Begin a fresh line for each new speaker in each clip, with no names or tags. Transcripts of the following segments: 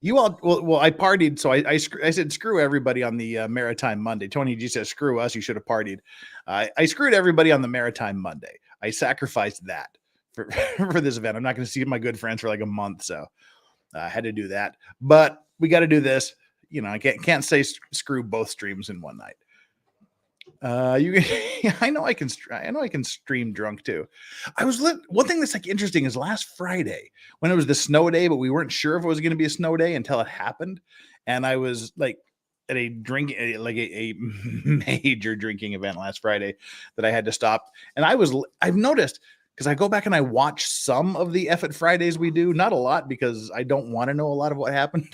You all, well, I partied, so I said screw everybody on the Maritime Monday. Tony G says screw us. You should have partied. I screwed everybody on the Maritime Monday. I sacrificed that for for this event. I'm not going to see my good friends for like a month, so I had to do that. But we got to do this. You know, I can't say screw both streams in one night. I know I can stream drunk too. One thing that's like interesting is last Friday when it was the snow day, but we weren't sure if it was going to be a snow day until it happened. And I was like at a major drinking event last Friday that I had to stop. And I've noticed, because I go back and I watch some of the F at Fridays we do, not a lot because I don't want to know a lot of what happened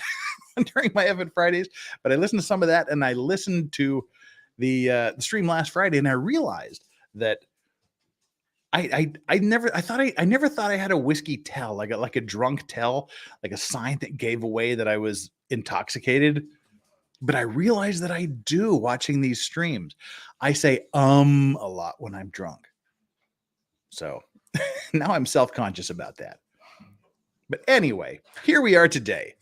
during my F at Fridays, but I listened to some of that, and I listened to the stream last Friday, and I realized that I never thought I had a whiskey tell, like a drunk tell, like a sign that gave away that I was intoxicated. But I realized that I do watching these streams. I say a lot when I'm drunk. So now I'm self-conscious about that. But anyway, here we are today.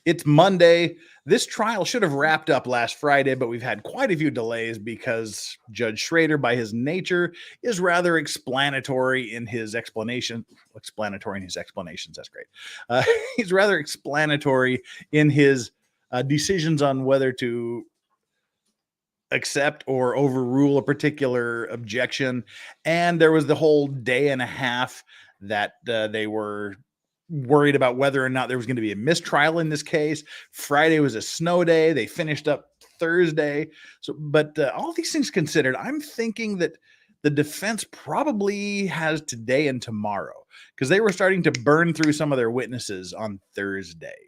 It's Monday. This trial should have wrapped up last Friday, but we've had quite a few delays because Judge Schroeder, by his nature, is rather explanatory in his explanation. Explanatory in his explanations. That's great. He's rather explanatory in his decisions on whether to accept or overrule a particular objection. And there was the whole day and a half that they were worried about whether or not there was going to be a mistrial in this case. Friday was a snow day. They finished up Thursday. So, but all these things considered, I'm thinking that the defense probably has today and tomorrow, because they were starting to burn through some of their witnesses on Thursday.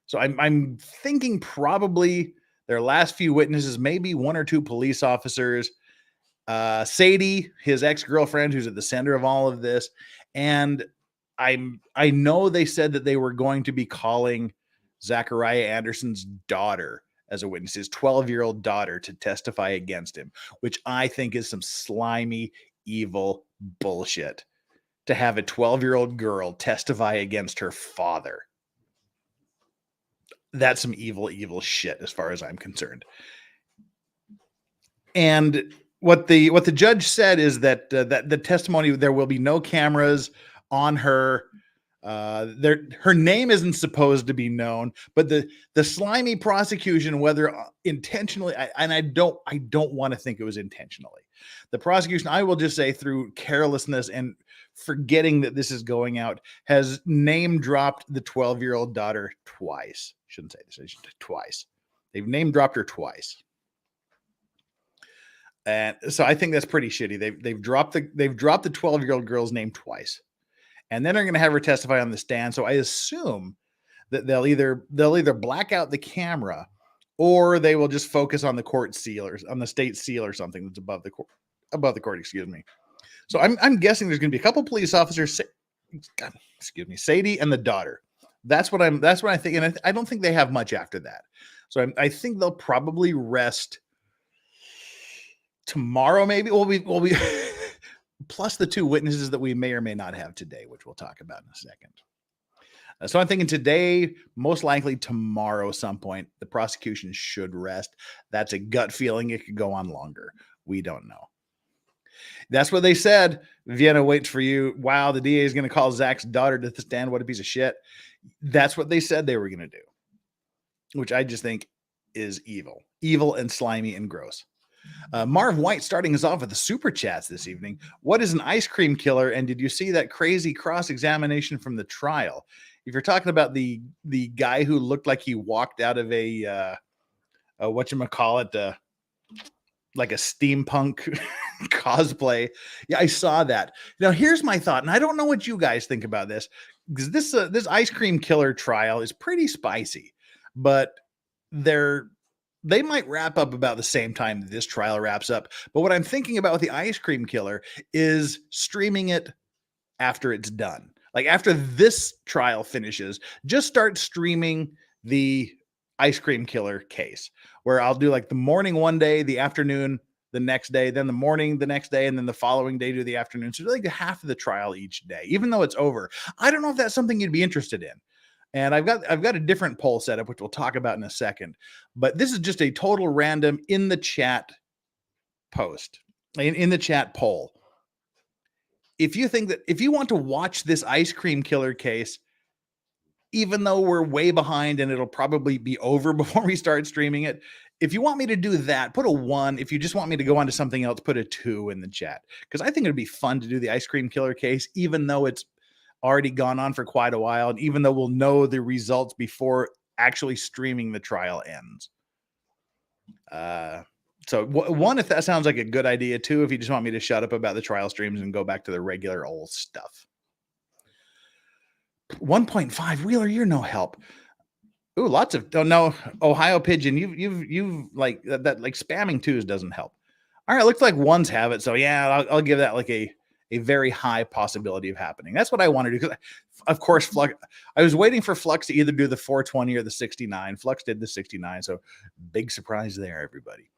So I'm thinking probably their last few witnesses, maybe one or two police officers, Sadie, his ex-girlfriend, who's at the center of all of this, and I know they said that they were going to be calling Zachariah Anderson's daughter as a witness, his 12-year-old daughter, to testify against him, which I think is some slimy, evil bullshit to have a 12-year-old girl testify against her father. That's some evil, evil shit as far as I'm concerned. And what the judge said is that that the testimony, there will be no cameras on her. Her name isn't supposed to be known, but the slimy prosecution, whether intentionally, I don't want to think it was intentionally. The prosecution, I will just say, through carelessness and forgetting that this is going out, has name dropped the 12-year-old daughter twice. Shouldn't say this, twice. They've name dropped her twice. And so I think that's pretty shitty. They've dropped the 12-year-old girl's name twice. And then they're going to have her testify on the stand. So I assume that they'll either black out the camera, or they will just focus on the court seal, or on the state seal or something that's above the court, excuse me. So I'm guessing there's going to be a couple police officers, Sadie and the daughter. That's what I think. And I don't think they have much after that. So I think they'll probably rest tomorrow. Maybe we'll be plus the two witnesses that we may or may not have today, which we'll talk about in a second. So I'm thinking today, most likely tomorrow, some point, the prosecution should rest. That's a gut feeling. It could go on longer. We don't know. That's what they said. Vienna waits for you. Wow, the DA is going to call Zach's daughter to the stand. What a piece of shit. That's what they said they were going to do, which I just think is evil and slimy and gross. Marv White starting us off with the super chats this evening. What is an ice cream killer? And did you see that crazy cross-examination from the trial? If you're talking about the guy who looked like he walked out of a whatchamacallit, like a steampunk cosplay. Yeah, I saw that. Now, here's my thought, and I don't know what you guys think about this, because this ice cream killer trial is pretty spicy, but they might wrap up about the same time this trial wraps up. But what I'm thinking about with the ice cream killer is streaming it after it's done. Like after this trial finishes, just start streaming the ice cream killer case, where I'll do like the morning one day, the afternoon the next day, then the morning the next day, and then the following day do the afternoon. So like half of the trial each day, even though it's over. I don't know if that's something you'd be interested in. And I've got a different poll setup, which we'll talk about in a second. But this is just a total random in the chat post, in the chat poll. If you think that if you want to watch this ice cream killer case, even though we're way behind and it'll probably be over before we start streaming it, if you want me to do that, put a 1. If you just want me to go on to something else, put a 2 in the chat. Because I think it'd be fun to do the ice cream killer case, even though it's already gone on for quite a while, and even though we'll know the results before actually streaming the trial ends. So 1, if that sounds like a good idea. 2, if you just want me to shut up about the trial streams and go back to the regular old stuff. 1.5 Wheeler, you're no help. Ooh, lots of Ohio Pigeon. You've like that like spamming 2s doesn't help. All right, looks like 1s have it. So yeah, I'll give that like a very high possibility of happening. That's what I want to do. Because of course, Flux. I was waiting for Flux to either do the 420 or the 69. Flux did the 69. So big surprise there, everybody.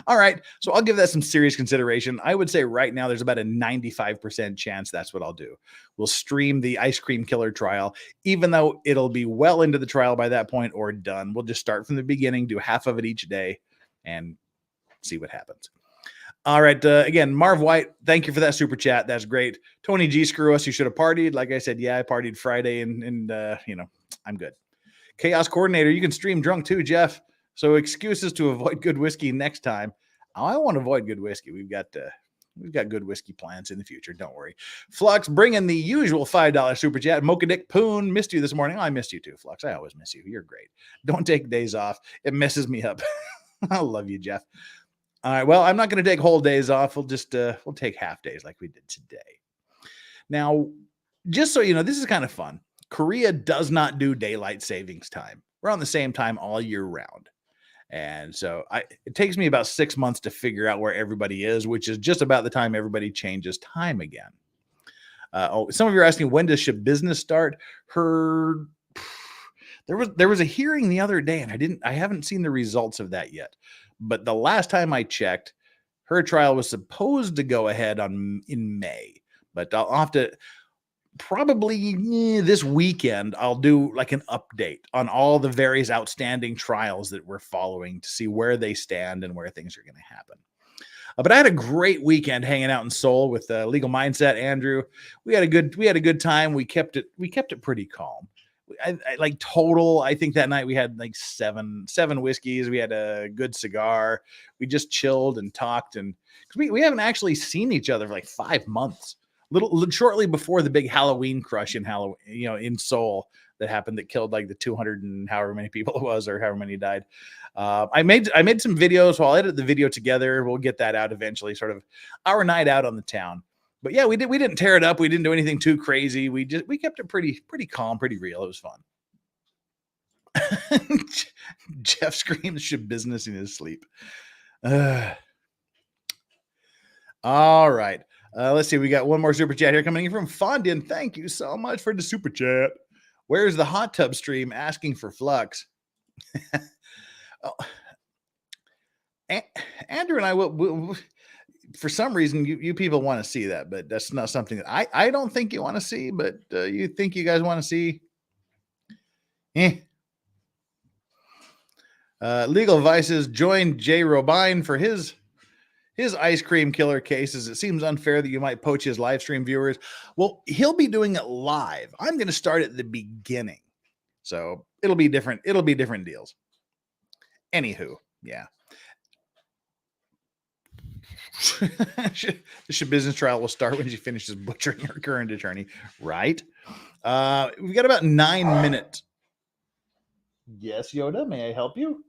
All right, so I'll give that some serious consideration. I would say right now there's about a 95% chance that's what I'll do. We'll stream the ice cream killer trial, even though it'll be well into the trial by that point or done. We'll just start from the beginning, do half of it each day, and see what happens. All right, again, Marv White, thank you for that super chat. That's great. Tony G, screw us. You should have partied. Like I said, yeah, I partied Friday, and I'm good. Chaos Coordinator, you can stream drunk too, Jeff. So excuses to avoid good whiskey next time. I won't avoid good whiskey. We've got good whiskey plans in the future. Don't worry. Flux, bring in the usual $5 super chat. Mocha Dick Poon, missed you this morning. I missed you too, Flux. I always miss you. You're great. Don't take days off. It messes me up. I love you, Jeff. All right. Well, I'm not going to take whole days off. We'll just we'll take half days like we did today. Now, just so you know, this is kind of fun. Korea does not do daylight savings time. We're on the same time all year round. And so it takes me about 6 months to figure out where everybody is, which is just about the time everybody changes time again. Some of you are asking, when does Ship Business start? There was a hearing the other day, and I haven't seen the results of that yet. But the last time I checked, her trial was supposed to go ahead in May. But I'll have to probably this weekend, I'll do like an update on all the various outstanding trials that we're following to see where they stand and where things are going to happen. But I had a great weekend hanging out in Seoul with Legal Mindset, Andrew. We had a good time. We kept it pretty calm. I think that night we had like seven whiskeys. We had a good cigar. We just chilled and talked, and because we haven't actually seen each other for like 5 months. Little shortly before the big Halloween crush in Seoul that happened, that killed like the 200 and however many people it was, or however many died. I made some videos, so I'll edit the video together. We'll get that out eventually, sort of our night out on the town. But yeah, we didn't tear it up. We didn't do anything too crazy. We kept it pretty calm, pretty real. It was fun. Jeff screams Ship Business in his sleep. All right. Let's see. We got one more super chat here coming in from Fondin. Thank you so much for the super chat. Where's the hot tub stream asking for Flux? Andrew and I will for some reason, you people want to see that, but that's not something that I don't think you want to see, but you think you guys want to see. Legal Vices joined Jay Robine for his ice cream killer cases. It seems unfair that you might poach his live stream viewers. Well, he'll be doing it live. I'm going to start at the beginning. So it'll be different. It'll be different deals. Anywho, yeah. The Ship Business trial will start when she finishes butchering her current attorney. Right. We've got about 9 minutes. Yes, Yoda, may I help you?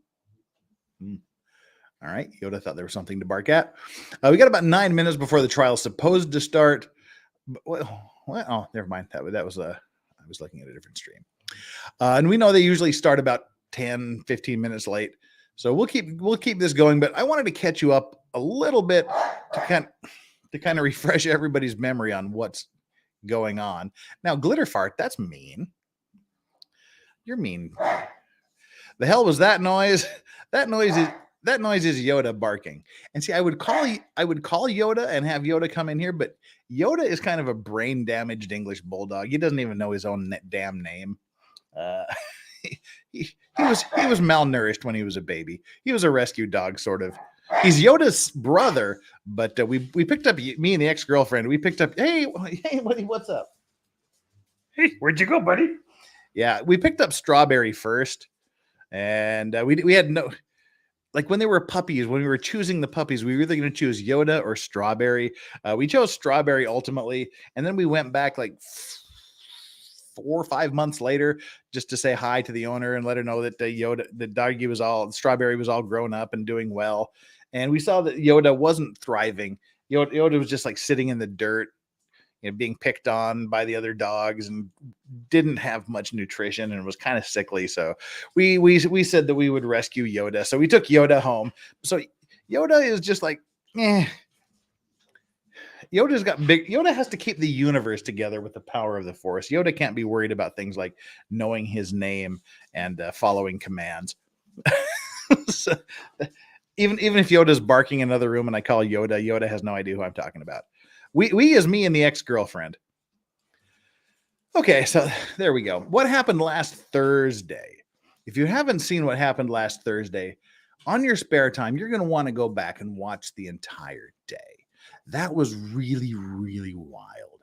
All right. Yoda thought there was something to bark at. We got about 9 minutes before the trial is supposed to start. Oh, never mind. That was I was looking at a different stream. And we know they usually start about 10, 15 minutes late. So we'll keep this going, but I wanted to catch you up a little bit to kind of refresh everybody's memory on what's going on. Now, glitter fart, that's mean. You're mean. The hell was that noise? That noise That noise is Yoda barking. And see, I would call Yoda and have Yoda come in here, but Yoda is kind of a brain damaged English bulldog. He doesn't even know his own damn name. He was malnourished when he was a baby. He was a rescue dog, sort of. He's Yoda's brother, but we picked up, me and the ex-girlfriend, we picked up, hey, buddy, what's up?
Hey, where'd you go, buddy?
Yeah, we picked up Strawberry first, and we had no, like when they were puppies, when we were choosing the puppies, we were either going to choose Yoda or Strawberry. We chose Strawberry ultimately, and then we went back like 4 or 5 months later just to say hi to the owner and let her know that Strawberry was all grown up and doing well. And we saw that Yoda wasn't thriving. Yoda was just like sitting in the dirt, being picked on by the other dogs and didn't have much nutrition and was kind of sickly. So we said that we would rescue Yoda. So we took Yoda home. So Yoda is just like, Yoda has to keep the universe together with the power of the Force. Yoda can't be worried about things like knowing his name and following commands. So, even if Yoda's barking in another room and I call Yoda has no idea who I'm talking about. We as me and the ex-girlfriend. Okay, so there we go. What happened last Thursday? If you haven't seen what happened last Thursday, on your spare time, you're going to want to go back and watch the entire day. That was really, really wild.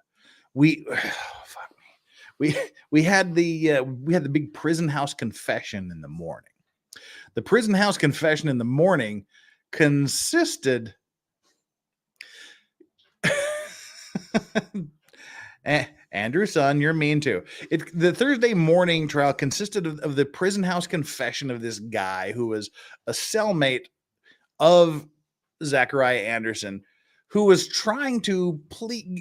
We had the big prison house confession in the morning. The prison house confession in the morning consisted Andrew, son, you're mean too. The Thursday morning trial consisted of the prison house confession of this guy who was a cellmate of Zachariah Anderson, who was trying to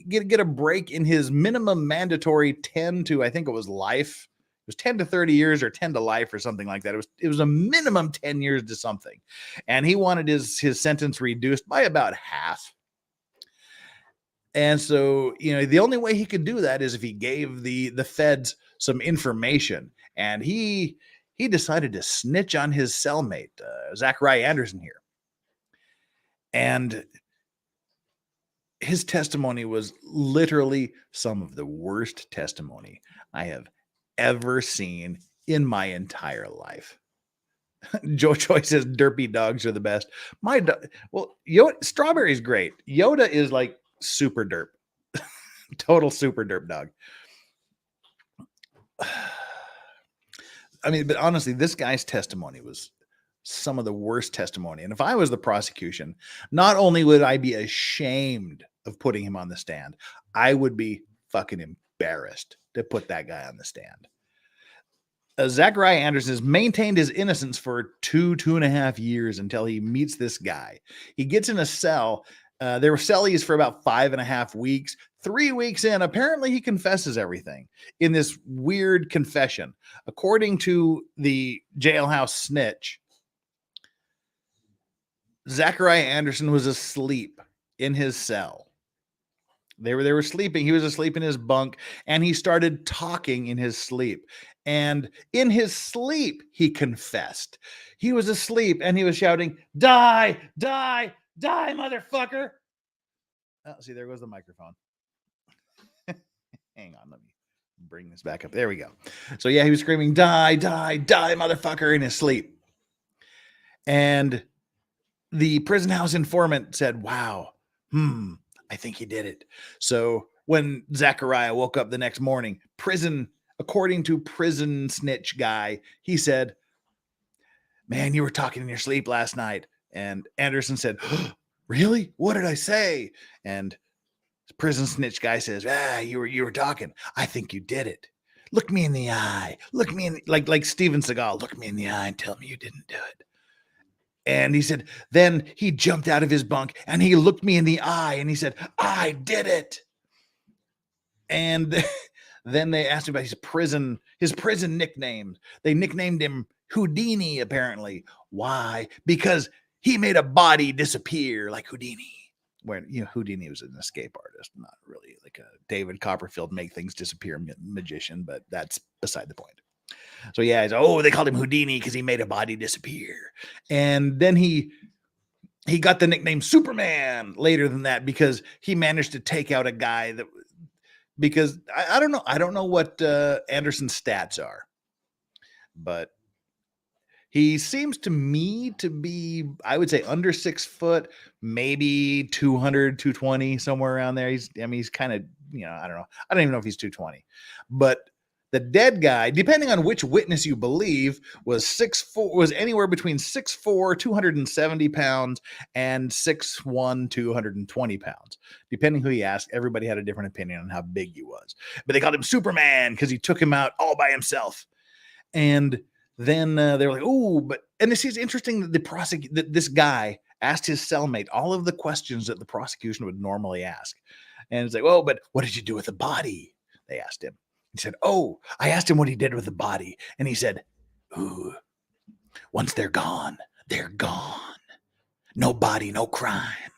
get a break in his minimum mandatory 10 to, I think it was life. It was 10 to 30 years or 10 to life or something like that. It was a minimum 10 years to something. And he wanted his sentence reduced by about half. And so, the only way he could do that is if he gave the feds some information. And he decided to snitch on his cellmate, Zachariah Anderson here. And his testimony was literally some of the worst testimony I have ever seen in my entire life. Joe Choi says derpy dogs are the best. Strawberry's great. Yoda is like super derp. Total super derp dog. I mean, but honestly, this guy's testimony was some of the worst testimony. And if I was the prosecution, not only would I be ashamed of putting him on the stand, I would be fucking embarrassed to put that guy on the stand. Zachariah Anderson has maintained his innocence for 2.5 years until he meets this guy. He gets in a cell. They were cellies for about 5.5 weeks. 3 weeks in, apparently he confesses everything in this weird confession. According to the Jailhouse snitch, Zachariah Anderson was asleep in his cell. They were sleeping. He was asleep in his bunk, and he started talking in his sleep. And in his sleep, he confessed. He was asleep, and he was shouting, "Die, die, die, motherfucker!" Oh, see, there goes the microphone. Hang on, let me bring this back up. There we go. So yeah, he was screaming, "Die, die, die, motherfucker," in his sleep. And the prison house informant said, "Wow, I think he did it." So when Zachariah woke up the next morning, according to prison snitch guy, he said, "Man, you were talking in your sleep last night." And Anderson said, "Really? What did I say?" And prison snitch guy says, you were talking. I think you did it. Look me in the eye. Look me in like Steven Seagal. Look me in the eye and tell me you didn't do it. And he said, then he jumped out of his bunk and he looked me in the eye and he said, "I did it." And then they asked him about his prison nickname. They nicknamed him Houdini, apparently. Why? Because he made a body disappear like Houdini. Where Houdini was an escape artist, not really like a David Copperfield make things disappear magician, but that's beside the point. So yeah, they called him Houdini because he made a body disappear. And then he got the nickname Superman later than that because he managed to take out a guy that, because I don't know what Anderson's stats are, but he seems to me to be, I would say, under 6 foot, maybe 200, 220, somewhere around there. He's kind of, I don't know. I don't even know if he's 220, but the dead guy, depending on which witness you believe, was 6'4", was anywhere between 6'4", 270 pounds, and 6'1", 220 pounds. Depending who you ask, everybody had a different opinion on how big he was. But they called him Superman because he took him out all by himself. And then they were like, and this is interesting that this guy asked his cellmate all of the questions that the prosecution would normally ask. And it's like, but what did you do with the body? They asked him. He said, I asked him what he did with the body. And he said, once they're gone, they're gone. No body, no crime.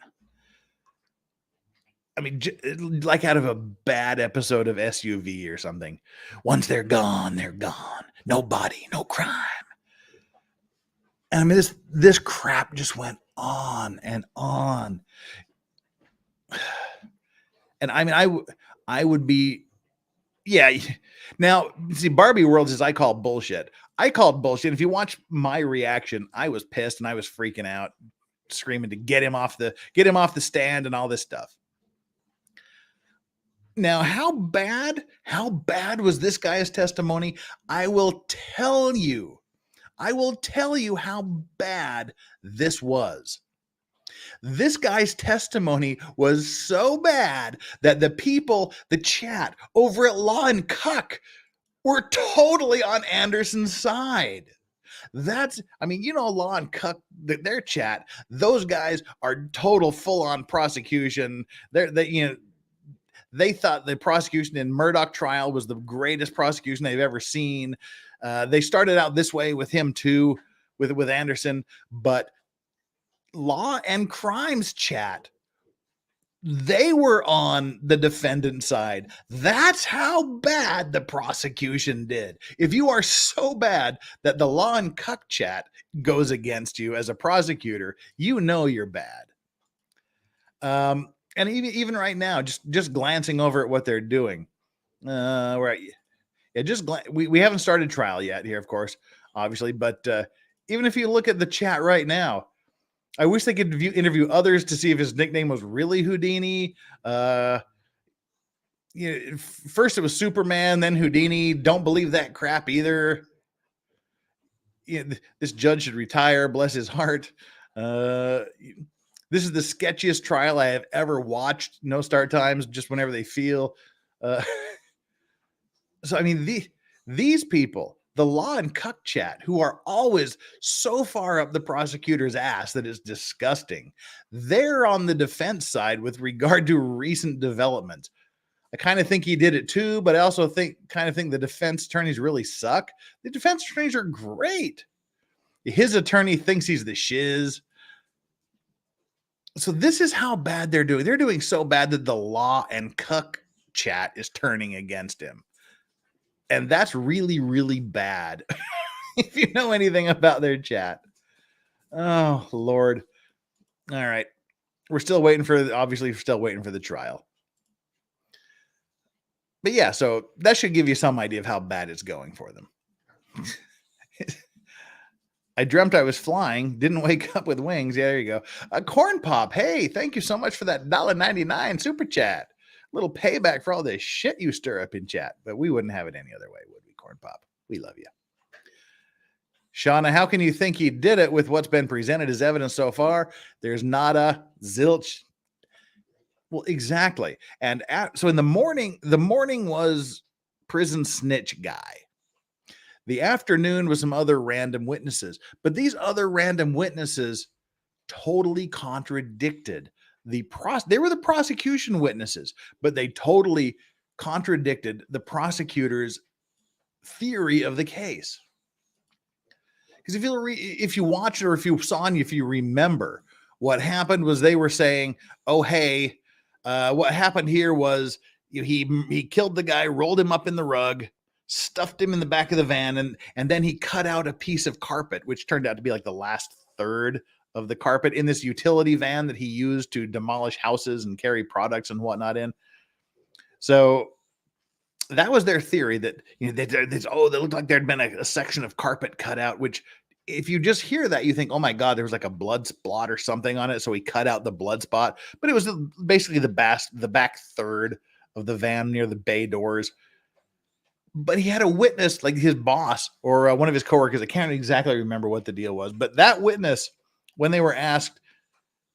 I mean, like out of a bad episode of SUV or something. Once they're gone, they're gone. No body, no crime. And I mean, this crap just went on and on. And I mean, I would be, yeah. Now, see, Barbie World says I call bullshit. I called bullshit. If you watch my reaction, I was pissed and I was freaking out, screaming to get him off the stand and all this stuff. Now, how bad was this guy's testimony? I will tell you how bad this was. This guy's testimony was so bad that the chat over at Law and Cuck were totally on Anderson's side. Law and Cuck, their chat, those guys are total full-on prosecution. They thought the prosecution in Murdoch trial was the greatest prosecution they've ever seen. They started out this way with him too, with Anderson, but Law and Crimes chat, they were on the defendant side. That's how bad the prosecution did. If you are so bad that the Law and Cuck chat goes against you as a prosecutor, you're bad. And even right now, just glancing over at what they're doing, right? Yeah, we haven't started trial yet here, of course, obviously, but even if you look at the chat right now, I wish they could interview others to see if his nickname was really Houdini. First it was Superman, then Houdini. Don't believe that crap either. This judge should retire. Bless his heart. This is the sketchiest trial I have ever watched. No start times, just whenever they feel. So I mean, these people, the Law and Cuck chat, who are always so far up the prosecutor's ass that it's disgusting, they're on the defense side with regard to recent developments. I kind of think he did it too, but I also think the defense attorneys really suck. The defense attorneys are great. His attorney thinks he's the shiz. So this is how bad they're doing. They're doing so bad that the Law and Cuck chat is turning against him. And that's really, really bad. If you know anything about their chat. Oh, Lord. All right. We're still waiting for the trial. But yeah, so that should give you some idea of how bad it's going for them. I dreamt I was flying, didn't wake up with wings. Yeah, there you go. A Corn Pop. Hey, thank you so much for that $1.99 super chat. Little payback for all this shit you stir up in chat, but we wouldn't have it any other way, would we, Corn Pop? We love you. Shauna, how can you think he did it with what's been presented as evidence so far? There's not a zilch. Well, exactly. And so in the morning was prison snitch guy. The afternoon was some other random witnesses, but these other random witnesses totally contradicted they were the prosecution witnesses, but they totally contradicted the prosecutor's theory of the case. Because if you watch it, or if you remember, what happened was they were saying, "Oh, hey, what happened here was he killed the guy, rolled him up in the rug, stuffed him in the back of the van, and then he cut out a piece of carpet, which turned out to be like the last third of the carpet in this utility van that he used to demolish houses and carry products and whatnot in. So that was their theory, that they looked like there'd been a section of carpet cut out, which if you just hear that, you think, oh my God, there was like a blood spot or something on it. So he cut out the blood spot, but it was basically the back third of the van near the bay doors. But he had a witness, like his boss or one of his coworkers. I can't exactly remember what the deal was, but that witness, when they were asked,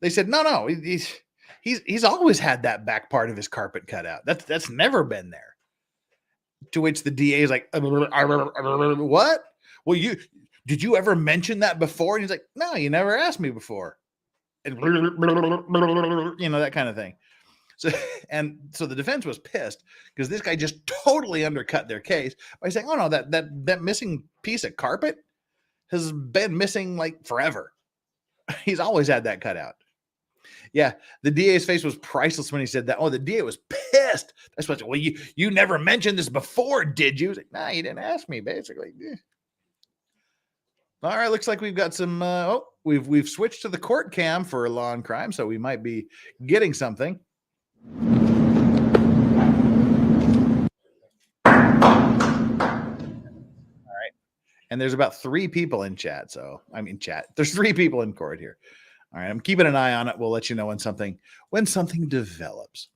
they said, no, he's always had that back part of his carpet cut out. That's never been there. To which the DA is like, what? Well, did you ever mention that before? And he's like, no, you never asked me before. And that kind of thing. So the defense was pissed because this guy just totally undercut their case by saying, oh no, that missing piece of carpet has been missing like forever. He's always had that cut out. Yeah, the DA's face was priceless when he said that. Oh, the DA was pissed. That's what. Well, you never mentioned this before, did you? Like, nah, you didn't ask me, basically. All right, looks like we've got some. We've switched to the court cam for law and crime, so we might be getting something. All right, and there's about 3 people in chat. There's 3 people in court here. All right, I'm keeping an eye on it. We'll let you know when something develops.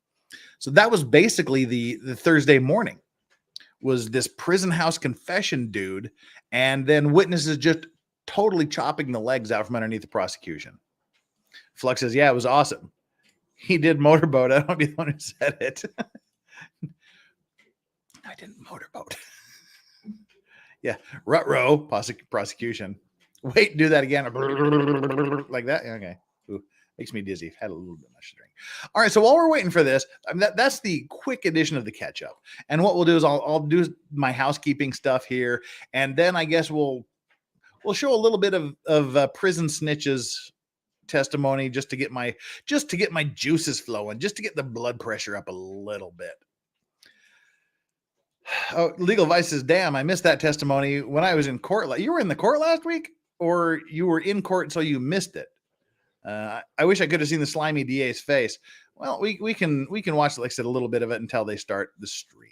So that was basically the Thursday morning, was this prison house confession dude, and then witnesses just totally chopping the legs out from underneath the prosecution. Flux says, yeah, it was awesome. He did motorboat. I don't want to be the one who said it. I didn't motorboat. Yeah, rut-row, prosecution. Wait, do that again. Like that? Okay. Ooh, makes me dizzy. Had a little bit much to drink. All right, so while we're waiting for this, that's the quick edition of the catch-up. And what we'll do is I'll do my housekeeping stuff here, and then I guess we'll show a little bit of prison snitches testimony just to get my juices flowing, just to get the blood pressure up a little bit. Oh, Legal Vice says, damn, I missed that testimony when I was in court. You were in the court last week, or you were in court so you missed it? I wish I could have seen the slimy DA's face. Well, we can watch, like I said, a little bit of it until they start the stream.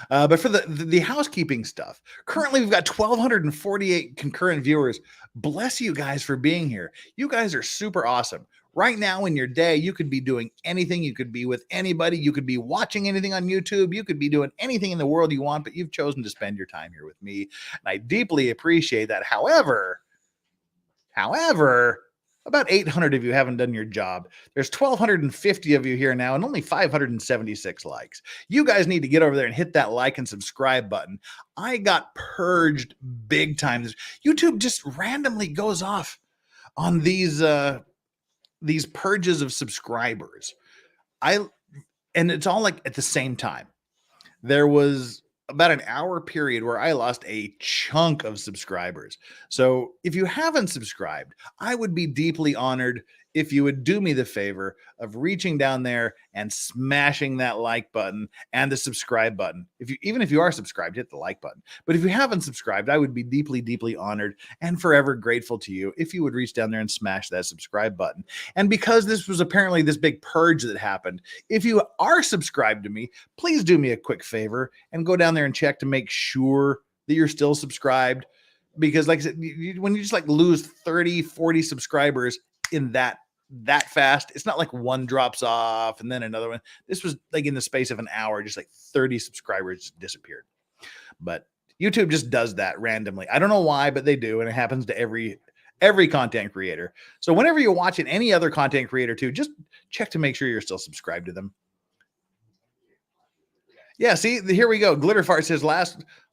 But for the housekeeping stuff, currently we've got 1,248 concurrent viewers. Bless you guys for being here. You guys are super awesome. Right now in your day, you could be doing anything. You could be with anybody. You could be watching anything on YouTube. You could be doing anything in the world you want, but you've chosen to spend your time here with me. And I deeply appreciate that. However, about 800 of you haven't done your job. There's 1,250 of you here now and only 576 likes. You guys need to get over there and hit that like and subscribe button. I got purged big time. YouTube just randomly goes off on these purges of subscribers. And it's all like at the same time. There was about an hour period where I lost a chunk of subscribers. So if you haven't subscribed, I would be deeply honored if you would do me the favor of reaching down there and smashing that like button and the subscribe button. Even if you are subscribed, hit the like button. But if you haven't subscribed, I would be deeply, deeply honored and forever grateful to you if you would reach down there and smash that subscribe button. And because this was apparently this big purge that happened, if you are subscribed to me, please do me a quick favor and go down there and check to make sure that you're still subscribed. Because like I said, when you just like lose 30, 40 subscribers in that fast, it's not like one drops off and then another one. This was like in the space of an hour, just like 30 subscribers disappeared. But YouTube just does that randomly. I don't know why, but they do. And it happens to every content creator. So whenever you're watching any other content creator too, just check to make sure you're still subscribed to them. Yeah, see, here we go. Glitterfart says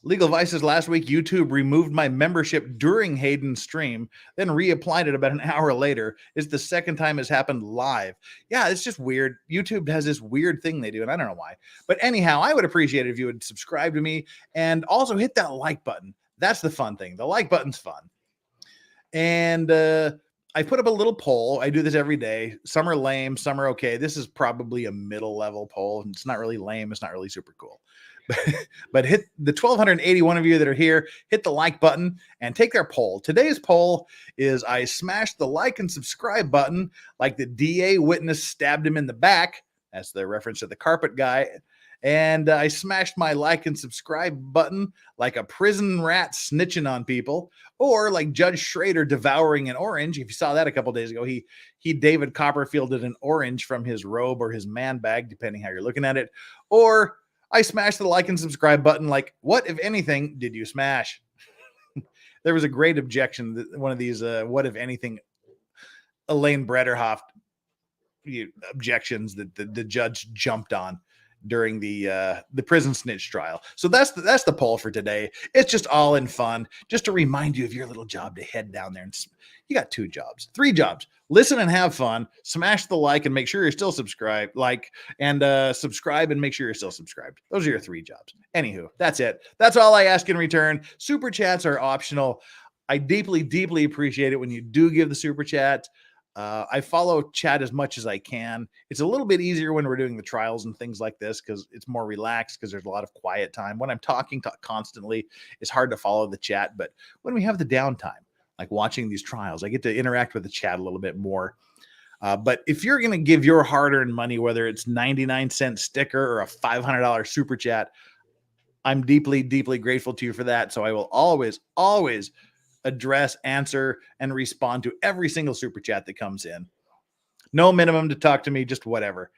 Legal Vices last week, YouTube removed my membership during Hayden's stream, then reapplied it about an hour later. It's the second time it's happened live. Yeah, it's just weird. YouTube has this weird thing they do, and I don't know why. But anyhow, I would appreciate it if you would subscribe to me and also hit that like button. That's the fun thing. The like button's fun. And I put up a little poll. I do this every day. Some are lame, some are okay. This is probably a middle level poll. It's not really lame. It's not really super cool. But hit the 1,281 of you that are here, hit the like button and take their poll. Today's poll is I smashed the like and subscribe button like the DA witness stabbed him in the back. That's the reference to the carpet guy. And I smashed my like and subscribe button like a prison rat snitching on people, or like Judge Schroeder devouring an orange. If you saw that a couple days ago, he David Copperfielded an orange from his robe or his man bag, depending how you're looking at it. Or I smashed the like and subscribe button like, what, if anything, did you smash? There was a great objection that one of these, what, if anything, Elaine Brederhoff objections that the judge jumped on during the prison snitch trial. So that's the poll for today. It's just all in fun, just to remind you of your little job to head down there. And you got 2 jobs, 3 jobs. Listen and have fun. Smash the like and make sure you're still subscribed. Subscribe and make sure you're still subscribed. Those are your 3 jobs. Anywho, that's it. That's all I ask in return. Super chats are optional. I deeply, deeply appreciate it when you do give the super chat. I follow chat as much as I can. It's a little bit easier when we're doing the trials and things like this because it's more relaxed because there's a lot of quiet time. When I'm talking constantly, it's hard to follow the chat. But when we have the downtime, like watching these trials, I get to interact with the chat a little bit more. But if you're going to give your hard-earned money, whether it's 99-cent sticker or a $500 super chat, I'm deeply, deeply grateful to you for that. So I will always, always address, answer, and respond to every single super chat that comes in. No minimum to talk to me, just whatever.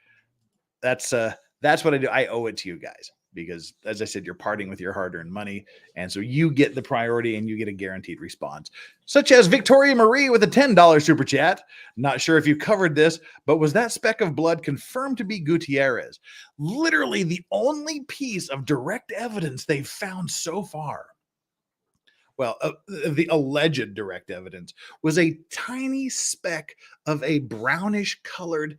That's what I do. I owe it to you guys because, as I said, you're parting with your hard-earned money, and so you get the priority and you get a guaranteed response. Such as Victoria Marie with a $10 super chat. Not sure if you covered this, but was that speck of blood confirmed to be Gutierrez? Literally the only piece of direct evidence they've found so far, well, the alleged direct evidence, was a tiny speck of a brownish colored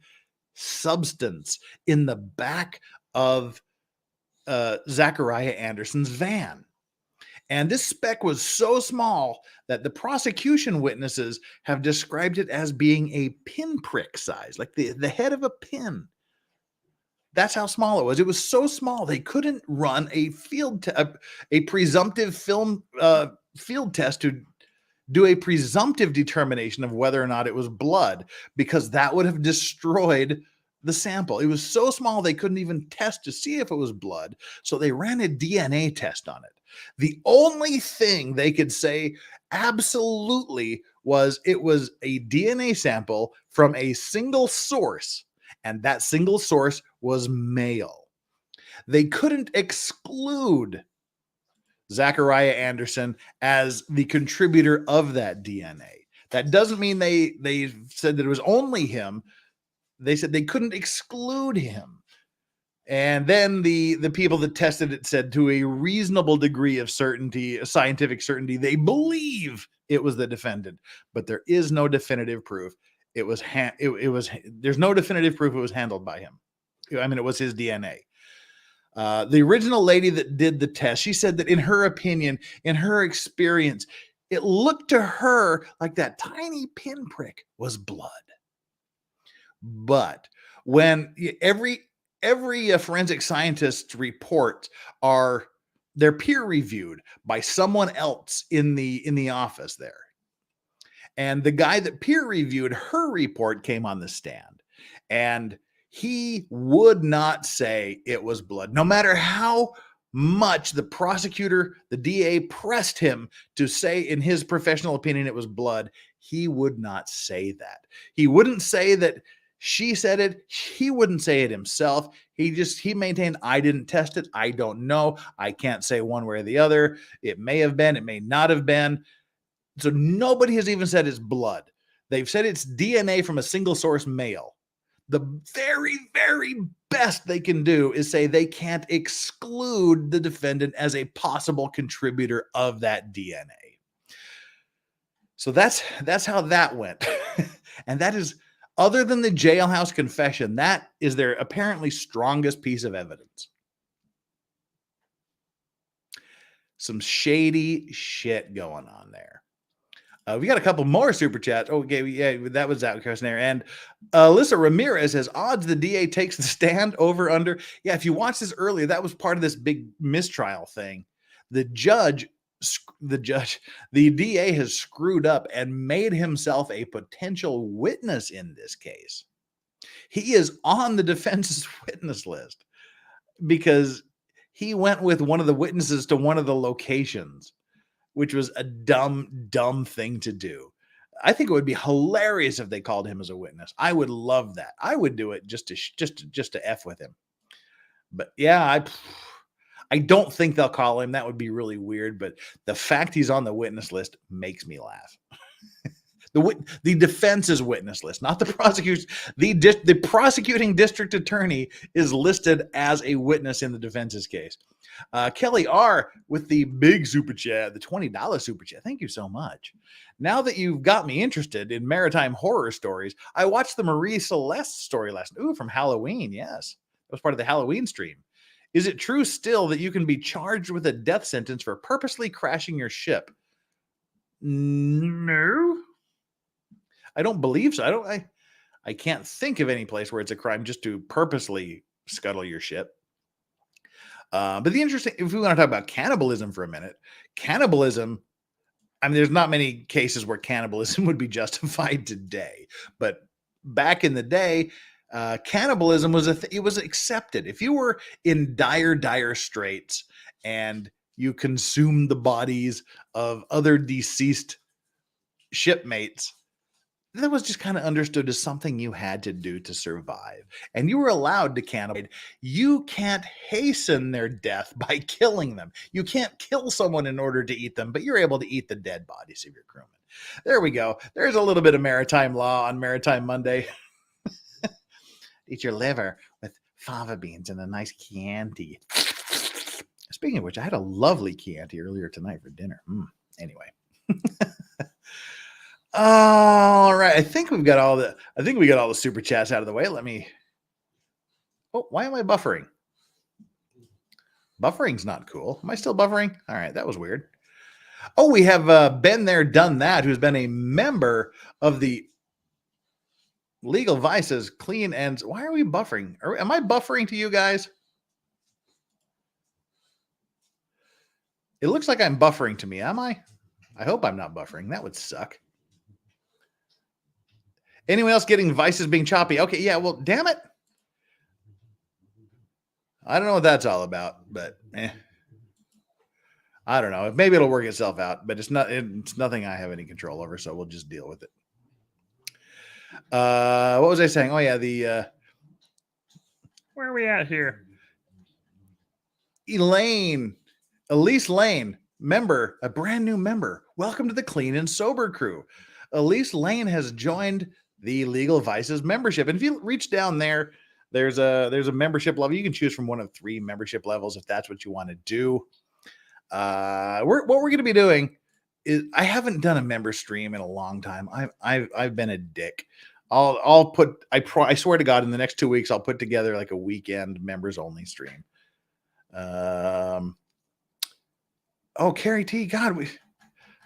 substance in the back of Zachariah Anderson's van. And this speck was so small that the prosecution witnesses have described it as being a pinprick size, like the head of a pin. That's how small it was. It was so small they couldn't run a presumptive field test to do a presumptive determination of whether or not it was blood, because that would have destroyed the sample. It was so small they couldn't even test to see if it was blood. So they ran a DNA test on it. The only thing they could say absolutely was it was a DNA sample from a single source, and that single source was male. They couldn't exclude Zachariah Anderson as the contributor of that DNA. That doesn't mean they said that it was only him. They said they couldn't exclude him. And then the people that tested it said to a reasonable degree of certainty, a scientific certainty, they believe it was the defendant, but there is no definitive proof. There's no definitive proof it was handled by him. I mean, it was his DNA. The original lady that did the test, she said that in her opinion, in her experience, it looked to her like that tiny pinprick was blood. But when every forensic scientist's reports they're peer reviewed by someone else in the office there. And the guy that peer reviewed her report came on the stand, and he would not say it was blood. No matter how much the prosecutor, the DA, pressed him to say in his professional opinion it was blood, he would not say that. He wouldn't say that she said it. He wouldn't say it himself. He maintained, I didn't test it. I don't know. I can't say one way or the other. It may have been, it may not have been. So nobody has even said it's blood. They've said it's DNA from a single source male. The very, very best they can do is say they can't exclude the defendant as a possible contributor of that DNA. So that's how that went. And that is, other than the jailhouse confession, that is their apparently strongest piece of evidence. Some shady shit going on there. We got a couple more super chats. Okay, yeah, that was that question there. And Alyssa Ramirez says, odds the DA takes the stand, over, under. Yeah, if you watched this earlier, that was part of this big mistrial thing. The DA has screwed up and made himself a potential witness in this case. He is on the defense's witness list because he went with one of the witnesses to one of the locations, which was a dumb thing to do. I think it would be hilarious if they called him as a witness. I would love that. I would do it just to F with him. But yeah, I don't think they'll call him. That would be really weird. But the fact he's on the witness list makes me laugh. The defense's witness list, not the prosecution. The prosecuting district attorney is listed as a witness in the defense's case. Kelly R. with the big super chat, the $20 super chat. Thank you so much. Now that you've got me interested in maritime horror stories, I watched the Marie Celeste story last night. Ooh, from Halloween. Yes, that was part of the Halloween stream. Is it true still that you can be charged with a death sentence for purposely crashing your ship? No, I don't believe so. I can't think of any place where it's a crime just to purposely scuttle your ship. But the interesting, if we want to talk about cannibalism for a minute, cannibalism, I mean, there's not many cases where cannibalism would be justified today, but back in the day, cannibalism was it was accepted. If you were in dire straits and you consumed the bodies of other deceased shipmates, that was just kind of understood as something you had to do to survive. And you were allowed to cannibalize. You can't hasten their death by killing them. You can't kill someone in order to eat them, but you're able to eat the dead bodies of your crewmen. There we go. There's a little bit of maritime law on Maritime Monday. Eat your liver with fava beans and a nice Chianti. Speaking of which, I had a lovely Chianti earlier tonight for dinner. Anyway. All right. I think we got all the super chats out of the way. Oh, why am I buffering? Buffering's not cool. Am I still buffering? All right. That was weird. Oh, we have been there, done that, who's been a member of the Legal Vices Clean Ends. Why are we buffering? Am I buffering to you guys? It looks like I'm buffering to me. Am I? I hope I'm not buffering. That would suck. Anyone else getting Vices being choppy? Okay, yeah, well, damn it. I don't know what that's all about, but I don't know. Maybe it'll work itself out, but it's nothing I have any control over, so we'll just deal with it. What was I saying? Oh yeah,
where are we at here?
Elise Lane, member, a brand new member. Welcome to the Clean and Sober crew. Elise Lane has joined the Legal Vices membership. And if you reach down there, there's a membership level. You can choose from one of 3 membership levels if that's what you want to do. What we're going to be doing is, I haven't done a member stream in a long time. I've been a dick. I swear to God, in the next 2 weeks, I'll put together like a weekend members only stream. Oh, Carrie T, God,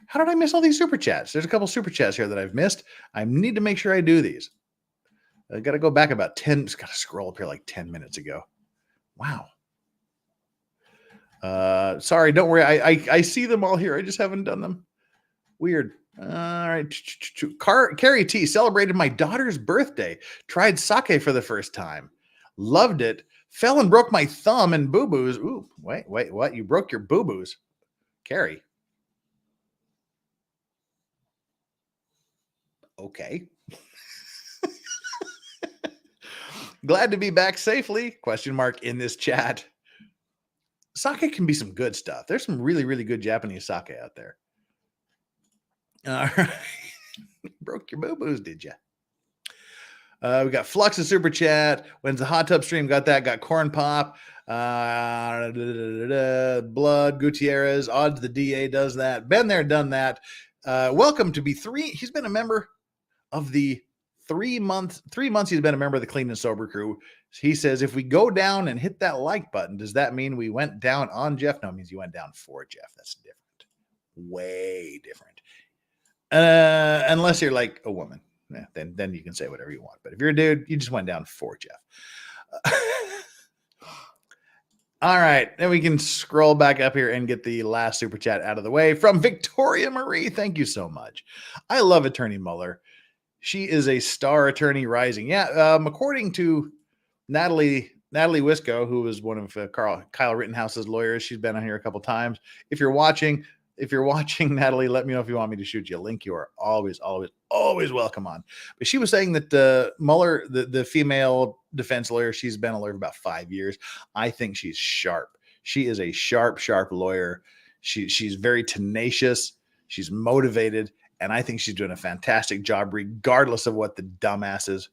how did I miss all these super chats? There's a couple super chats here that I've missed. I need to make sure I do these. I got to go back about 10. Just got to scroll up here like 10 minutes ago. Wow. Sorry, don't worry. I see them all here. I just haven't done them. Weird. All right. Carrie T celebrated my daughter's birthday. Tried sake for the first time. Loved it. Fell and broke my thumb and boo-boos. Ooh, wait, what? You broke your boo-boos. Carrie. Okay. Glad to be back safely? Question mark in this chat. Sake can be some good stuff. There's some really, really good Japanese sake out there. All right. Broke your boo-boos, did you? We got Flux and Super Chat. When's the hot tub stream? Got that. Got Corn Pop. Blood Gutierrez. Odds the DA does that. Been there, done that. Welcome to be 3. He's been a member of the 3 months he's been a member of the Clean and Sober crew. He says, if we go down and hit that like button, does that mean we went down on Jeff? No, it means you went down for Jeff. That's different. Way different. Unless you're like a woman. Yeah, then you can say whatever you want. But if you're a dude, you just went down 4, Jeff. All right, then we can scroll back up here and get the last super chat out of the way from Victoria Marie. Thank you so much. I love Attorney Mueller. She is a star attorney rising. Yeah, according to Natalie Wisco, who was one of Kyle Rittenhouse's lawyers. She's been on here a couple times. If you're watching, Natalie, let me know if you want me to shoot you a link. You are always welcome on. But she was saying that Mueller, the female defense lawyer, she's been a lawyer for about 5 years. I think she's sharp. She is a sharp lawyer. She's very tenacious. She's motivated. And I think she's doing a fantastic job, regardless of what the dumbasses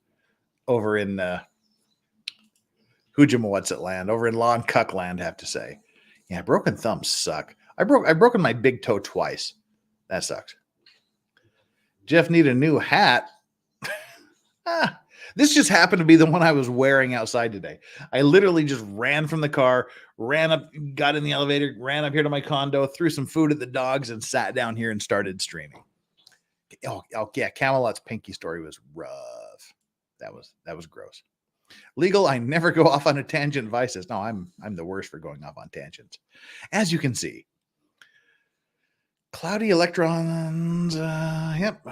over in Hujamawatsit over in Law and Cuck land have to say. Yeah, broken thumbs suck. I've broken my big toe twice. That sucks. Jeff need a new hat. This just happened to be the one I was wearing outside today. I literally just ran from the car, ran up, got in the elevator, ran up here to my condo, threw some food at the dogs, and sat down here and started streaming. Oh yeah, Camelot's Pinky story was rough. That was gross. Legal, I never go off on a tangent. Vices. No, I'm the worst for going off on tangents. As you can see. Cloudy electrons. Yep.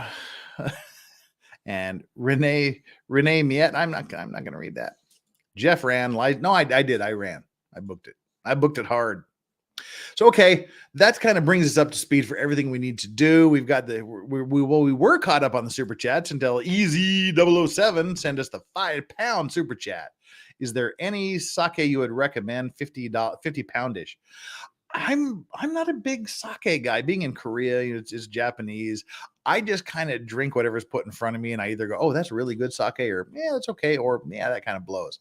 And Renee Miette. I'm not going to read that. Jeff ran. No, I did. I ran. I booked it hard. So, okay, that kind of brings us up to speed for everything we need to do. We've got we were caught up on the super chats until Easy007 sent us the £5 super chat. Is there any sake you would recommend? 50 poundish. I'm not a big sake guy. Being in Korea, it's Japanese. I just kind of drink whatever's put in front of me, and I either go, oh, that's really good sake, or yeah, that's okay, or yeah, that kind of blows.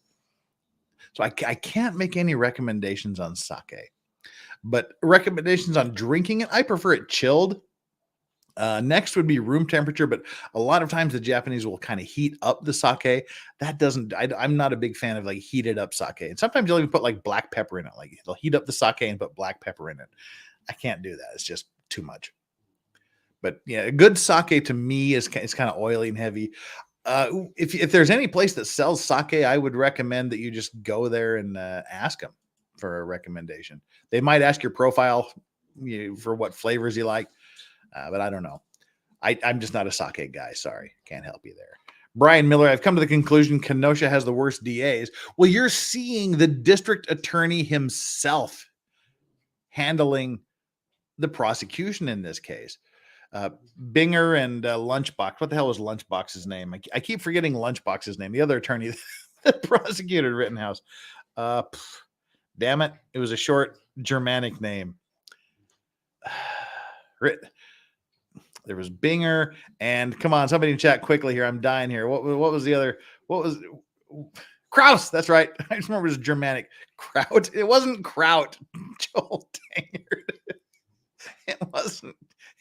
So I can't make any recommendations on sake. But recommendations on drinking it, I prefer it chilled. Next would be room temperature, but a lot of times the Japanese will kind of heat up the sake. That doesn't, I'm not a big fan of like heated up sake. And sometimes they'll even put like black pepper in it. Like they'll heat up the sake and put black pepper in it. I can't do that. It's just too much. But yeah, a good sake to me is kind of oily and heavy. If there's any place that sells sake, I would recommend that you just go there and ask them for a recommendation. They might ask your profile for what flavors you like, but I don't know. I'm just not a sake guy. Sorry, can't help you there. Brian Miller, I've come to the conclusion Kenosha has the worst DAs. Well, you're seeing the district attorney himself handling the prosecution in this case. Binger and Lunchbox. What the hell was Lunchbox's name? I keep forgetting Lunchbox's name. The other attorney that prosecuted Rittenhouse. Damn it. It was a short Germanic name. There was Binger and come on, somebody in chat quickly here. I'm dying here. What was the other? What was Kraus? That's right. I just remember it was Germanic. Kraut. It wasn't Kraut. Joel, dang it.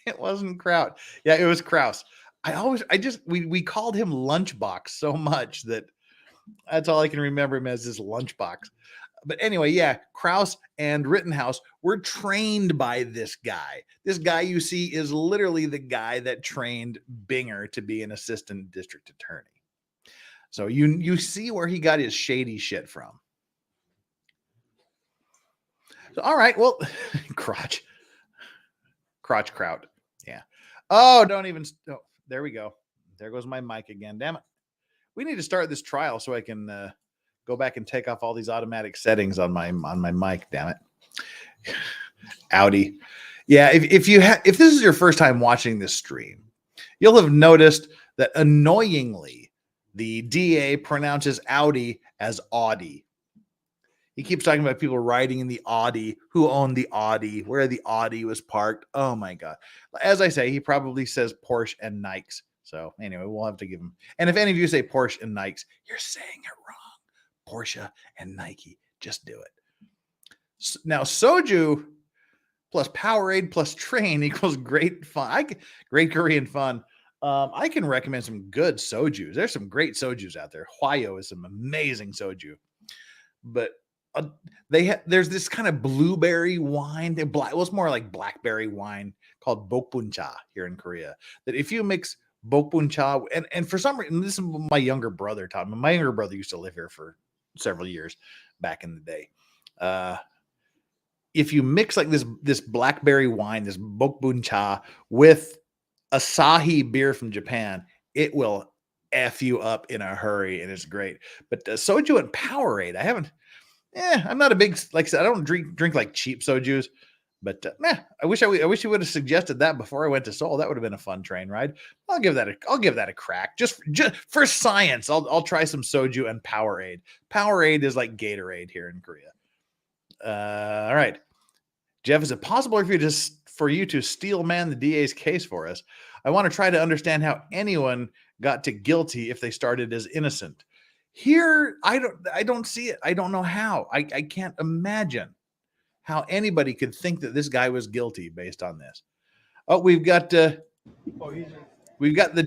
It wasn't Kraut. Yeah, it was Kraus. We called him Lunchbox so much that's all I can remember him as, this Lunchbox. But anyway, yeah, Kraus and Rittenhouse were trained by this guy. This guy you see is literally the guy that trained Binger to be an assistant district attorney. So you see where he got his shady shit from. So, all right, well, Crotch Kraut. Yeah. Oh, there we go. There goes my mic again. Damn it. We need to start this trial so I can go back and take off all these automatic settings on my mic. Damn it. Audi. Yeah. If this is your first time watching this stream, you'll have noticed that annoyingly the DA pronounces Audi as Audi. He keeps talking about people riding in the Audi, who owned the Audi, where the Audi was parked. Oh my God. As I say, he probably says Porsche and Nikes. So anyway, we'll have to give him. And if any of you say Porsche and Nikes, you're saying it wrong. Porsche and Nike, just do it. Now, soju plus Powerade plus train equals great fun. Great Korean fun. I can recommend some good sojus. There's some great sojus out there. Hwayo is some amazing soju. But there's this kind of blueberry wine. Well, it's more like blackberry wine called bokbuncha here in Korea. That if you mix bokbuncha and for some reason, this is my younger brother taught me. My younger brother used to live here for several years back in the day. If you mix like this blackberry wine, this bokbuncha with Asahi beer from Japan, it will F you up in a hurry, and it's great. But soju and Powerade, I'm not a big, like I said, I don't drink like cheap sojus, but I wish you would have suggested that before I went to Seoul. That would have been a fun train ride. I'll give that a crack. Just for science, I'll try some soju and Powerade. Powerade is like Gatorade here in Korea. All right. Jeff, is it possible for you to steel man the DA's case for us? I want to try to understand how anyone got to guilty if they started as innocent. Here, I don't see it. I don't know how. I can't imagine how anybody could think that this guy was guilty based on this. Oh, we've got the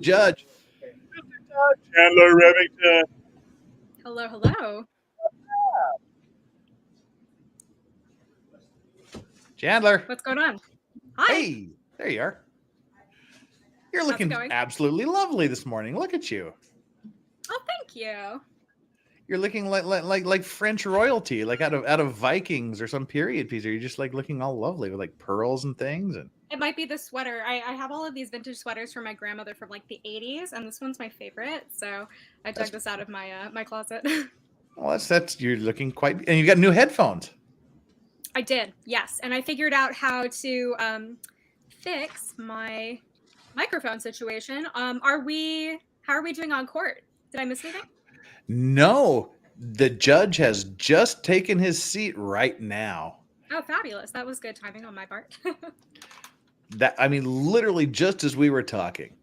judge.
Chandler Remington.
Hello, hello.
Chandler.
What's going on? Hi.
Hey, there you are. You're looking absolutely lovely this morning. Look at you.
Oh, thank you.
You're looking like French royalty, like out of Vikings or some period piece. Are you just like looking all lovely with like pearls and things? And
it might be the sweater. I have all of these vintage sweaters from my grandmother from like the 80s, and this one's my favorite. So I dug this out of my my closet.
Well, that's you're looking quite, and you got new headphones.
I did, yes, and I figured out how to fix my microphone situation. How are we doing on court? Did I miss anything?
No, the judge has just taken his seat right now.
Oh, fabulous. That was good timing on my part.
Literally just as we were talking.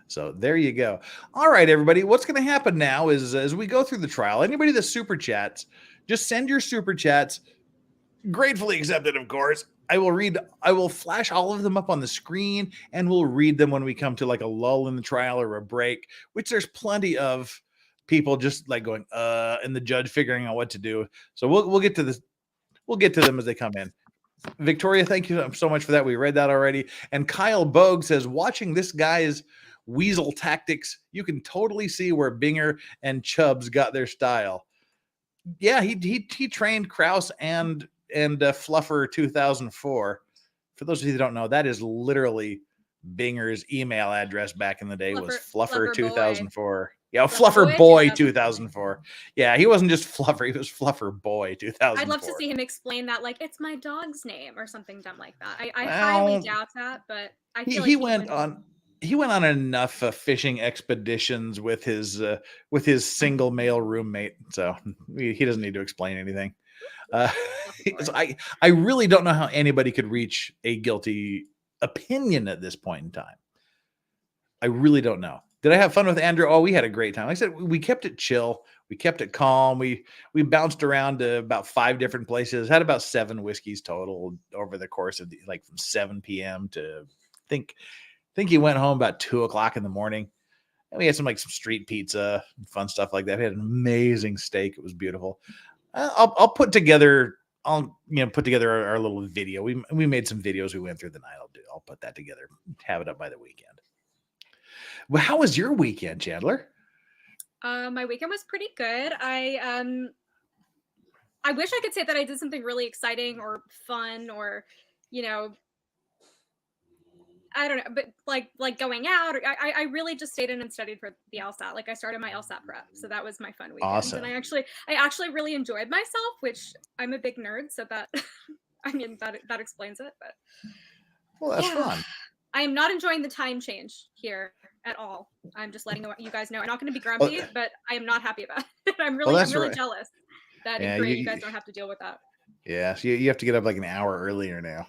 So there you go. All right, everybody. What's going to happen now is as we go through the trial, anybody that super chats, just send your super chats. Gratefully accepted, of course. I will flash all of them up on the screen, and we'll read them when we come to like a lull in the trial or a break, which there's plenty of people just like going, and the judge figuring out what to do. So we'll get to this. We'll get to them as they come in. Victoria, thank you so much for that. We read that already. And Kyle Bogue says, watching this guy's weasel tactics, you can totally see where Binger and Chubbs got their style. Yeah, he trained Krause and Fluffer 2004. For those of you that don't know, that is literally Binger's email address back in the day. Was Fluffer 2004. Yeah, Fluffer Boy 2004. Yeah, he wasn't just Fluffer, he was Fluffer Boy 2004.
I'd love to see him explain that, like it's my dog's name or something dumb like that. I highly doubt that, but I feel
he went on enough fishing expeditions with his single male roommate, so he doesn't need to explain anything. So I really don't know how anybody could reach a guilty opinion at this point in time. I really don't know. Did I have fun with Andrew? Oh, we had a great time. Like I said, we kept it chill. We kept it calm. We bounced around to about 5 different places. Had about 7 whiskeys total over the course of from 7 p.m. to think he went home about 2 o'clock in the morning. And we had some street pizza, and fun stuff like that. We had an amazing steak. It was beautiful. I'll put together our little video. We made some videos we went through the night. I'll put that together. Have it up by the weekend. Well, how was your weekend, Chandler?
My weekend was pretty good. I wish I could say that I did something really exciting or fun or, I don't know, but like going out. I really just stayed in and studied for the LSAT. Like I started my LSAT prep, so that was my fun weekend.
Awesome.
And I actually really enjoyed myself, which I'm a big nerd, so that that explains it. But
well, that's fun.
I am not enjoying the time change here at all. I'm just letting you guys know. I'm not going to be grumpy, but I am not happy about it. I'm really jealous that you guys don't have to deal with that.
Yeah, so you have to get up like an hour earlier now.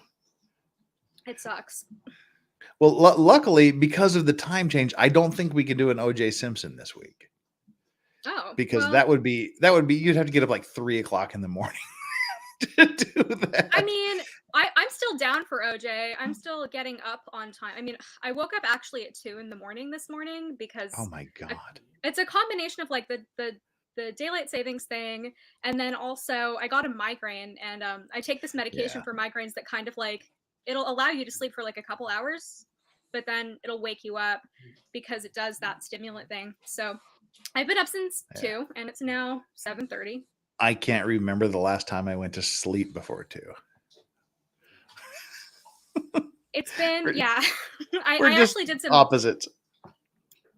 It sucks.
Well, luckily, because of the time change, I don't think we can do an O.J. Simpson this week.
Oh,
because that would be you'd have to get up like 3 o'clock in the morning to do that.
I mean, I'm still down for OJ. I'm still getting up on time. I mean, I woke up actually at 2 in the morning this morning because
oh my god,
it's a combination of like the the daylight savings thing, and then also I got a migraine, and I take this medication for migraines that kind of like it'll allow you to sleep for like a couple hours, but then it'll wake you up because it does that stimulant thing. So I've been up since 2, and it's now 7:30.
I can't remember the last time I went to sleep before 2.
It's been I
just
actually did some
opposites.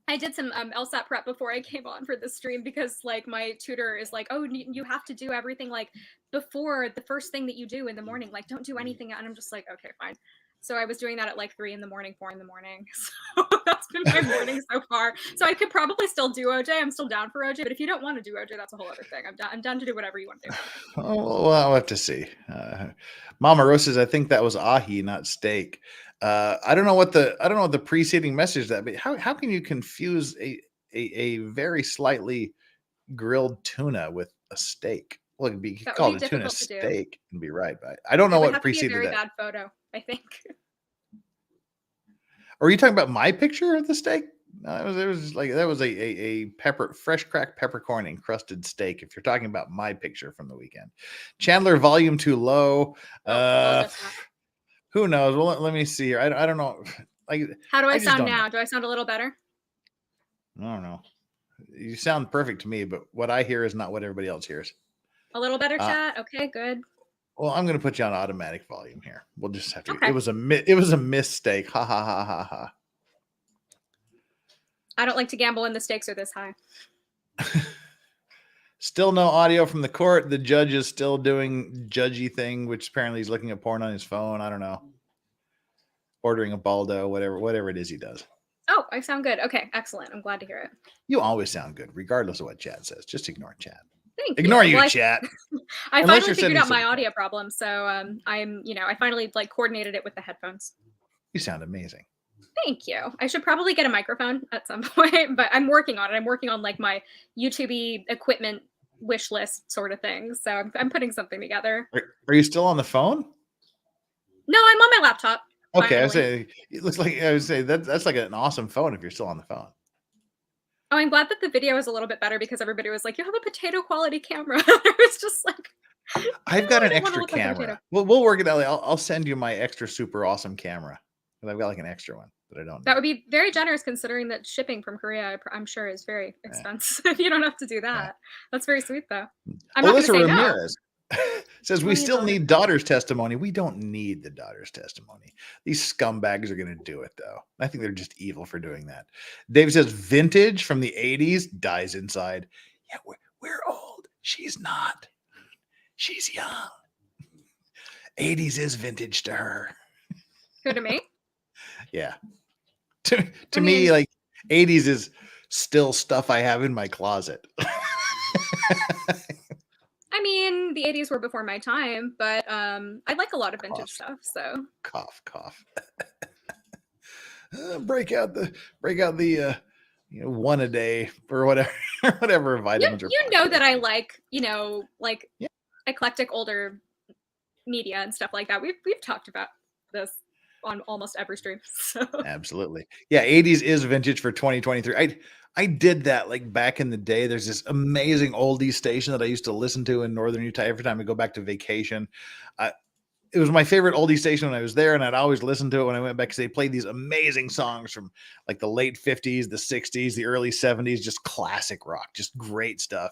I did some LSAT prep before I came on for this stream because like my tutor is like, oh, you have to do everything like before the first thing that you do in the morning. Like, don't do anything. And I'm just like, okay, fine. So I was doing that at like 3 in the morning, 4 in the morning. So that's been my morning so far. So I could probably still do OJ. I'm still down for OJ. But if you don't want to do OJ, that's a whole other thing. I'm down to do whatever you want to do.
Oh, well, I'll have to see. Mama Rose says, I think that was ahi, not steak. I don't know what the preceding message that, but how can you confuse a very slightly grilled tuna with a steak? Well, it could be called a tuna steak and be right, but I don't know what preceded that.
Very bad photo, I think.
Are you talking about my picture of the steak? No, it was like that was a fresh cracked peppercorn encrusted steak. If you're talking about my picture from the weekend, Chandler, volume too low. Who knows? Well, let me see here. I don't know. Like,
how do I sound now? Do I sound a little better?
I don't know. You sound perfect to me, but what I hear is not what everybody else hears.
A little better, chat. Okay, good.
Well, I'm going to put you on automatic volume here. We'll just have to.
Okay.
It was a mistake. Ha ha ha ha ha.
I don't like to gamble when the stakes are this high.
Still no audio from the court. The judge is still doing judgy thing, which apparently he's looking at porn on his phone. I don't know. Ordering a baldo, whatever it is he does.
Oh, I sound good. Okay, excellent. I'm glad to hear it.
You always sound good, regardless of what Chad says. Just ignore Chad.
Ignore
you, Chad.
I finally figured out my audio problem, so I finally like coordinated it with the headphones.
You sound amazing.
Thank you. I should probably get a microphone at some point, but I'm working on it. I'm working on like my YouTube equipment wish list sort of thing. So I'm putting something together.
Are you still on the phone?
No, I'm on my laptop.
Okay, I say it looks like I would say that's like an awesome phone if you're still on the phone.
Oh, I'm glad that the video is a little bit better because everybody was like, "You have a potato quality camera." It was just like,
I've got an extra camera. We'll work it out. I'll send you my extra super awesome camera. But I've got like an extra one that I don't.
That would be very generous considering that shipping from Korea, I'm sure, is very expensive. You don't have to do that. Yeah. That's very sweet, though. I'm not going to say
Ramirez says we still need daughter's testimony. We don't need the daughter's testimony. These scumbags are going to do it, though. I think they're just evil for doing that. Dave says vintage from the 80s dies inside. Yeah, we're old. She's not. She's young. 80s is vintage to her.
Who, to me?
Yeah. To me, like 80s is still stuff I have in my closet.
I mean, the 80s were before my time, but I like a lot of vintage stuff. So
cough. break out the one a day or whatever vitamins.
You know that I like eclectic older media and stuff like that. We've talked about this on almost every stream. So. Absolutely.
Yeah, 80s is vintage for 2023. I did that like back in the day. There's this amazing oldies station that I used to listen to in Northern Utah every time I go back to vacation. It was my favorite oldie station when I was there, and I'd always listen to it when I went back because they played these amazing songs from like the late 50s, the 60s, the early 70s, just classic rock, just great stuff.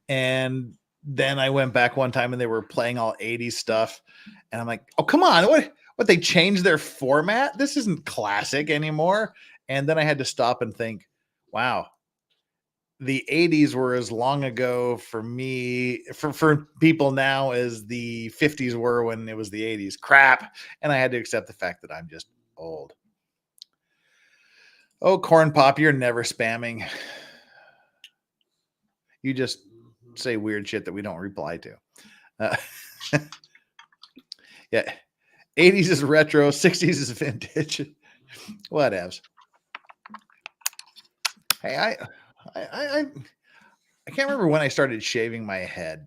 And then I went back one time and they were playing all 80s stuff. And I'm like, oh, come on. What they changed their format? This isn't classic anymore. And then I had to stop and think, wow, the 80s were as long ago for me, for people now as the 50s were when it was the 80s. Crap. And I had to accept the fact that I'm just old. Oh, Corn Pop, you're never spamming. You just say weird shit that we don't reply to. Yeah. 80s is retro, 60s is vintage. Whatevs. Hey, I can't remember when I started shaving my head.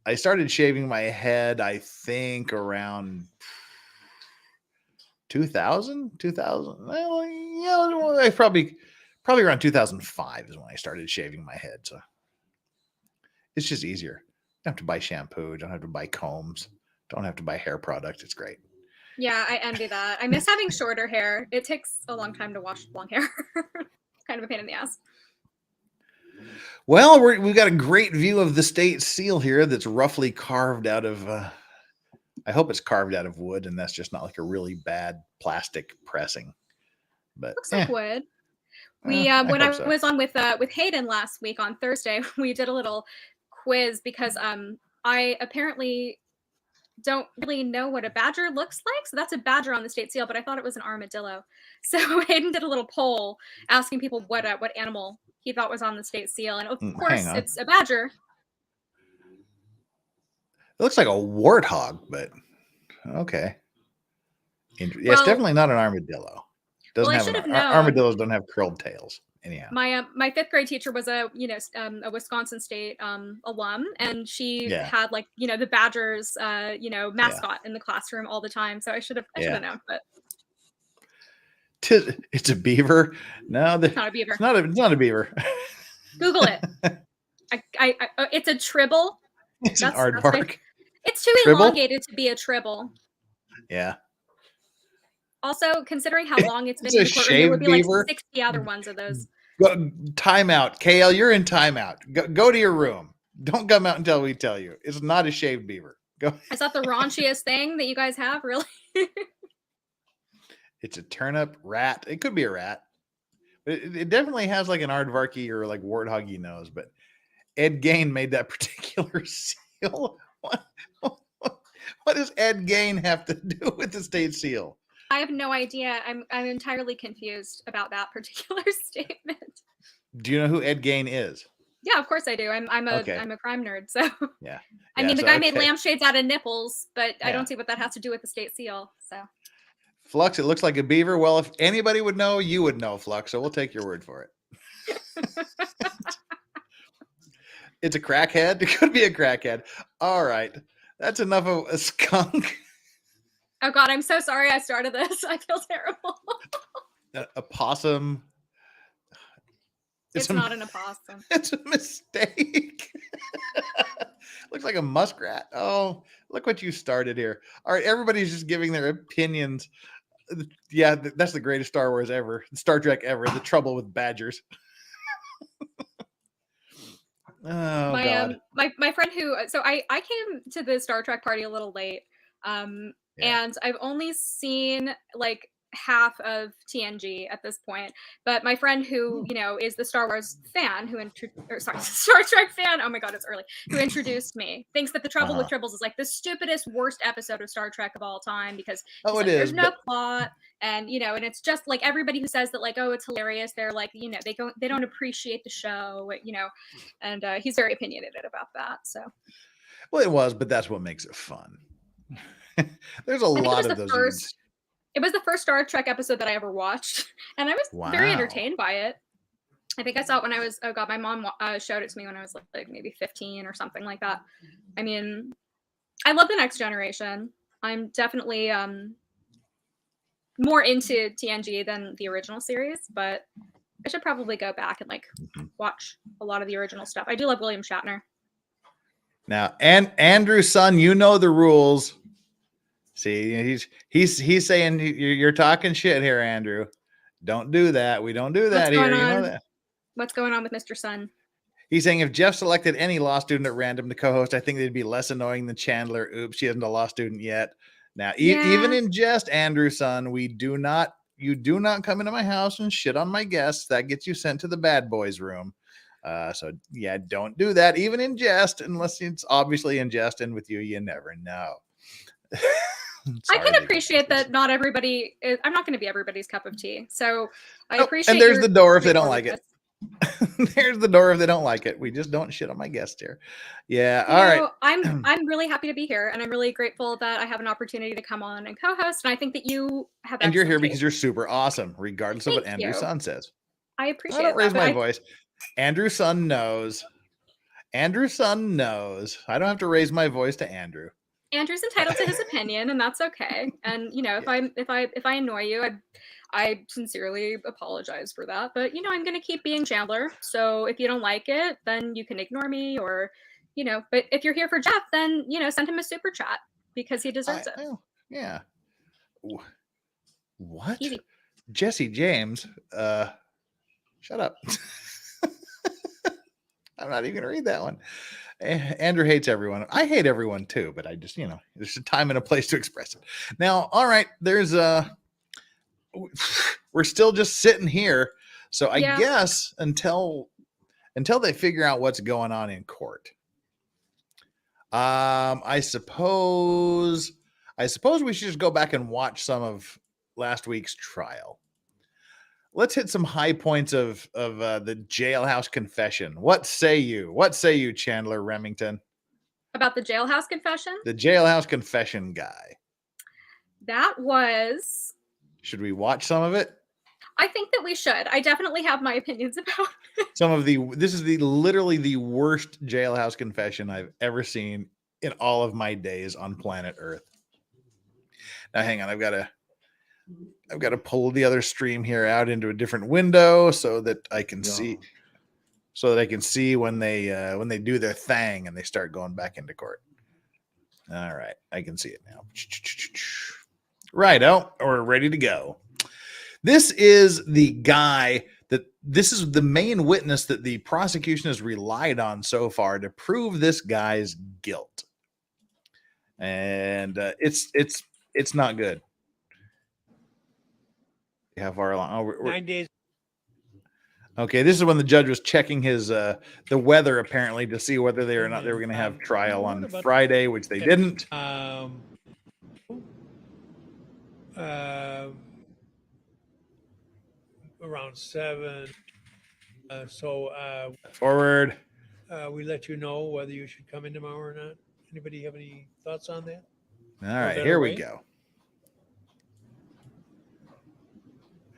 I started shaving my head, I think, around 2000. Well, yeah, probably around 2005 is when I started shaving my head. So It's just easier. Don't have to buy shampoo. Don't have to buy combs. Don't have to buy hair product. It's great.
Yeah, I envy that. I miss having shorter hair. It takes a long time to wash long hair. Kind of a pain in the ass.
Well, we've got a great view of the state seal here that's roughly carved out of, I hope it's carved out of wood and that's just not like a really bad plastic pressing. But
looks like wood. We when I was on with Hayden last week on Thursday, we did a little quiz because I apparently don't really know what a badger looks like. So that's a badger on the state seal, but I thought it was an armadillo. So Hayden did a little poll asking people what animal he thought was on the state seal, and of course it's a badger.
It looks like a warthog, but okay. Yeah, it's definitely not an armadillo. Doesn't have armadillos don't have curled tails. Anyhow,
my fifth grade teacher was a Wisconsin State alum, and she had like the Badgers mascot in the classroom all the time. So I should have known, but
it's a beaver. No,
it's not a beaver.
It's not a beaver.
Google it. It's a tribble.
It's an aardvark.
It's too elongated to be a tribble.
Yeah.
Also, considering how long it's been in the courtroom, there would be like 60 other ones of those.
Timeout. KL, you're in timeout. Go to your room. Don't come out until we tell you. It's not a shaved beaver. Go.
Is that the raunchiest thing that you guys have, really?
It's a turnip rat. It could be a rat. But it definitely has like an aardvarky or like warthoggy nose. But Ed Gain made that particular seal. What does Ed Gain have to do with the state seal?
I have no idea. I'm entirely confused about that particular statement.
Do you know who Ed Gain is?
Yeah, of course I do. I'm a crime nerd, so
yeah.
I mean, the guy made lampshades out of nipples, but I don't see what that has to do with the state seal. So
Flux, it looks like a beaver. Well, if anybody would know, you would know, Flux. So we'll take your word for it. It's a crackhead. It could be a crackhead. All right, that's enough of a skunk.
Oh God, I'm so sorry I started this. I feel terrible.
A possum.
It's not an opossum.
It's a mistake. Looks like a muskrat. Oh, look what you started here. All right, everybody's just giving their opinions. Yeah, that's the greatest Star Wars ever. Star Trek ever. The trouble with badgers. Oh, God.
My friend who, so I came to the Star Trek party a little late. And I've only seen like half of TNG at this point, but my friend who is the Star Wars fan Star Trek fan, oh my God, it's early, who introduced me, thinks that the Trouble with Tribbles is like the stupidest, worst episode of Star Trek of all time because there's no plot, and and it's just like everybody who says that like, oh, it's hilarious, they're like, they don't appreciate the show, and he's very opinionated about that. So
well, it was, but that's what makes it fun. There's a lot of those.
It was the first Star Trek episode that I ever watched, and I was very entertained by it. I think I saw it when I was, oh God, my mom showed it to me when I was like maybe 15 or something like that. I mean, I love The Next Generation. I'm definitely more into TNG than the original series, but I should probably go back and like watch a lot of the original stuff. I do love William Shatner.
Now, and Andrew's son, you know the rules. See, he's saying you're talking shit here, Andrew. Don't do that. We don't do that here. You know that.
What's going on with Mr. Sun?
He's saying if Jeff selected any law student at random to co-host, I think they'd be less annoying than Chandler. Oops, she isn't a law student yet. Now, even in jest, Andrew's son, you do not come into my house and shit on my guests. That gets you sent to the bad boys room. So yeah, don't do that, even in jest, unless it's obviously in jest, and with you never know.
I can appreciate that not everybody is, I'm not going to be everybody's cup of tea. So I appreciate.
And there's the door if they don't like it. There's the door if they don't like it. We just don't shit on my guest here. Yeah. All right.
I'm really happy to be here, and I'm really grateful that I have an opportunity to come on and co-host. And I think that you have.
And you're here because you're super awesome, regardless of what Andrew's son says.
I appreciate.
I don't raise my voice. Andrew's son knows. Andrew's son knows. I don't have to raise my voice to Andrew.
Andrew's entitled to his opinion, and that's okay. And if I annoy you, I sincerely apologize for that. But I'm going to keep being Chandler. So if you don't like it, then you can ignore me, or you know, but if you're here for Jeff, then, you know, send him a super chat because he deserves it.
Yeah. What?
Easy.
Jesse James, shut up. I'm not even gonna read that one. Andrew hates everyone. I hate everyone too, but I just, you know, there's a time and a place to express it. Now, all right, there's we're still just sitting here. So I guess until they figure out what's going on in court. I suppose we should just go back and watch some of last week's trial. Let's hit some high points of the Jailhouse confession. What say you? What say you, Chandler Remington?
About the Jailhouse confession?
The Jailhouse confession guy.
That was...
Should we watch some of it?
I think that we should. I definitely have my opinions about it.
This is literally the worst Jailhouse confession I've ever seen in all of my days on planet Earth. Now hang on, I've got to pull the other stream here out into a different window so that I can see when they do their thing and they start going back into court. All right, I can see it now. Righto, we're ready to go. This is the guy this is the main witness that the prosecution has relied on so far to prove this guy's guilt. And it's not good. How far along?
9 days.
Okay, this is when the judge was checking his the weather apparently to see whether they or not they were going to have trial on Friday, which they didn't.
Around 7.
Forward.
We let you know whether you should come in tomorrow or not. Anybody have any thoughts on that?
All right, here we go.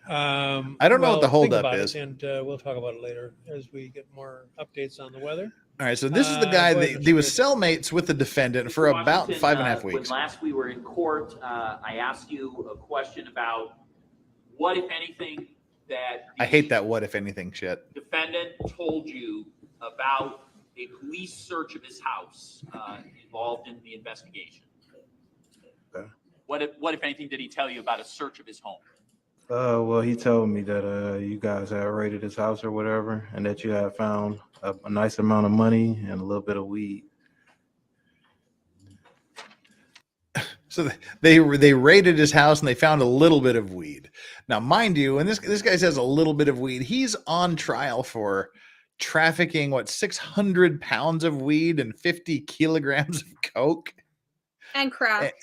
I don't know what the holdup is,
and we'll talk about it later as we get more updates on the weather.
All right, so this is the guy that he was cellmates with the defendant for about 5.5 weeks.
When last we were in court, I asked you a question about what, if anything, that
I hate that "what if anything" shit.
Defendant told you about a police search of his house involved in the investigation.
Okay.
What if anything did he tell you about a search of his home?
Well, he told me that you guys had raided his house or whatever, and that you had found a nice amount of money and a little bit of weed.
So they raided his house and they found a little bit of weed. Now, mind you, and this guy says a little bit of weed, he's on trial for trafficking 600 pounds of weed and 50 kilograms of coke
and crack.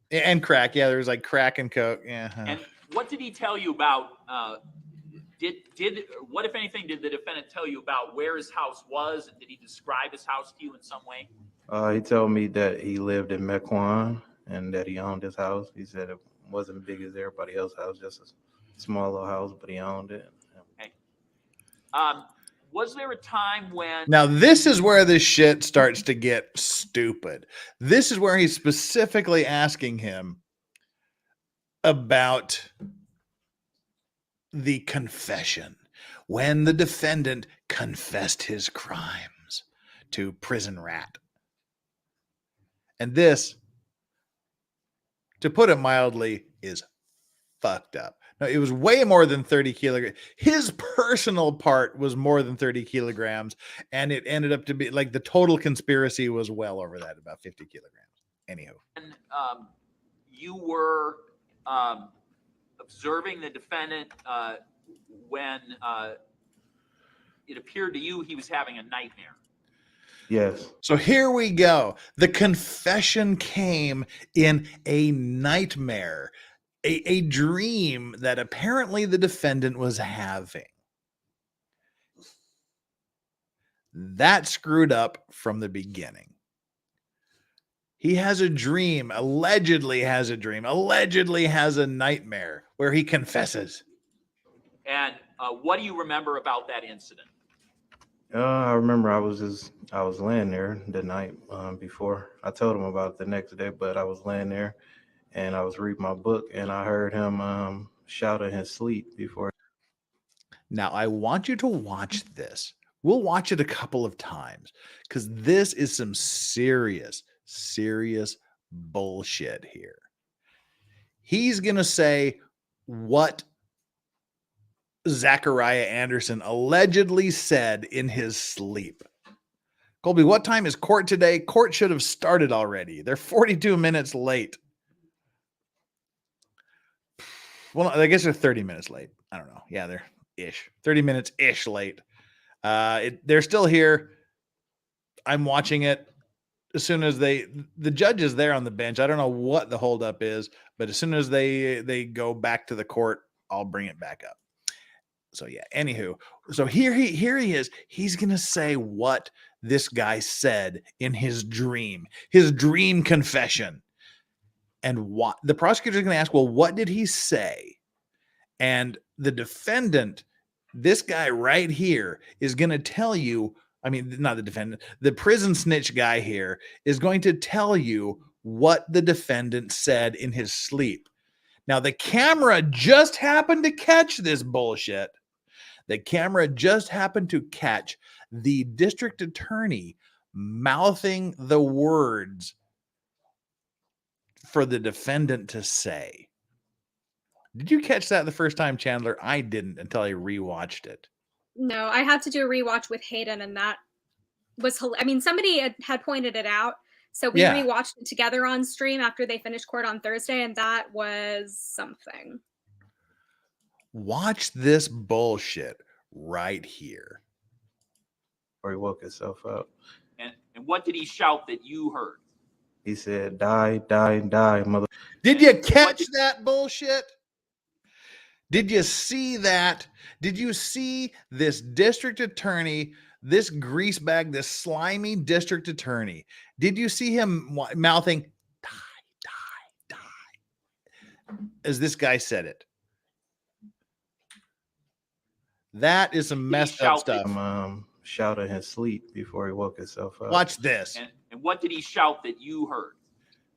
And crack, yeah. There was like crack and coke, yeah.
And what did he tell you about? What, if anything, did the defendant tell you about where his house was, and did he describe his house to you in some way?
He told me that he lived in Mequon and that he owned his house. He said it wasn't big as everybody else's house, just a small little house, but he owned it.
Okay. Was there a time when...
Now, this is where this shit starts to get stupid. This is where he's specifically asking him about the confession, when the defendant confessed his crimes to Prison Rat. And this, to put it mildly, is fucked up. No, it was way more than 30 kilograms. His personal part was more than 30 kilograms, and it ended up to be like the total conspiracy was well over that, about 50 kilograms. Anywho.
And you were observing the defendant when it appeared to you he was having a nightmare.
Yes.
So here we go. The confession came in a nightmare, a dream that apparently the defendant was having. That screwed up from the beginning. He has a dream, allegedly has a nightmare where he confesses.
And what do you remember about that incident?
I remember I was laying there the night before. I told him about it the next day, but I was laying there and I was reading my book and I heard him shout in his sleep before.
Now, I want you to watch this We'll watch it a couple of times because this is some serious bullshit here. He's going to say what Zachariah Anderson allegedly said in his sleep. Colby, what time is court today? Court should have started already. They're 42 minutes late. Well, I guess they're 30 minutes late. I don't know. Yeah, they're 30 minutes ish late. They're still here. I'm watching it. As soon as the judge is there on the bench, I don't know what the holdup is, but as soon as they go back to the court, I'll bring it back up. So yeah, anywho, so here he is. He's gonna say what this guy said in his dream confession. And what the prosecutor is gonna ask, well, what did he say? And the defendant, this guy right here, is gonna tell you. I mean, not the defendant, the prison snitch guy here is going to tell you what the defendant said in his sleep. Now, the camera just happened to catch this bullshit. The camera just happened to catch the district attorney mouthing the words for the defendant to say. Did you catch that the first time, Chandler? I didn't until I rewatched it.
No, I had to do a rewatch with Hayden, and that was, I mean, somebody had pointed it out. So we rewatched it together on stream after they finished court on Thursday, and that was something.
Watch this bullshit right here.
Or he woke himself up.
And what did he shout that you heard?
He said, die, die, die, mother.
Did you catch that bullshit? Did you see that? Did you see this district attorney, this greasebag, this slimy district attorney? Did you see him mouthing, die, die, die, as this guy said it? That is some messed up stuff.
Shout in his sleep before he woke himself up.
Watch this.
And what did he shout that you heard?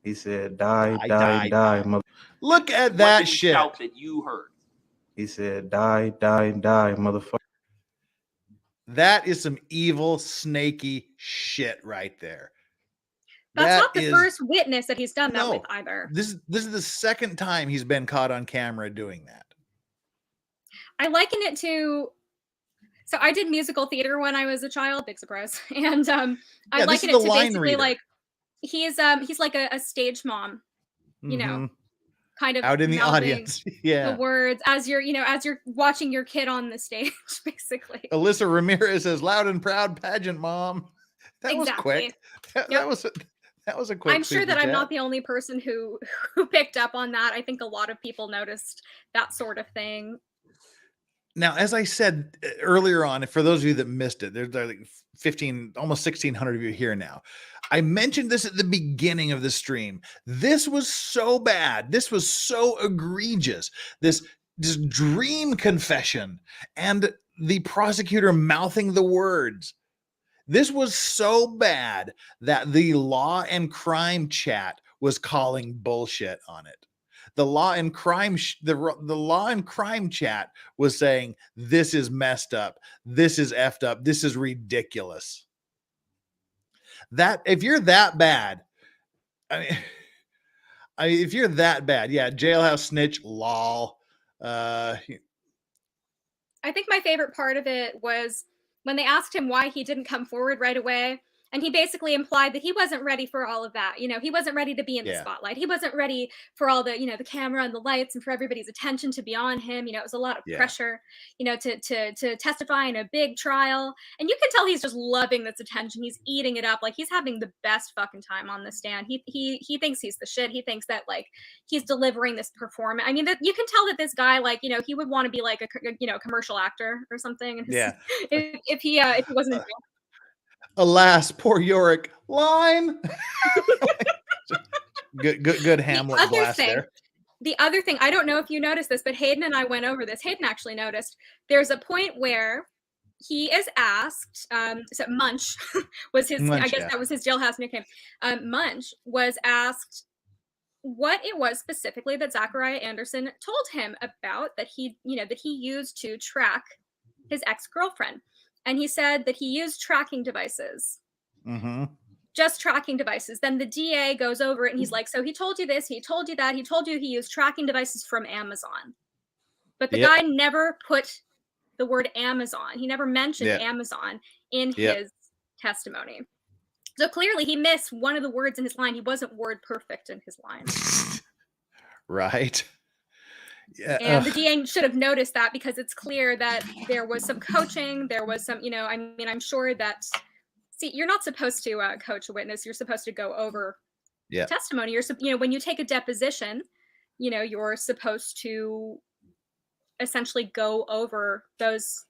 He said, die, die, die, mother.
Look at that
what did he
shit.
Shout that you heard?
He said, die, die, die, motherfucker.
That is some evil, snaky shit right there.
That's not the first witness that he's done that with either.
This is the second time he's been caught on camera doing that.
I liken it to, so I did musical theater when I was a child, big surprise. And I liken it to basically like, he's like a stage mom, you know, kind of
out in the audience. Yeah.
The words as you're watching your kid on the stage, basically.
Alyssa Ramirez says, loud and proud pageant mom. That was quick. That was a quick.
I'm sure that I'm not the only person who picked up on that. I think a lot of people noticed that sort of thing.
Now, as I said earlier on, for those of you that missed it, there's like 15, almost 1,600 of you here now. I mentioned this at the beginning of the stream. This was so bad. This was so egregious. This dream confession and the prosecutor mouthing the words. This was so bad that the law and crime chat was calling bullshit on it. The law and crime chat was saying, this is messed up. This is effed up. This is ridiculous. That if you're that bad, I mean, if you're that bad, yeah, Jailhouse snitch, lol.
I think my favorite part of it was when they asked him why he didn't come forward right away. And he basically implied that he wasn't ready for all of that. You know, he wasn't ready to be in the spotlight. He wasn't ready for all the, the camera and the lights and for everybody's attention to be on him. You know, it was a lot of pressure, to testify in a big trial. And you can tell he's just loving this attention. He's eating it up. Like, he's having the best fucking time on the stand. He thinks he's the shit. He thinks that, like, he's delivering this performance. I mean, that you can tell that this guy, like, he would want to be like a commercial actor or something. And if he wasn't in jail.
Alas, poor Yorick. Line. good Hamlet blast there.
The other thing, I don't know if you noticed this, but Hayden and I went over this. Hayden actually noticed. There's a point where he is asked, so Munch was his, I guess that was his Jailhouse nickname. Munch was asked what it was specifically that Zachariah Anderson told him about that he used to track his ex-girlfriend. and he said that he used tracking devices.
Mm-hmm.
Just tracking devices. Then the DA goes over it and he's like, so he told you this, he told you that, he told you he used tracking devices from Amazon. But the guy never put the word Amazon. He never mentioned Amazon in his testimony. So clearly he missed one of the words in his line. He wasn't word perfect in his line.
Right. Yeah.
And the DA should have noticed that, because it's clear that there was some coaching. There was some, I mean, I'm sure that, see, you're not supposed to coach a witness. You're supposed to go over testimony. You're, when you take a deposition, you're supposed to essentially go over those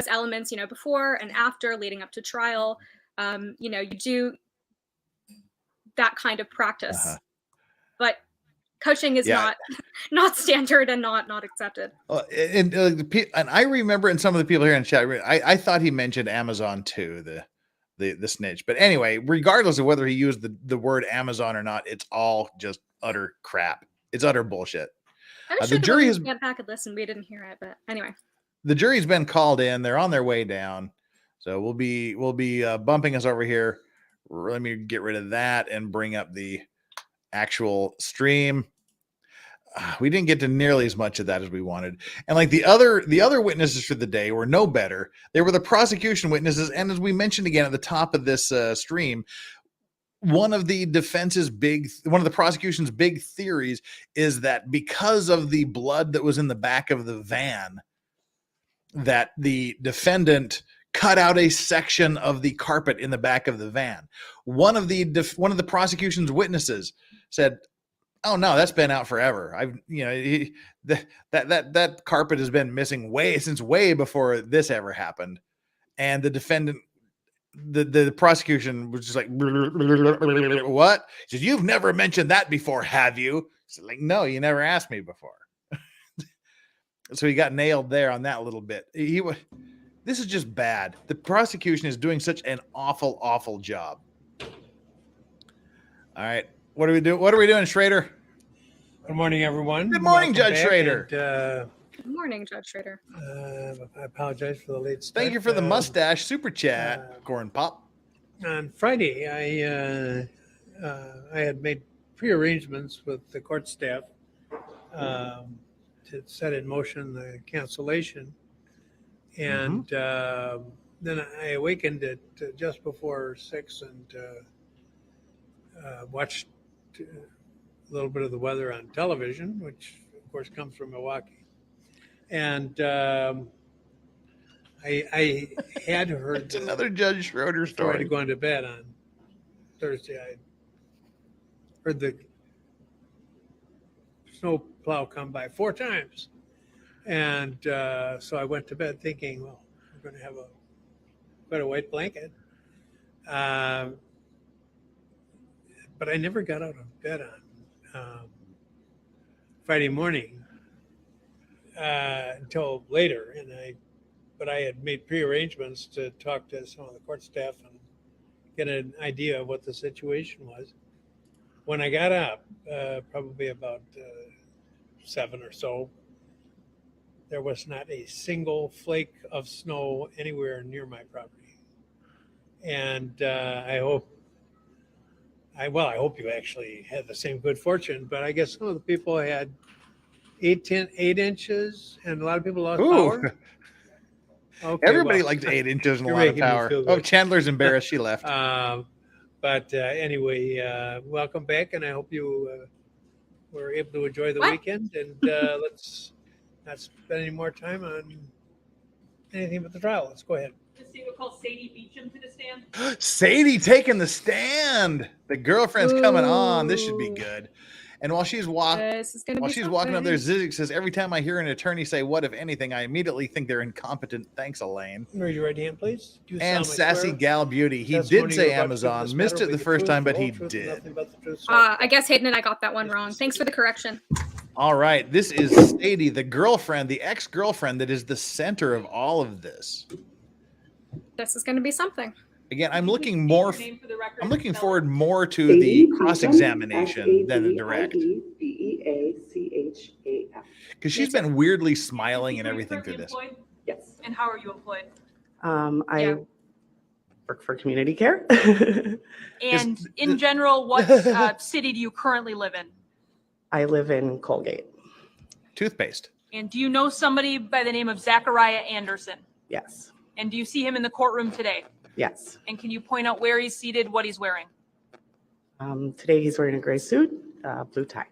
elements, before and after, leading up to trial. You do that kind of practice, but coaching is not standard and not accepted.
And I remember, and some of the people here in chat, I thought he mentioned Amazon too, the snitch. But anyway, regardless of whether he used the word Amazon or not, it's all just utter crap. It's utter bullshit.
I'm sure the jury has went back and listened. We didn't hear it, but anyway.
The jury's been called in. They're on their way down. So we'll be bumping us over here. Let me get rid of that and bring up the actual stream. We didn't get to nearly as much of that as we wanted. And like the other witnesses for the day were no better. They were the prosecution witnesses. And as we mentioned again at the top of this stream, one of the prosecution's big theories is that because of the blood that was in the back of the van, that the defendant cut out a section of the carpet in the back of the van. One of the prosecution's witnesses said, "Oh no, that's been out forever. That carpet has been missing since way before this ever happened." And the defendant, the prosecution was just like, "What?" He says, "You've never mentioned that before, have you?" He's like, "No, you never asked me before." So he got nailed there on that little bit. This is just bad. The prosecution is doing such an awful, awful job. All right. What are we doing, Schroeder?
Good morning, everyone.
Good morning, Judge Schroeder.
Good morning, Judge Schroeder.
I apologize for the late start.
Thank you for the mustache super chat, Corn Pop.
On Friday, I had made pre-arrangements with the court staff to set in motion the cancellation. And then I awakened at just before 6 and watched a little bit of the weather on television, which of course comes from Milwaukee. And I had heard
it's another Judge Schroeder story.
To going to bed on Thursday, I heard the snow plow come by 4 times. And so I went to bed thinking, well, we're going to have quite a white blanket. But I never got out of bed on Friday morning until later. But I had made pre-arrangements to talk to some of the court staff and get an idea of what the situation was. When I got up, probably about 7 or so, there was not a single flake of snow anywhere near my property. And I hope you actually had the same good fortune, but I guess some of the people had 8 inches, and a lot of people lost power. Okay,
everybody liked 8 inches and a lot of power. Oh, Chandler's embarrassed. She left.
But anyway, welcome back, and I hope you were able to enjoy the weekend. And let's not spend any more time on anything but the trial. Let's go ahead.
We'll call Sadie Beecham to the stand.
Sadie taking the stand. The girlfriend's coming on. This should be good. And while she's walking up there, Zizek says, "Every time I hear an attorney say 'what if anything,' I immediately think they're incompetent." Thanks, Elaine.
Raise your right hand, please.
And Sassy Gal Beauty. He did say Amazon. Missed it the first time, but he did.
I guess Hayden and I got that one wrong. Thanks for the correction.
All right. This is Sadie, the girlfriend, the ex-girlfriend that is the center of all of this.
This is going to be something.
Again, I'm looking forward more to the cross-examination than the direct. Because she's been weirdly smiling and everything through this.
Yes. And how are you employed? I work for community care.
And in general, what city do you currently live in?
I live in Colgate.
Toothpaste.
And do you know somebody by the name of Zachariah Anderson?
Yes.
And do you see him in the courtroom today?
Yes.
And can you point out where he's seated, what he's wearing?
Today he's wearing a gray suit, blue tie.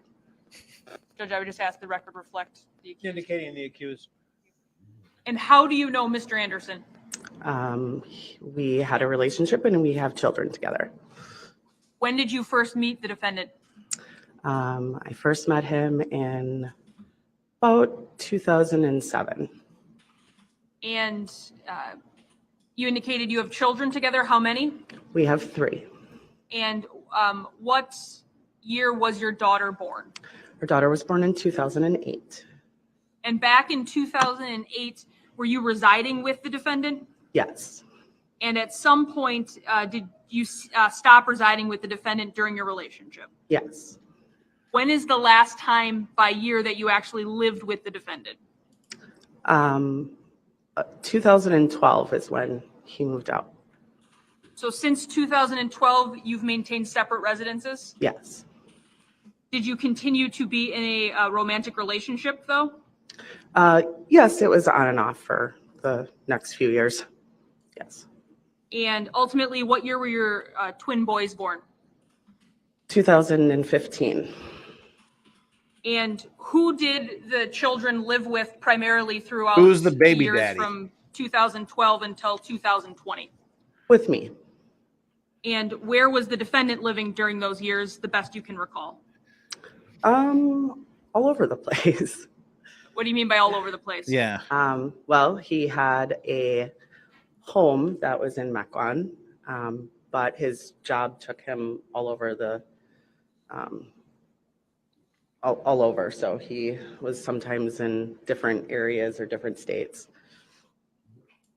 Judge, I would just ask the record reflect the accused.
Indicating the accused.
And how do you know Mr. Anderson?
We had a relationship and we have children together.
When did you first meet the defendant?
I first met him in about 2007.
And you indicated you have children together. How many?
We have 3.
And what year was your daughter born?
Our daughter was born in 2008.
And back in 2008, were you residing with the defendant?
Yes.
And at some point, did you stop residing with the defendant during your relationship?
Yes.
When is the last time by year that you actually lived with the defendant?
2012 is when he moved out.
So since 2012, you've maintained separate residences?
Yes.
Did you continue to be in a romantic relationship, though?
Yes, it was on and off for the next few years. Yes.
And ultimately, what year were your twin boys born?
2015.
And who did the children live with primarily throughout
Who's the baby
years
daddy?
from 2012 until 2020?
With me.
And where was the defendant living during those years, the best you can recall?
All over the place.
What do you mean by all over the place?
Yeah.
Well, he had a home that was in Mequon, but his job took him all over the all over. So he was sometimes in different areas or different states.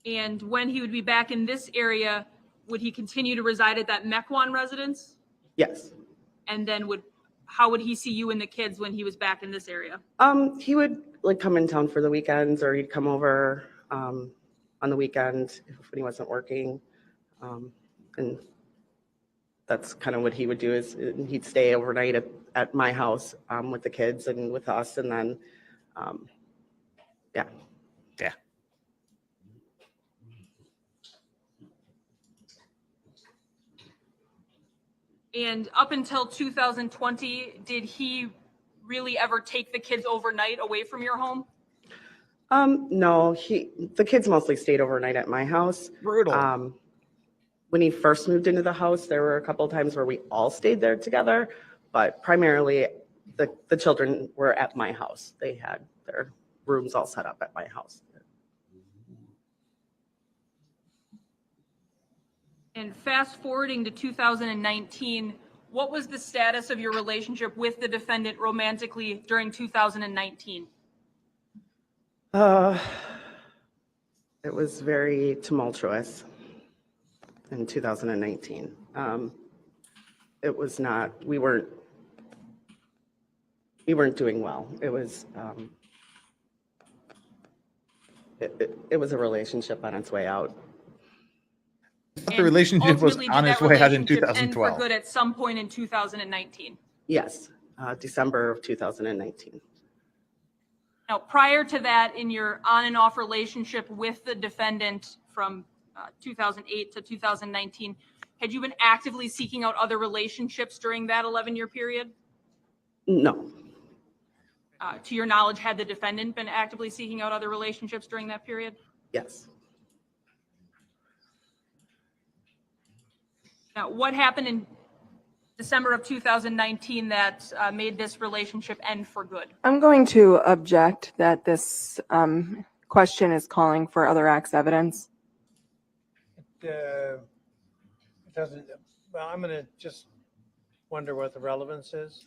And when he would be back in this area, would he continue to reside at that Mequon residence?
Yes.
And then how would he see you and the kids when he was back in this area?
He would like come in town for the weekends, or he'd come over on the weekend when he wasn't working. And that's kind of what he would do, is he'd stay overnight at my house with the kids and with us. And then, yeah.
Yeah.
And up until 2020, did he really ever take the kids overnight away from your home?
No, the kids mostly stayed overnight at my house.
Brutal.
When he first moved into the house, there were a couple of times where we all stayed there together, but primarily the children were at my house. They had their rooms all set up at my house.
And fast forwarding to 2019, what was the status of your relationship with the defendant romantically during 2019?
It was very tumultuous in 2019. It was not, we weren't doing well. It was, it was a relationship on its way out.
The relationship was
Ultimately,
on
did
its
that
way out in
relationship end
2012.
for good at some point in 2019?
Yes, December of 2019.
Now, prior to that, in your on and off relationship with the defendant from 2008 to 2019, had you been actively seeking out other relationships during that 11-year period?
No.
To your knowledge, had the defendant been actively seeking out other relationships during that period?
Yes.
Now, what happened in December of 2019 that made this relationship end for good?
I'm going to object that this question is calling for other acts evidence.
It doesn't, well, I'm going to just wonder what the relevance is.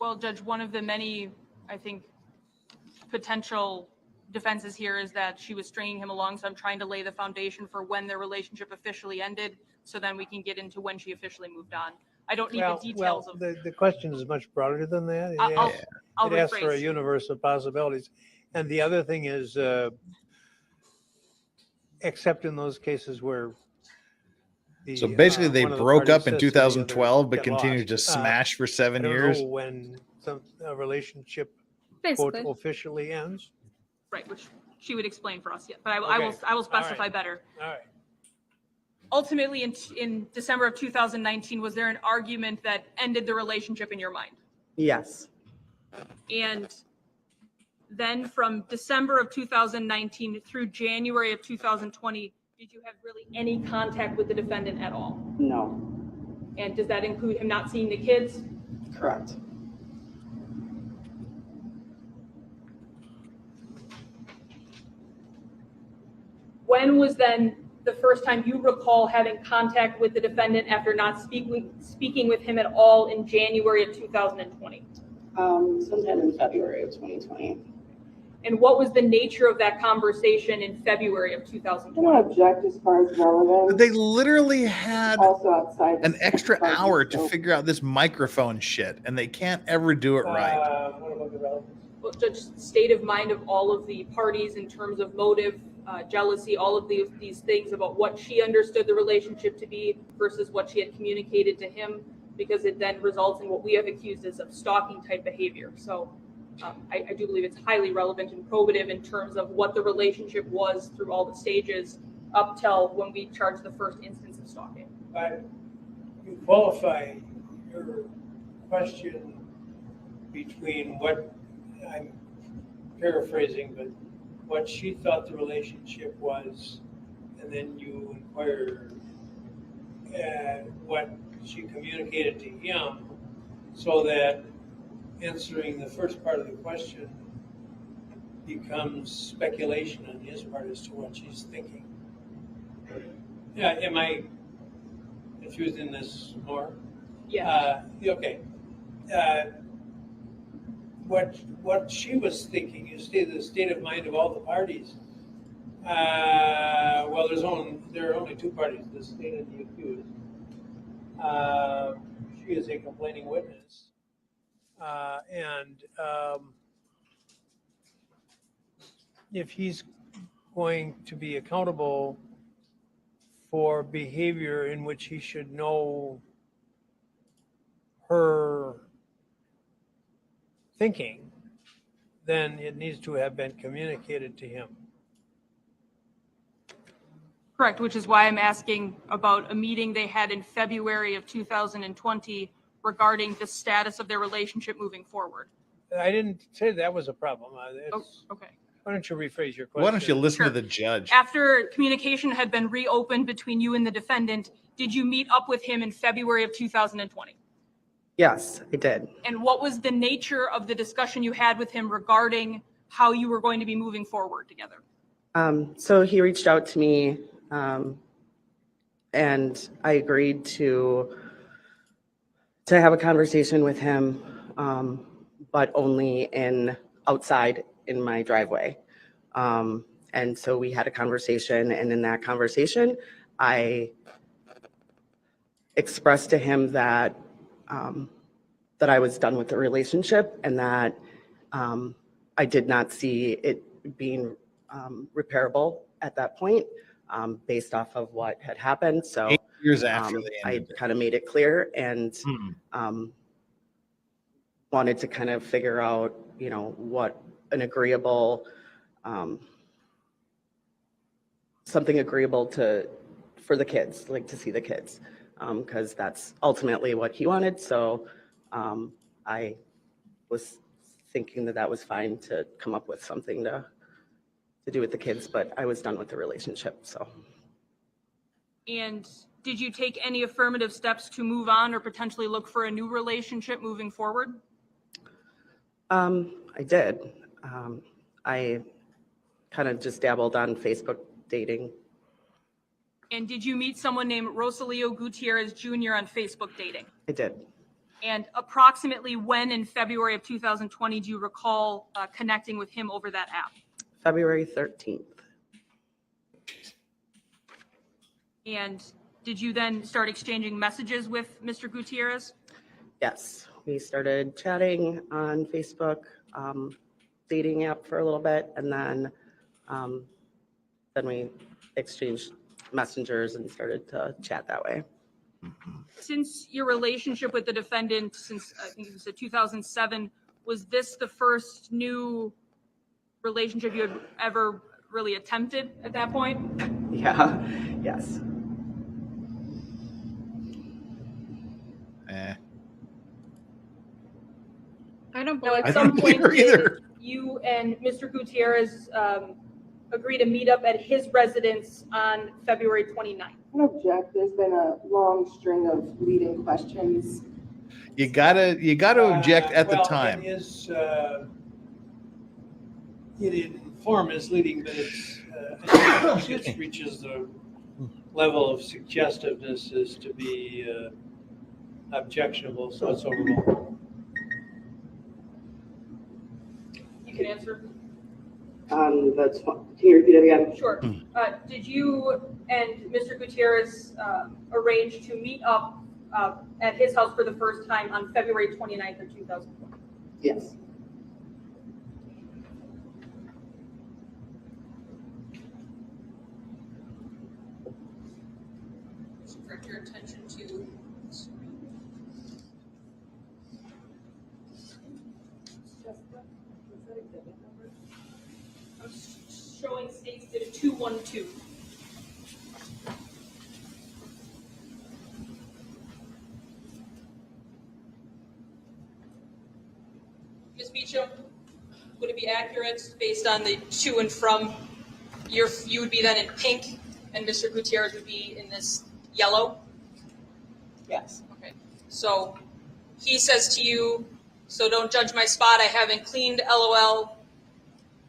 Well, Judge, one of the many, I think, potential defenses here is that she was stringing him along, so I'm trying to lay the foundation for when their relationship officially ended, so then we can get into when she officially moved on. I don't need the details of
the question is much broader than that.
I'll
It asks for a
rephrase.
universe of possibilities. And the other thing is, except in those cases where the,
So basically, they
one of the
broke up
parties
in
says to the other,
2012, but
"Get
continued to
lost."
smash for 7
I don't
years.
know when a relationship
Basically.
quote officially ends.
Right, which she would explain for us, yeah, but I
Okay.
will
All
specify
right.
better.
All right.
Ultimately, in December of 2019, was there an argument that ended the relationship in your mind?
Yes.
And then from December of 2019 through January of 2020, did you have really any contact with the defendant at all?
No.
And does that include him not seeing the kids?
Correct.
When was then the first time you recall having contact with the defendant after not speaking with him at all in January of 2020?
Sometime in February of 2020.
And what was the nature of that conversation in February of 2020?
I don't object as far as relevance.
But they literally had
Also outside
an extra
outside the
hour to
scope.
figure out this microphone shit, and they can't ever do it right.
What about the relevance?
Well, Judge, state of mind of all of the parties in terms of motive, jealousy, all of these things about what she understood the relationship to be versus what she had communicated to him, because it then results in what we have accused as of stalking type behavior. So I do believe it's highly relevant and probative in terms of what the relationship was through all the stages up till when we charged the first instance of stalking.
But you qualify your question between what, I'm paraphrasing, but what she thought the relationship was, and then you inquire what she communicated to him, so that answering the first part of the question becomes speculation on his part as to what she's thinking. Yeah, am I confused in this more?
Yeah.
Okay. What she was thinking, you say the state of mind of all the parties. Well, there are only two parties, the state and the accused. She is a complaining witness. If he's going to be accountable for behavior in which he should know her thinking, then it needs to have been communicated to him.
Correct, which is why I'm asking about a meeting they had in February of 2020 regarding the status of their relationship moving forward.
I didn't say that was a problem.
Okay.
Why don't you rephrase your question?
Why don't you listen to the judge?
After communication had been reopened between you and the defendant, did you meet up with him in February of 2020?
Yes, I did.
And what was the nature of the discussion you had with him regarding how you were going to be moving forward together?
So he reached out to me, and I agreed to have a conversation with him, but only outside in my driveway. And so we had a conversation, and in that conversation, I expressed to him that that I was done with the relationship, and that I did not see it being repairable at that point, based off of what had happened. So
8 years after they
I
ended it.
kind of made it clear, and wanted to kind of figure out, what an agreeable, something agreeable for the kids, like to see the kids, because that's ultimately what he wanted. So I was thinking that was fine to come up with something to do with the kids, but I was done with the relationship. So.
And did you take any affirmative steps to move on or potentially look for a new relationship moving forward?
I did. I kind of just dabbled on Facebook dating.
And did you meet someone named Rosalio Gutierrez Jr. on Facebook dating?
I did.
And approximately when in February of 2020 do you recall connecting with him over that app?
February 13th.
And did you then start exchanging messages with Mr. Gutierrez?
Yes, we started chatting on Facebook, dating app for a little bit, and then then we exchanged messengers and started to chat that way.
Since your relationship with the defendant, since I think you said 2007, was this the first new relationship you had ever really attempted at that point?
Yeah, yes.
I don't
Now,
believe
at some point,
either.
you and Mr. Gutierrez agree to meet up at his residence on February 29th.
I don't object. There's been a long string of leading questions.
You gotta object at the time.
It inform misleading, but it reaches the level of suggestiveness as to be objectionable, so it's overruled.
You can answer.
That's fine. Can you repeat it again?
Sure. Did you and Mr. Gutierrez arrange to meet up at his house for the first time on February 29th of 2020?
Yes.
Just direct your attention to I'm showing states did a 212. Ms. Beecham, would it be accurate based on the to and from? You would be then in pink, and Mr. Gutierrez would be in this yellow?
Yes.
Okay. So he says to you, so don't judge my spot, I haven't cleaned, LOL.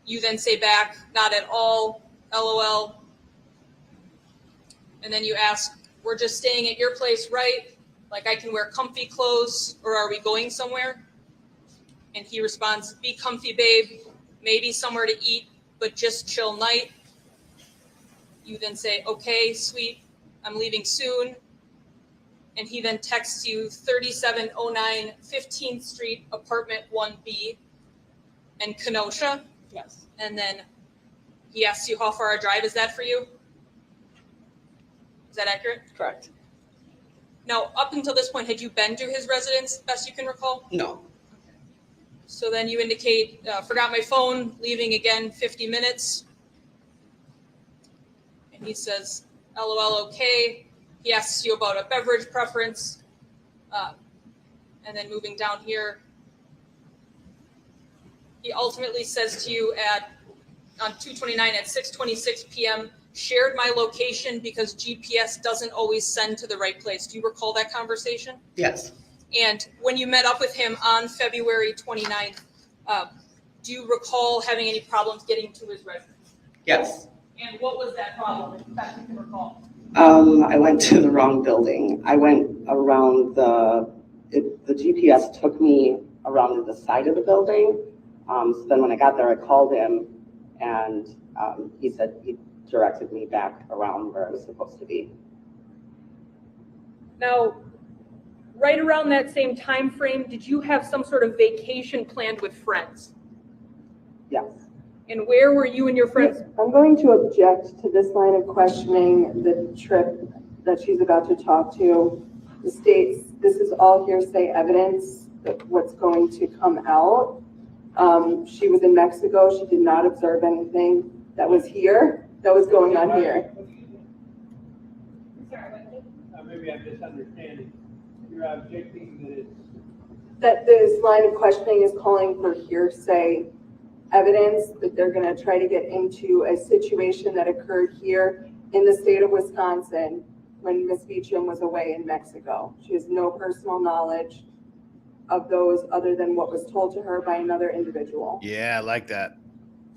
You then say back, not at all, LOL. And then you ask, we're just staying at your place, right? Like I can wear comfy clothes, or are we going somewhere? And he responds, be comfy, babe, maybe somewhere to eat, but just chill night. You then say, okay, sweet, I'm leaving soon. And he then texts you 3709 15th Street, apartment 1B in Kenosha.
Yes.
And then he asks you how far a drive is that for you? Is that accurate?
Correct.
Now, up until this point, had you been to his residence, best you can recall?
No.
So then you indicate, forgot my phone, leaving again 50 minutes. And he says, LOL, okay. He asks you about a beverage preference. And then moving down here, he ultimately says to you on 2/29 at 6:26 p.m., shared my location because GPS doesn't always send to the right place. Do you recall that conversation?
Yes.
And when you met up with him on February 29th, do you recall having any problems getting to his residence?
Yes.
And what was that problem, if best you can recall?
I went to the wrong building. I went around the GPS took me around to the side of the building. So then when I got there, I called him, and he said he directed me back around where I was supposed to be.
Now, right around that same time frame, did you have some sort of vacation planned with friends?
Yes.
And where were you and your friends?
I'm going to object to this line of questioning the trip that she's about to talk to. The states, this is all hearsay evidence of what's going to come out. She was in Mexico. She did not observe anything that was here, that was going on here.
Maybe I'm misunderstanding. You're objecting
That this line of questioning is calling for hearsay evidence, that they're going to try to get into a situation that occurred here in the state of Wisconsin when Ms. Beecham was away in Mexico. She has no personal knowledge of those other than what was told to her by another individual.
Yeah, I like that.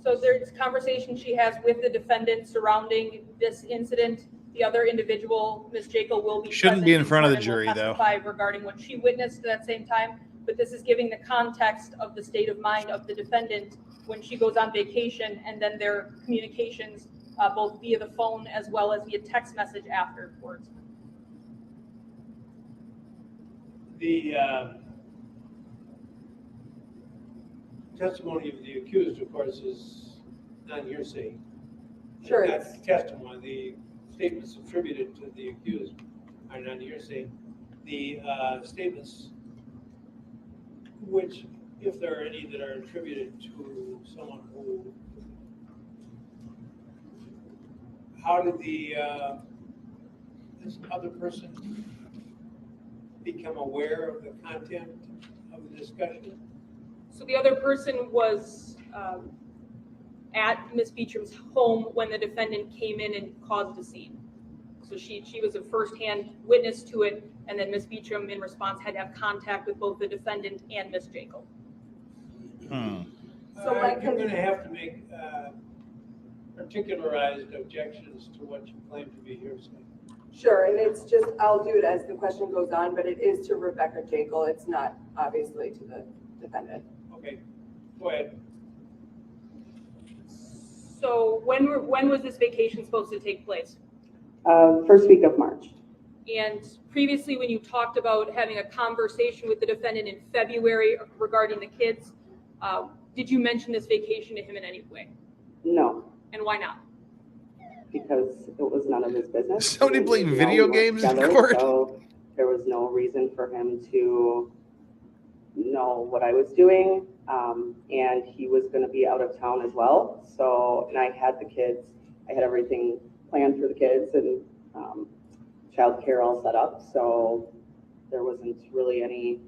So there's conversation she has with the defendant surrounding this incident. The other individual, Ms. Jacob, will be
Shouldn't
present
be in front of the
and will
jury, though.
testify regarding what she witnessed at that same time. But this is giving the context of the state of mind of the defendant when she goes on vacation, and then their communications both via the phone as well as via text message afterwards.
the testimony of the accused, of course, is non-hearsay.
Sure.
Not testimony, the statements attributed to the accused are not hearsay. The statements which, if there are any that are attributed to someone who, how did this other person become aware of the content of the discussion?
So the other person was at Ms. Beecham's home when the defendant came in and caused a scene. So she was a firsthand witness to it, and then Ms. Beecham, in response, had to have contact with both the defendant and Ms. Jekyll.
So I'm going to have to make particularized objections to what you claim to be hearsay.
Sure, and it's just, I'll do it as the question goes on, but it is to Rebecca Jekyll. It's not obviously to the defendant.
Okay, go ahead.
So when was this vacation supposed to take place?
First week of March.
And previously, when you talked about having a conversation with the defendant in February regarding the kids, did you mention this vacation to him in any way?
No,
And why not?
because it was none of his business.
Somebody playing video games in court?
So there was no reason for him to know what I was doing. And he was going to be out of town as well. So, and I had the kids, I had everything planned for the kids and childcare all set up. So there wasn't really any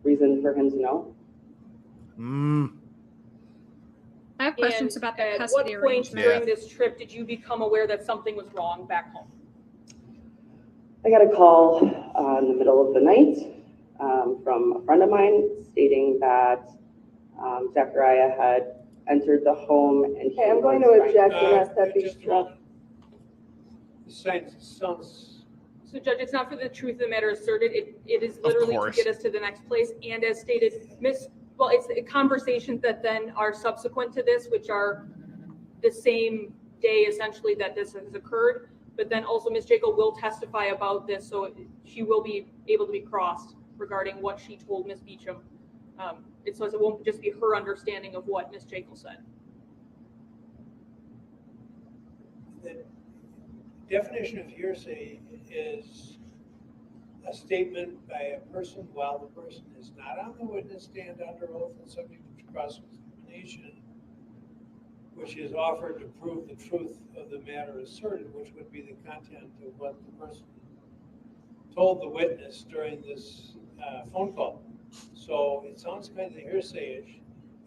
reason for him to know.
I have questions about the custody
At what point
arrangement.
during this trip did you become aware that something was wrong back home?
I got a call in the middle of the night from a friend of mine stating that Zachariah had entered the home and he
I'm going to
was
object
trying
and ask that be struck.
So Judge, it's not for the truth of the matter asserted. It is literally to
course.
get us to the next place. And as stated, it's the conversations that then are subsequent to this, which are the same day essentially that this has occurred. But then also Ms. Jekyll will testify about this, so she will be able to be crossed regarding what she told Ms. Beecham. So it won't just be her understanding of what Ms. Jekyll said.
The definition of hearsay is a statement by a person while the person is not on the witness stand under oath and subject to cross-examination, which is offered to prove the truth of the matter asserted, which would be the content of what the person told the witness during this phone call. So it sounds kind of hearsay-ish.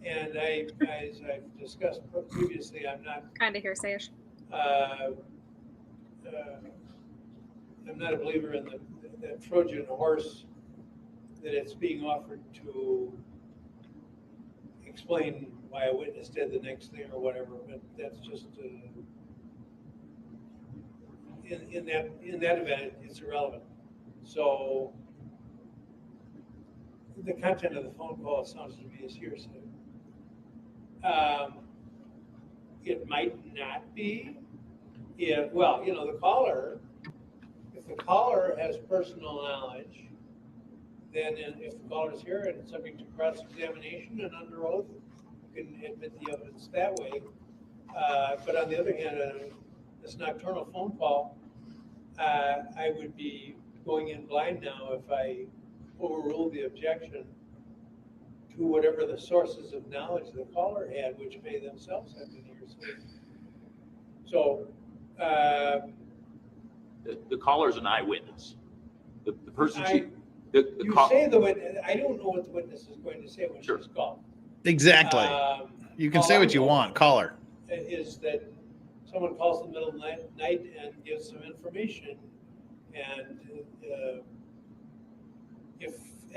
And as I've discussed previously, I'm not
Kind of hearsay-ish.
I'm not a believer in the Trojan horse, that it's being offered to explain why a witness did the next thing or whatever, but that's just in that event it's irrelevant. So the content of the phone call sounds to me as hearsay. It might not be. Well, the caller, if the caller has personal knowledge, then if the caller is here and it's subject to cross-examination and under oath, you can admit the evidence that way. But on the other hand, this nocturnal phone call, I would be going in blind now if I overrule the objection to whatever the sources of knowledge the caller had, which may themselves have been hearsay. So,
the caller's an eyewitness. The person
you say the witness. I don't know what the witness is going to say when she's called.
Exactly. You can say what you want. Call her.
Is that someone calls in the middle of the night and gives some information, and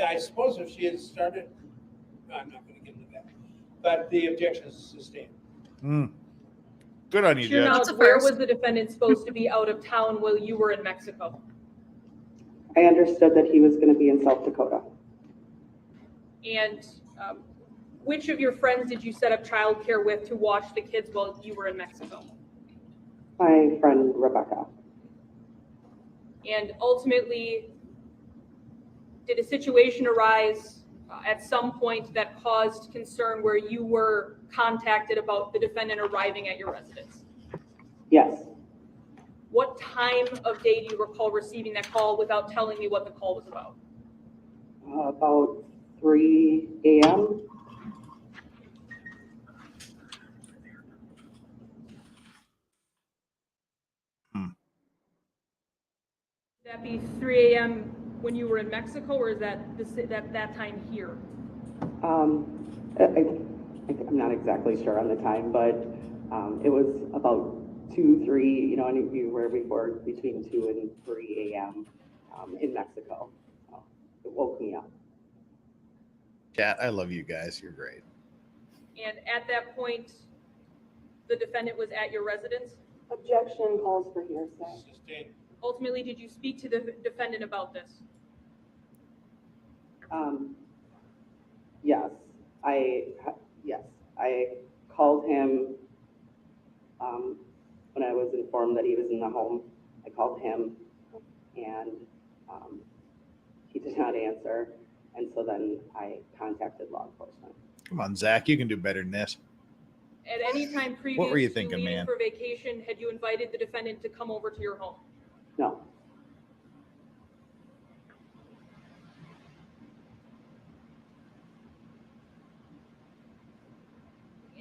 I suppose if she had started, I'm not going to get into that, but the objection is sustained.
Good on you,
To your
Judge.
knowledge, where was the defendant supposed to be out of town while you were in Mexico?
I understood that he was going to be in South Dakota.
And which of your friends did you set up childcare with to watch the kids while you were in Mexico?
My friend Rebecca.
And ultimately, did a situation arise at some point that caused concern where you were contacted about the defendant arriving at your residence?
Yes.
What time of day do you recall receiving that call without telling me what the call was about?
About 3 a.m.
Would that be 3 a.m. when you were in Mexico, or is that that time here?
I'm not exactly sure on the time, but it was about 2, 3, you know, anywhere before between 2 and 3 a.m. In Mexico. So it woke me up.
Chat, I love you guys. You're great.
And at that point, the defendant was at your residence?
Objection calls for hearsay.
Sustained.
Ultimately, did you speak to the defendant about this?
Yes, I called him when I was informed that he was in the home. I called him and he did not answer. And so then I contacted law enforcement.
Come on, Zach, you can do better than this.
At any time previous
What were you
to
thinking,
leaving
man?
for vacation, had you invited the defendant to come over to your home?
No.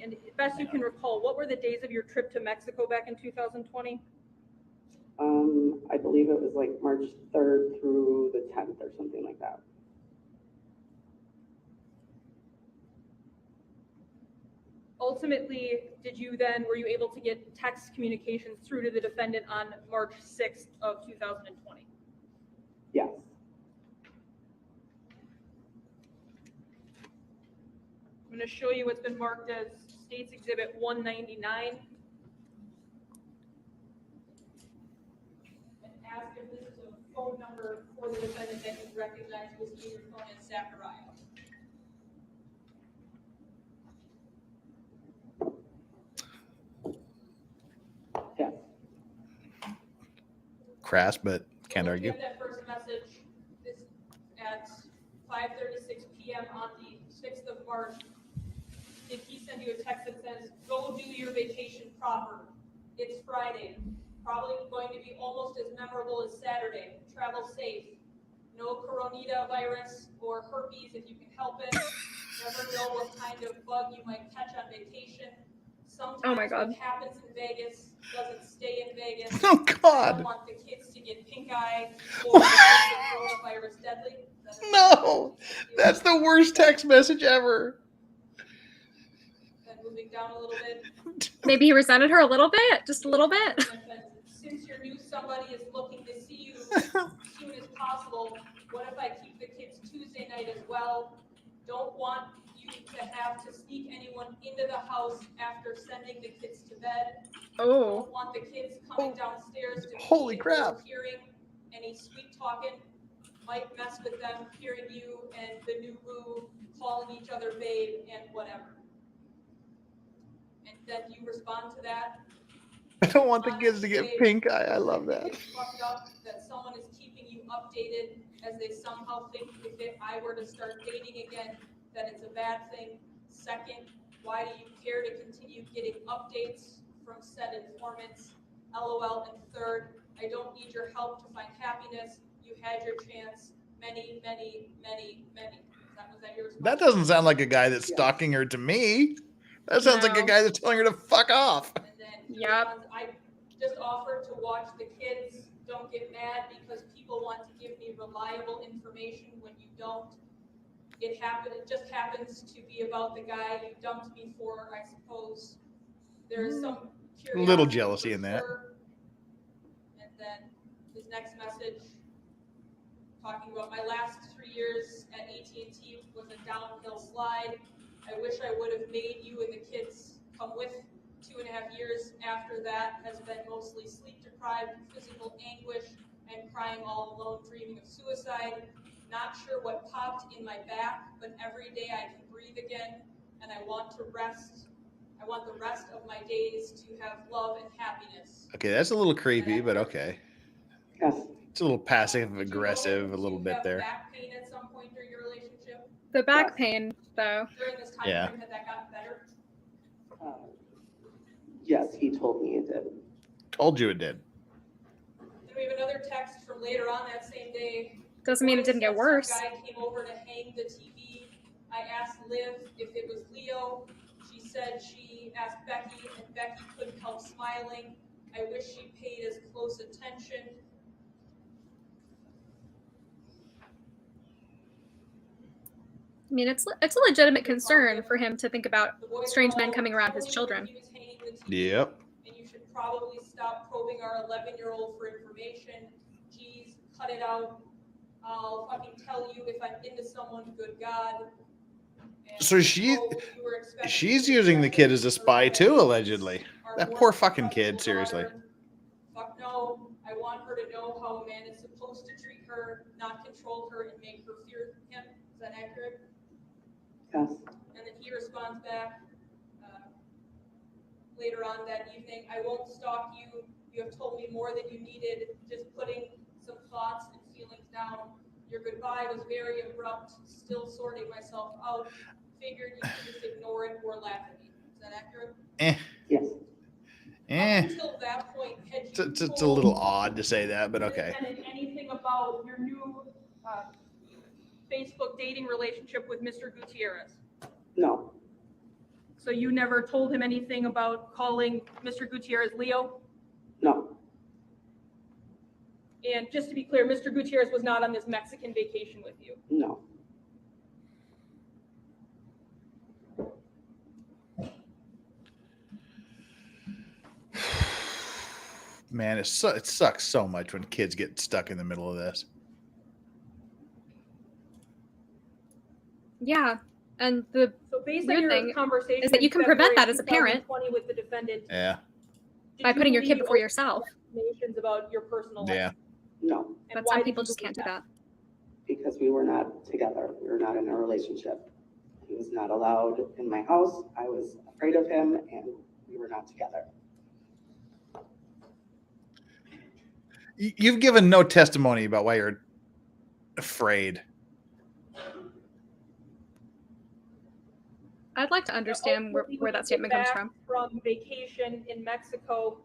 And best you can recall, what were the days of your trip to Mexico back in 2020?
I believe it was like March 3rd through the 10th or something like that.
Ultimately, were you able to get text communications through to the defendant on March 6th of 2020?
Yes.
I'm going to show you what's been marked as State's Exhibit 199. And ask if this is a phone number for the defendant that you recognize was in your phone as Zachariah.
Yes.
Crass, but can't
So
argue.
we have that first message this at 5:36 p.m. on the 6th of March. Did he send you a text that says, "Go do your vacation proper. It's Friday. Probably going to be almost as memorable as Saturday. Travel safe. No coronavirus or herpes if you can help it. Never know what kind of bug you might catch on vacation. Sometimes
Oh my God.
what happens in Vegas doesn't stay in Vegas.
Oh, God.
I don't want the kids to get pink eye or make the coronavirus deadly."
No, that's the worst text message ever.
Then moving down a little bit.
Maybe he resented her a little bit, just a little bit.
Since your new somebody is looking to see you as soon as possible, what if I keep the kids Tuesday night as well? Don't want you to have to sneak anyone into the house after sending the kids to bed.
Oh.
Don't want the kids coming downstairs to
Holy
see
crap.
or hearing any sweet talking. Might mess with them hearing you and the new boo calling each other babe and whatever. And then you respond to that.
I don't want the kids to get pink eye. I love that.
It's fucked up that someone is keeping you updated as they somehow think if I were to start dating again, that it's a bad thing. Second, why do you care to continue getting updates from said informants? LOL. And third, I don't need your help to find happiness. You had your chance. Many, many, many, many. Was that your response?
That doesn't sound like a guy that's stalking her to me. That sounds like a guy that's telling her to fuck off.
And then I just offered to watch the kids. Don't get mad because people want to give me reliable information when you don't. It just happens to be about the guy you dumped me for, I suppose. There is some curiosity.
A little jealousy in that.
And then his next message, talking about my last 3 years at AT&T was a downhill slide. I wish I would have made you and the kids come with. 2.5 years after that has been mostly sleep deprived, physical anguish, and crying all alone, dreaming of suicide. Not sure what popped in my back, but every day I can breathe again, and I want to rest. I want the rest of my days to have love and happiness.
Okay, that's a little creepy, but okay.
Yes.
It's a little passive aggressive, a little bit there.
Back pain at some point during your relationship?
The back pain, though.
During this time frame, had that gotten better?
Yes, he told me it did.
Told you it did.
Then we have another text from later on that same day.
Doesn't mean it didn't get worse.
Some guy came over to hang the TV. I asked Liv if it was Leo. She said she asked Becky, and Becky couldn't help smiling. I wish she paid as close attention.
I mean, it's a legitimate concern for him to think about strange men coming around his children.
Yep.
And you should probably stop probing our 11-year-old for information. Geez, cut it out. I'll fucking tell you if I'm into someone, good God. And
So she's using the kid as a spy too, allegedly. That poor fucking kid, seriously.
Fuck no. I want her to know how a man is supposed to treat her, not control her and make her fear him. Is that accurate?
Yes.
And then he responds back later on that evening, I won't stalk you. You have told me more than you needed. Just putting some thoughts and feelings down. Your goodbye was very abrupt. Still sorting myself out. Figured you could just ignore it or laugh at me. Is that accurate?
Yes.
Until that point, had you
It's a little odd to say that, but okay.
anything about your new Facebook dating relationship with Mr. Gutierrez?
No.
So you never told him anything about calling Mr. Gutierrez Leo?
No.
And just to be clear, Mr. Gutierrez was not on this Mexican vacation with you?
No.
Man, it sucks so much when kids get stuck in the middle of this.
Yeah, and the
based on
weird
your
thing
conversation
is that you can prevent that as a parent
2020 with the defendant,
Yeah.
by putting your kid
leave
before yourself.
explanations about your personal life?
Yeah.
No.
But some people just can't do that.
Because we were not together. We were not in a relationship. He was not allowed in my house. I was afraid of him, and we were not together.
You've given no testimony about why you're afraid.
I'd like to understand where that statement comes from.
From vacation in Mexico,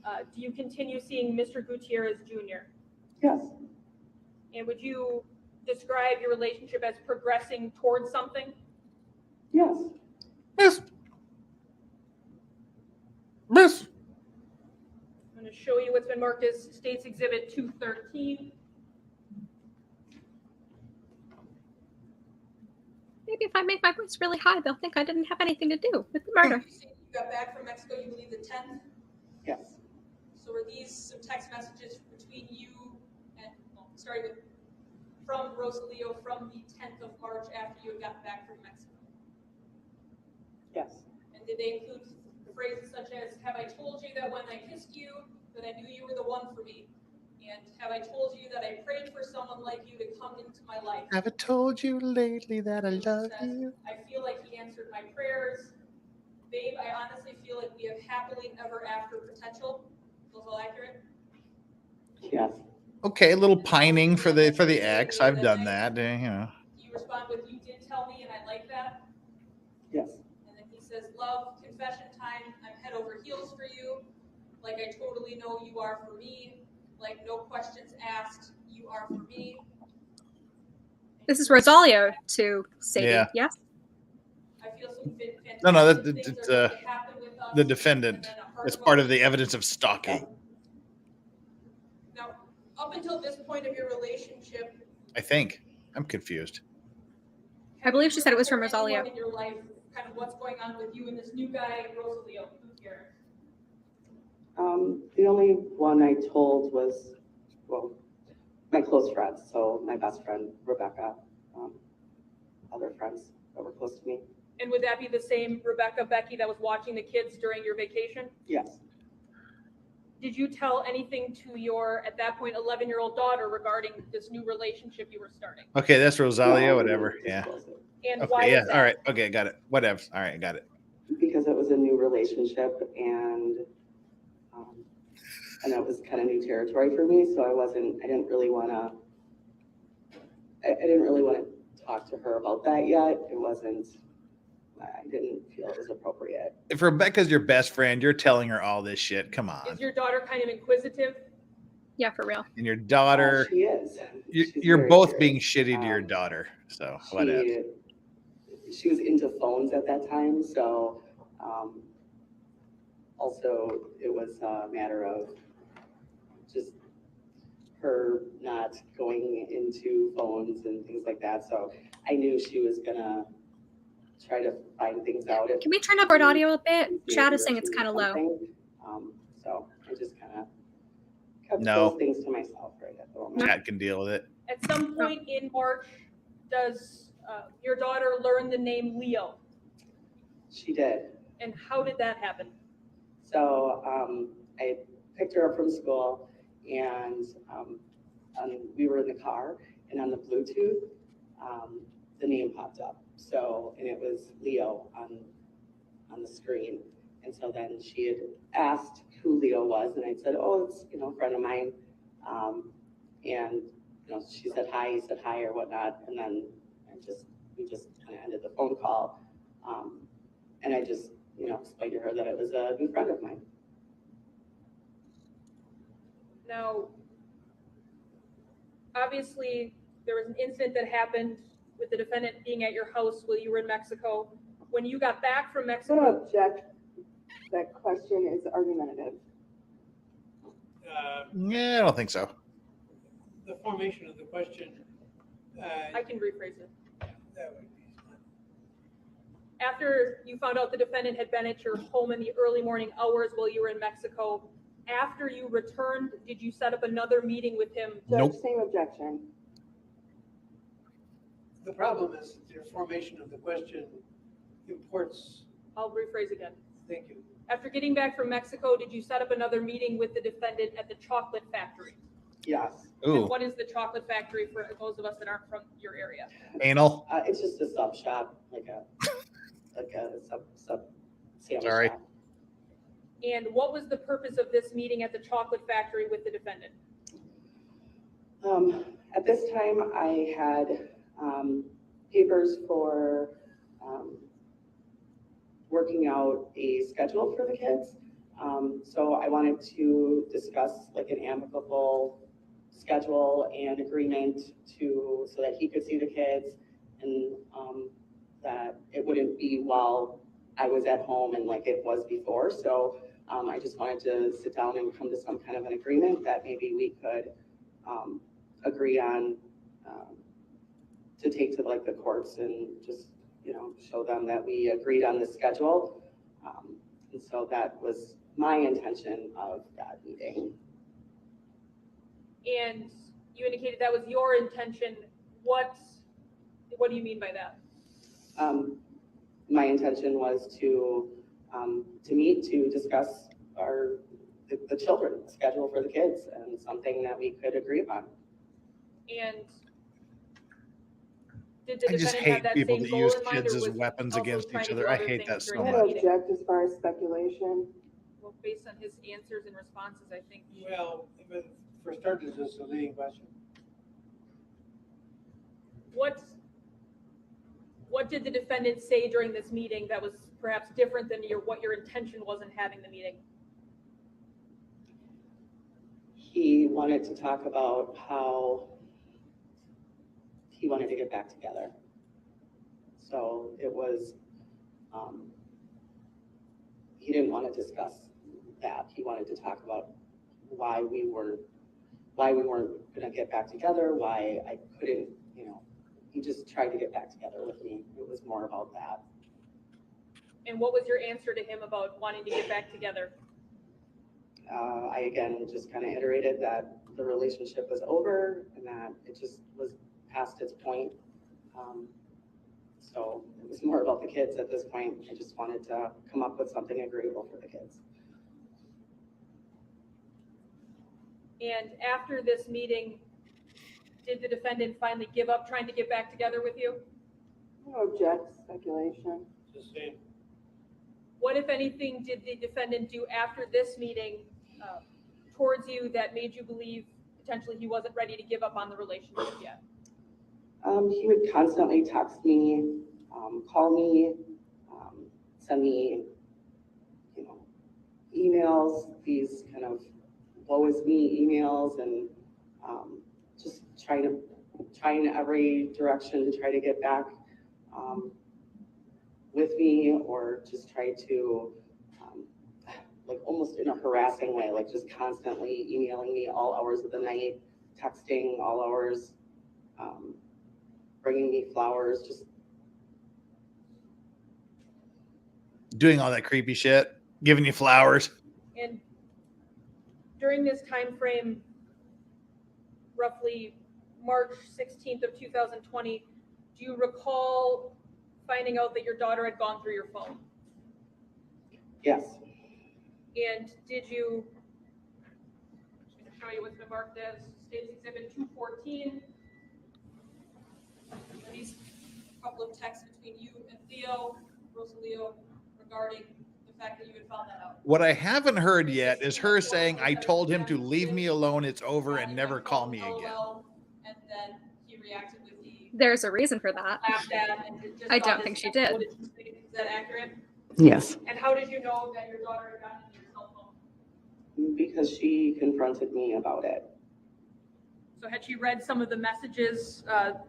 do you continue seeing Mr. Gutierrez Jr.?
Yes.
And would you describe your relationship as progressing towards something?
Yes.
Yes. Yes.
I'm going to show you what's been marked as State's Exhibit 213.
Maybe if I make my voice really high, they'll think I didn't have anything to do with the murder.
You got back from Mexico, you believe the 10th?
Yes.
So were these some text messages between you and, starting with, from Rosalio from the 10th of March after you had gotten back from Mexico?
Yes.
And did they include phrases such as, have I told you that when I kissed you, that I knew you were the one for me? And have I told you that I prayed for someone like you to come into my life?
Have I told you lately that I love
Says,
you?
I feel like he answered my prayers. Babe, I honestly feel like we have happily ever after potential. Those all accurate?
Yes.
Okay, a little pining for the ex. I've done that. You know.
You respond with, you did tell me and I like that.
Yes.
And then he says, love, confession time. I'm head over heels for you. Like I totally know you are for me. Like no questions asked, you are for me.
This is Rosalio to Sadie,
Yeah.
yes?
I feel some fantastic
No,
things
that's
are going to happen with us.
the defendant. As part of the evidence of stalking.
Now, up until this point of your relationship,
I think. I'm confused.
I believe she said it was from
anyone
Rosalio.
in your life, kind of what's going on with you and this new guy, Rosalio, Gutierrez?
The only one I told was, well, my close friends. So my best friend, Rebecca, other friends that were close to me.
And would that be the same Rebecca, Becky, that was watching the kids during your vacation?
Yes.
Did you tell anything to your, at that point, 11-year-old daughter regarding this new relationship you were starting?
Okay, that's Rosalio, whatever. Yeah.
And
Okay,
why
yeah.
was that?
All right. Okay, got it. Whatever. All right, got it.
Because it was a new relationship and it was kind of new territory for me. So I didn't really want to talk to her about that yet. It wasn't I didn't feel it was appropriate.
If Rebecca's your best friend, you're telling her all this shit. Come on.
Is your daughter kind of inquisitive?
Yeah, for real.
And your daughter,
She is.
you're
very
both
curious.
being shitty to your daughter. So whatever.
She was into phones at that time, so also it was a matter of just her not going into phones and things like that. So I knew she was gonna try to find things out.
Can we turn up our audio a bit? Chad is saying it's kind of low.
So I just kind of kept
No.
those things to myself right at the moment.
Chad can deal with it.
At some point in March, does your daughter learn the name Leo?
She did.
And how did that happen?
So I picked her up from school, and we were in the car, and on the Bluetooth, the name popped up. So, and it was Leo on the screen. And so then she had asked who Leo was, and I said, oh, it's, a friend of mine. And, she said hi, he said hi or whatnot. And then we just kind of ended the phone call. And I just, explained to her that it was a new friend of mine.
Now, obviously, there was an incident that happened with the defendant being at your house while you were in Mexico. When you got back from Mexico...
I'm going to object. That question is argumentative.
Yeah, I don't think so.
The formation of the question.
I can rephrase it.
That would be fine.
After you found out the defendant had been at your home in the early morning hours while you were in Mexico, after you returned, did you set up another meeting with him?
Nope.
Judge, same objection.
The problem is your formation of the question imports.
I'll rephrase again.
Thank you.
After getting back from Mexico, did you set up another meeting with the defendant at the chocolate factory?
Yes.
Ooh.
And what is the chocolate factory for those of us that aren't from your area?
Anal.
It's just a sub shop, like a sub sandwich
Sorry.
shop.
And what was the purpose of this meeting at the chocolate factory with the defendant?
At this time, I had papers for working out a schedule for the kids. So I wanted to discuss like an amicable schedule and agreement so that he could see the kids, and that it wouldn't be while I was at home and like it was before. So I just wanted to sit down and come to some kind of an agreement that maybe we could agree on to take to like the courts and just, show them that we agreed on the schedule. And so that was my intention of that meeting.
And you indicated that was your intention. What do you mean by that?
My intention was to meet to discuss the children schedule for the kids and something that we could agree upon.
And did the
I just
defendant have
hate
that
people
same
that
goal
use
in mind,
kids
or
as
was
weapons
also
against
trying
each
to do
other. I
other
hate
things
that so
during
I'm
the
going
much.
to
meeting?
object as far as speculation.
Well, based on his answers and responses, I think.
Well, but for starters, this is a leading question.
What did the defendant say during this meeting that was perhaps different than what your intention was in having the meeting?
He wanted to talk about how he wanted to get back together. So it was, he didn't want to discuss that. He wanted to talk about why we weren't going to get back together, why I couldn't, he just tried to get back together with me. It was more about that.
And what was your answer to him about wanting to get back together?
I again just kind of iterated that the relationship was over and that it just was past its point. So it was more about the kids at this point. I just wanted to come up with something agreeable for the kids.
And after this meeting, did the defendant finally give up trying to get back together with you?
I'm going to object, speculation.
Just saying.
What, if anything, did the defendant do after this meeting towards you that made you believe potentially he wasn't ready to give up on the relationship yet?
He would constantly text me, call me, send me, you know, emails, these kind of woe is me emails, and just try in every direction to try to get back with me, or just try to like almost in a harassing way, like just constantly emailing me all hours of the night, texting all hours, bringing me flowers, just
doing all that creepy shit, giving you flowers.
And during this time frame, roughly March 16th of 2020, do you recall finding out that your daughter had gone through your phone?
yes.
And did you, I'm going to show you what's been marked as State's Exhibit 214. These couple of texts between you and Rosalio, regarding the fact that you had found that out.
What I haven't heard yet is her saying, I told him to leave me alone, it's over, and never call me again.
And then he reacted with the
There's a reason for that.
laughed at and just
I
thought
don't
this-
think she did.
What did you think? Is that accurate?
Yes,
And how did you know that your daughter had gotten your cell phone?
because she confronted me about it.
So had she read some of the messages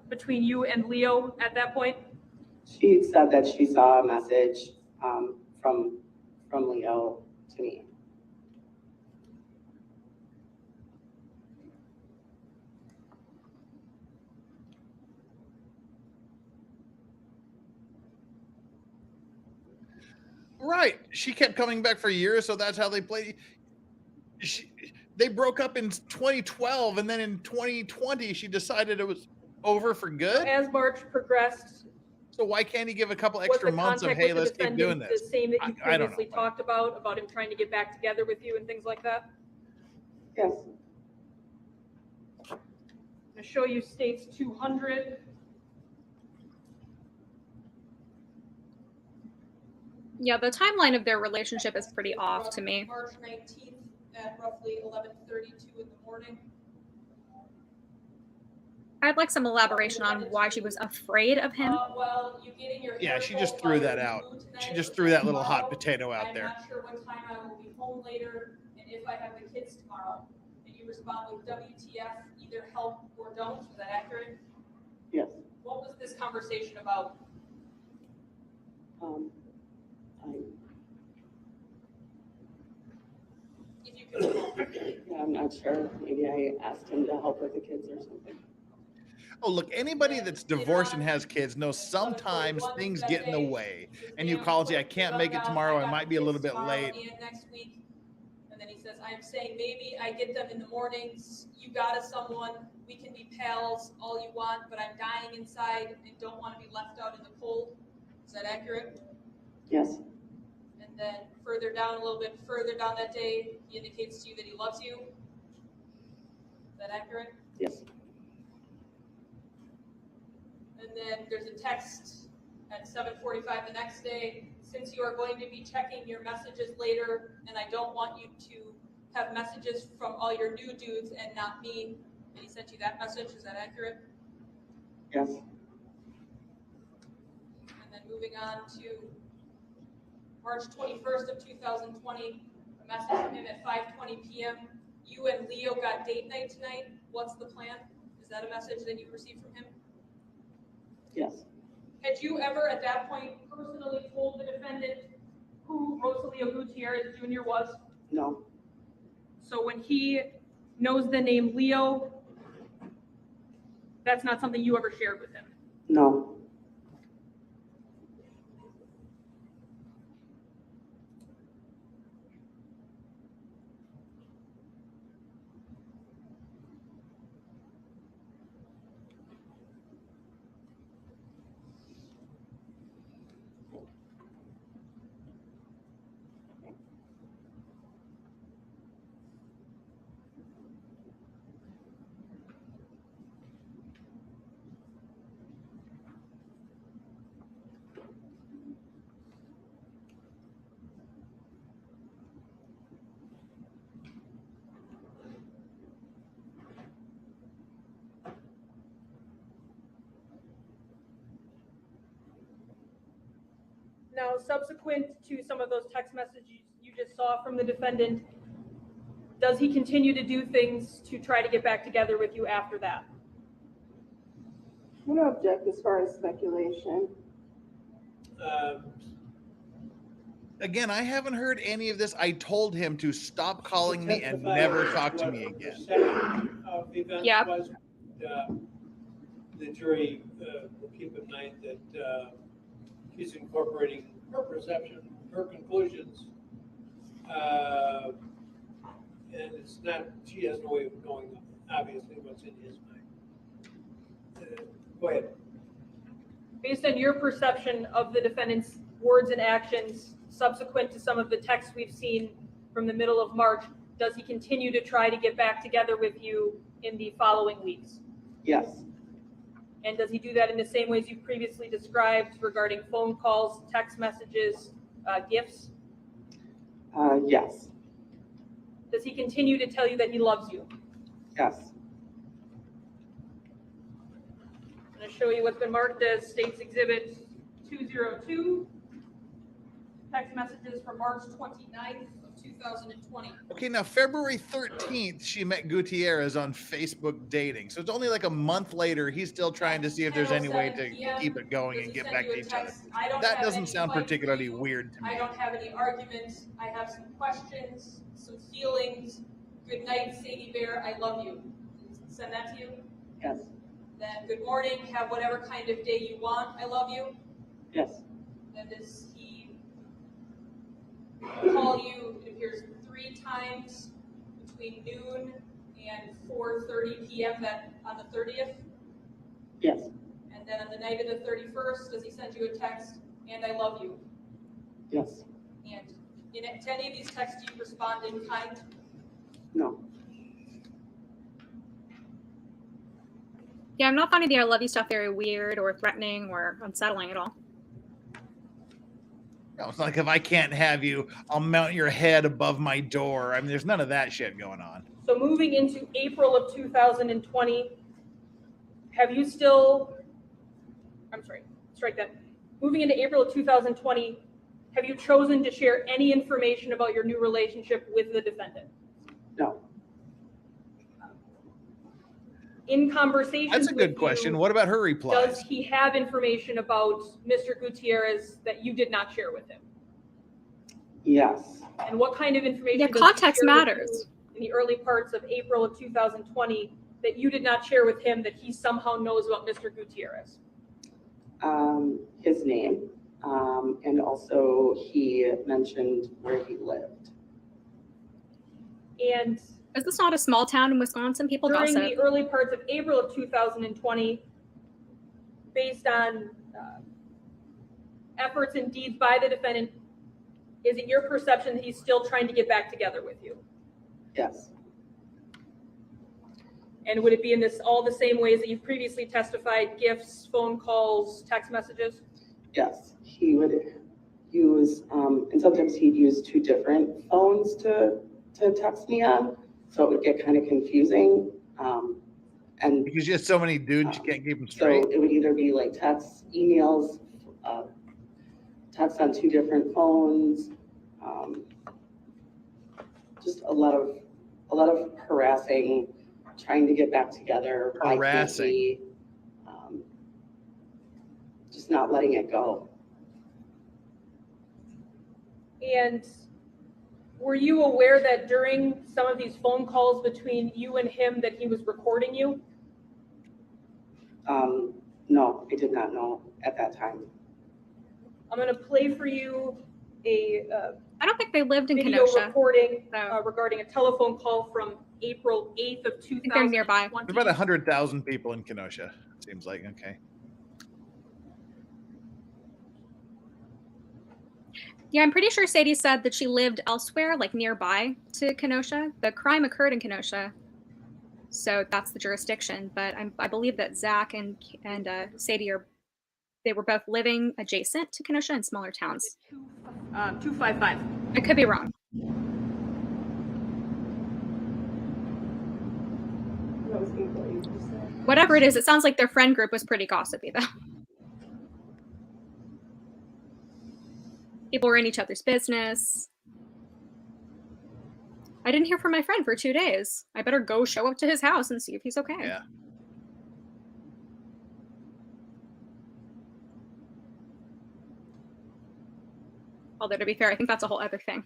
between you and Leo at that point?
She said that she saw a message from Leo to me.
Right. She kept coming back for years, so that's how they played. They broke up in 2012, and then in 2020, she decided it was over for good.
As March progressed,
So why can't he give a couple
was
extra
the
months of,
contact
hey,
with the
let's keep doing
defendant
this?
the same that you
I don't know.
previously talked about him trying to get back together with you and things like that?
Yes.
I'm going to show you States 200.
Yeah, the timeline of their relationship is pretty off to me.
March 19th at roughly 11:32 in the morning.
I'd like some elaboration on why she was afraid of him.
Well, you getting your
Yeah,
hair
she just
pulled
threw
while
that
you're
out.
in the mood
She
tonight,
just threw that little hot
tomorrow,
potato out there.
I'm not sure what time I will be home later, and if I have the kids tomorrow. And you respond with WTF, either help or don't. Is that accurate?
Yes.
What was this conversation about? If you could.
Yeah, I'm not sure. Maybe I asked him to help with the kids or something.
Oh, look, anybody that's divorced and has kids knows sometimes things get in the way. And you call and say, I can't make it tomorrow. I might be a little bit late.
And next week. And then he says, I'm saying maybe I get them in the mornings. You got us someone. We can be pals all you want, but I'm dying inside and don't want to be left out in the cold. Is that accurate?
Yes.
And then further down, a little bit further down that day, he indicates to you that he loves you. Is that accurate?
Yes.
And then there's a text at 7:45 the next day. Since you are going to be checking your messages later, and I don't want you to have messages from all your new dudes and not me. And he sent you that message. Is that accurate?
Yes.
And then moving on to March 21st of 2020, a message from him at 5:20 p.m. You and Leo got date night tonight. What's the plan? Is that a message that you received from him?
Yes.
Had you ever at that point personally told the defendant who Rosalio Gutierrez Jr. was?
No.
So when he knows the name Leo, that's not something you ever shared with him?
No.
Now, subsequent to some of those text messages you just saw from the defendant, does he continue to do things to try to get back together with you after that?
I'm going to object as far as speculation.
Again, I haven't heard any of this. I told him to stop calling me and never talk to me again.
Of the events
Yeah.
was, the jury will keep in mind that she's incorporating her perception, her conclusions, and it's not, she has no way of knowing, obviously, what's in his mind. Go ahead.
Based on your perception of the defendant's words and actions subsequent to some of the texts we've seen from the middle of March, does he continue to try to get back together with you in the following weeks?
Yes,
And does he do that in the same ways you previously described regarding phone calls, text messages, gifts?
yes,
Does he continue to tell you that he loves you?
yes,
I'm going to show you what's been marked as State's Exhibit 202. Text messages from March 29th of 2020.
Okay, now February 13th, she met Gutierrez on Facebook dating. So it's only like a month later. He's still trying to see if there's any way to keep it going and get back to each other. That doesn't sound particularly weird to me.
I don't have any arguments. I have some questions, some feelings. Good night, Sadie Bear. I love you. Send that to you.
yes,
Then good morning. Have whatever kind of day you want. I love you.
yes,
Then does he call you, it appears 3 times between noon and 4:30 p.m. that on the 30th?
yes,
And then on the night of the 31st, does he send you a text, and I love you?
yes,
And to any of these texts, do you respond in kind?
no,
Yeah, I'm not finding the I love you stuff very weird or threatening or unsettling at all.
No, it's not like if I can't have you, I'll mount your head above my door. I mean, there's none of that shit going on.
So moving into April of 2020, have you still, I'm sorry, strike that. Moving into April of 2020, have you chosen to share any information about your new relationship with the defendant?
no,
In conversations
That's a good
with
question.
you,
What about her replies?
does he have information about Mr. Gutierrez that you did not share with him?
yes,
And what kind of information?
Yeah,
does he
context
share with
matters.
you in the early parts of April of 2020 that you did not share with him that he somehow knows about Mr. Gutierrez?
his name, and also he mentioned where he lived.
And
Is this not a small town in Wisconsin? People
during
gossip.
the early parts of April of 2020, based on efforts and deeds by the defendant, is it your perception that he's still trying to get back together with you?
Yes,
And would it be in this all the same ways that you've previously testified, gifts, phone calls, text messages?
yes, he would use, and sometimes he'd use 2 different phones to text me on, so it would get kind of confusing. And
Because you have so many dudes, you can't keep them
so
straight.
it would either be like texts, emails, texts on 2 different phones, just a lot of harassing, trying to get back together. why can't
Harassing.
we, just not letting it go.
And were you aware that during some of these phone calls between you and him that he was recording you?
No, I did not know at that time.
I'm going to play for you a
I don't think they lived in
video
Kenosha.
recording
So
regarding a telephone call from April 8th of
I think they're nearby.
2020.
There's about 100,000 people in Kenosha, it seems like. Okay.
Yeah, I'm pretty sure Sadie said that she lived elsewhere, like nearby to Kenosha. The crime occurred in Kenosha, so that's the jurisdiction. But I believe that Zach and Sadie they were both living adjacent to Kenosha in smaller towns.
255.
I could be wrong. Whatever it is, it sounds like their friend group was pretty gossipy, though. People were in each other's business. I didn't hear from my friend for 2 days. I better go show up to his house and see if he's okay.
Yeah.
Although, to be fair, I think that's a whole other thing.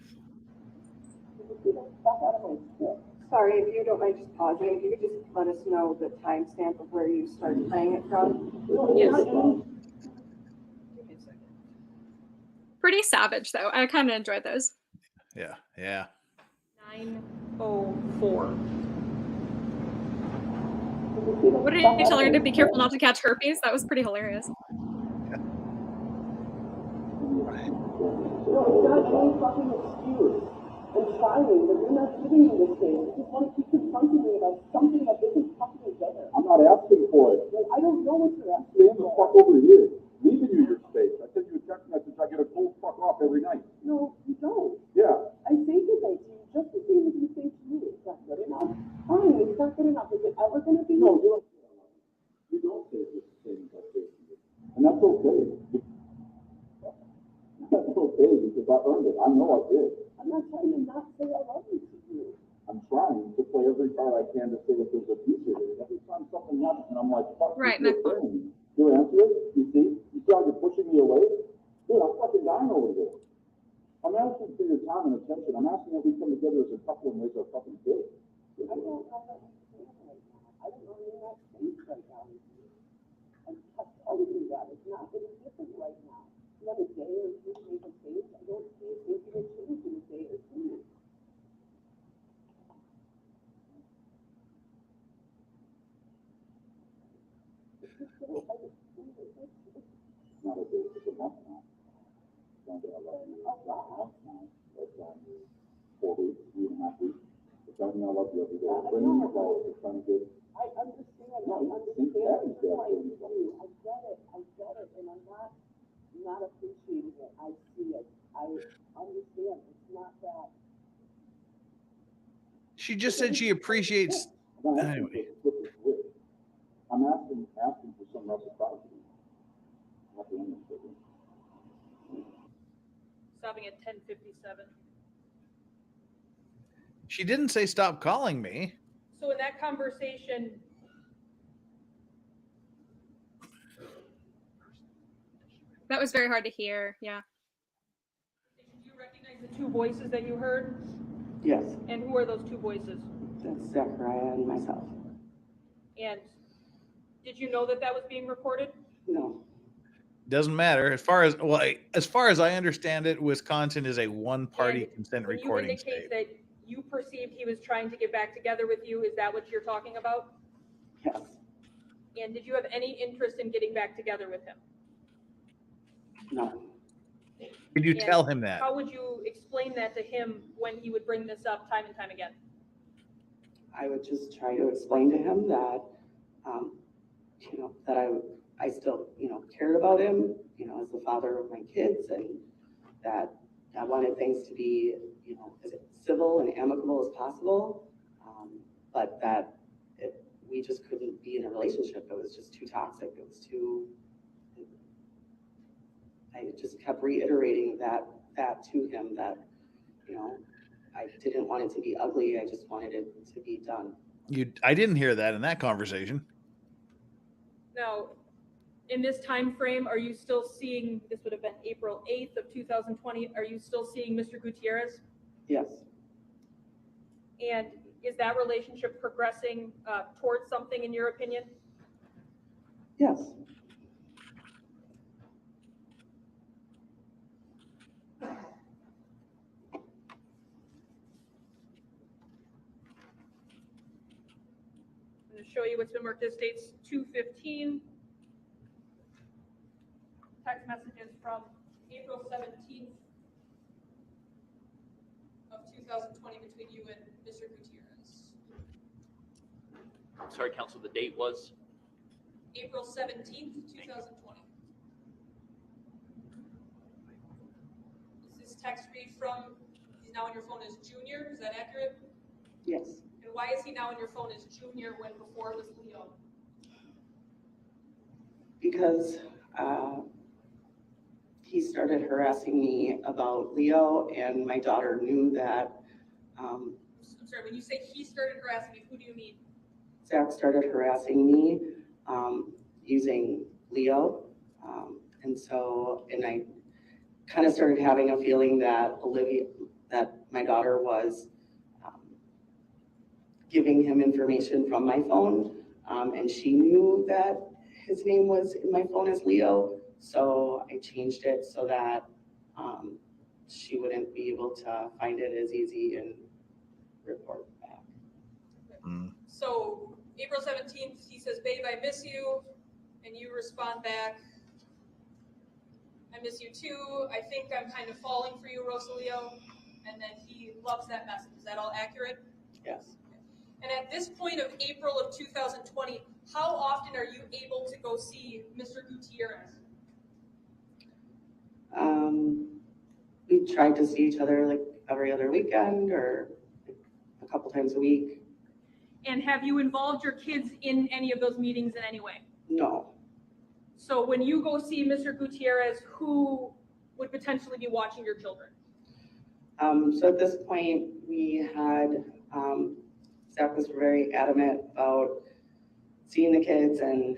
Sorry, if you don't mind just pausing, if you could just let us know the timestamp of where you started playing it from.
Yes. Pretty savage, though. I kind of enjoyed those.
Yeah, yeah.
9:04.
What did you tell her to be careful not to catch herpes? That was pretty hilarious.
No, it's not any fucking excuse. I'm trying, but you're not giving me this thing. You just want to keep confronting me about something that isn't fucking together.
I'm not asking for it.
Well, I don't know what you're asking.
Stand the fuck over here. Leaving you your space. I send you a text message. I get a cold fuck off every night.
No, you don't.
Yeah.
I say good night to you just the same as you say to me. It's not good enough. Fine, it's not good enough. Is it ever going to be?
No, you don't. You don't say it the same as I say to you. And that's okay. That's okay because I earned it. I know I did.
I'm not trying to not say I love you to you.
I'm trying to play every card I can to say if there's a future here. Every time something happens and I'm like, fuck,
right,
you answer it? You see? You see how you're pushing me away? Dude, I'm fucking dying over here. I'm asking for your time and attention. I'm asking if we come together as a couple and raise our fucking kids.
I don't understand right now. I don't know you're not safe right now with you. I'm telling you that. It's not any different right now. Let a day or two to make a change. I don't see it making a change in a day or two.
Not a day, it's a month now. One day I love you. Not a month now. That's 4 weeks, 3.5 weeks. It's telling me I love you every day. Bringing you calls, it's trying to get.
I understand.
No,
I understand.
I
get it. And I'm not appreciating it. I see it. I understand. It's not that.
She just said she appreciates. Anyway.
I'm asking for some reciprocity. Not the end of it.
Stopping at 10:57.
She didn't say stop calling me.
So in that conversation,
that was very hard to hear. Yeah.
Did you recognize the two voices that you heard?
Yes.
And who are those two voices?
That's Zachariah and myself.
And did you know that that was being recorded?
No.
Doesn't matter. As far as I understand it, Wisconsin is a one-party consent recording state.
You indicate that you perceived he was trying to get back together with you. Is that what you're talking about?
Yes.
And did you have any interest in getting back together with him?
No.
Did you tell him that?
How would you explain that to him when he would bring this up time and time again?
I would just try to explain to him that, that I still, cared about him, as the father of my kids, and that I wanted things to be, as civil and amicable as possible, but that we just couldn't be in a relationship. It was just too toxic. It was too. I just kept reiterating that to him that, I didn't want it to be ugly. I just wanted it to be done.
I didn't hear that in that conversation.
Now, in this time frame, are you still seeing, this would have been April 8th of 2020, are you still seeing Mr. Gutierrez?
Yes.
And is that relationship progressing towards something in your opinion?
Yes.
I'm going to show you what's been marked as dates 2/15. Text messages from April 17th of 2020 between you and Mr. Gutierrez.
I'm sorry, Counsel, the date was?
April 17th, 2020. This is text read from, he's now on your phone as Junior, is that accurate?
Yes.
And why is he now on your phone as Junior when before it was Leo?
Because he he started harassing me about Leo, and my daughter knew that.
I'm sorry, when you say he started harassing you, who do you mean?
Zach started harassing me using Leo. And I kind of started having a feeling that my daughter was giving him information from my phone. And she knew that his name was in my phone as Leo. So I changed it so that she wouldn't be able to find it as easy and report back.
So April 17th, he says, babe, I miss you. And you respond back, I miss you too. I think I'm kind of falling for you, Rosalio. And then he loves that message. Is that all accurate?
Yes.
And at this point of April of 2020, how often are you able to go see Mr. Gutierrez?
We tried to see each other like every other weekend or a couple times a week.
And have you involved your kids in any of those meetings in any way?
No.
So when you go see Mr. Gutierrez, who would potentially be watching your children?
So at this point, we had, Zach was very adamant about seeing the kids and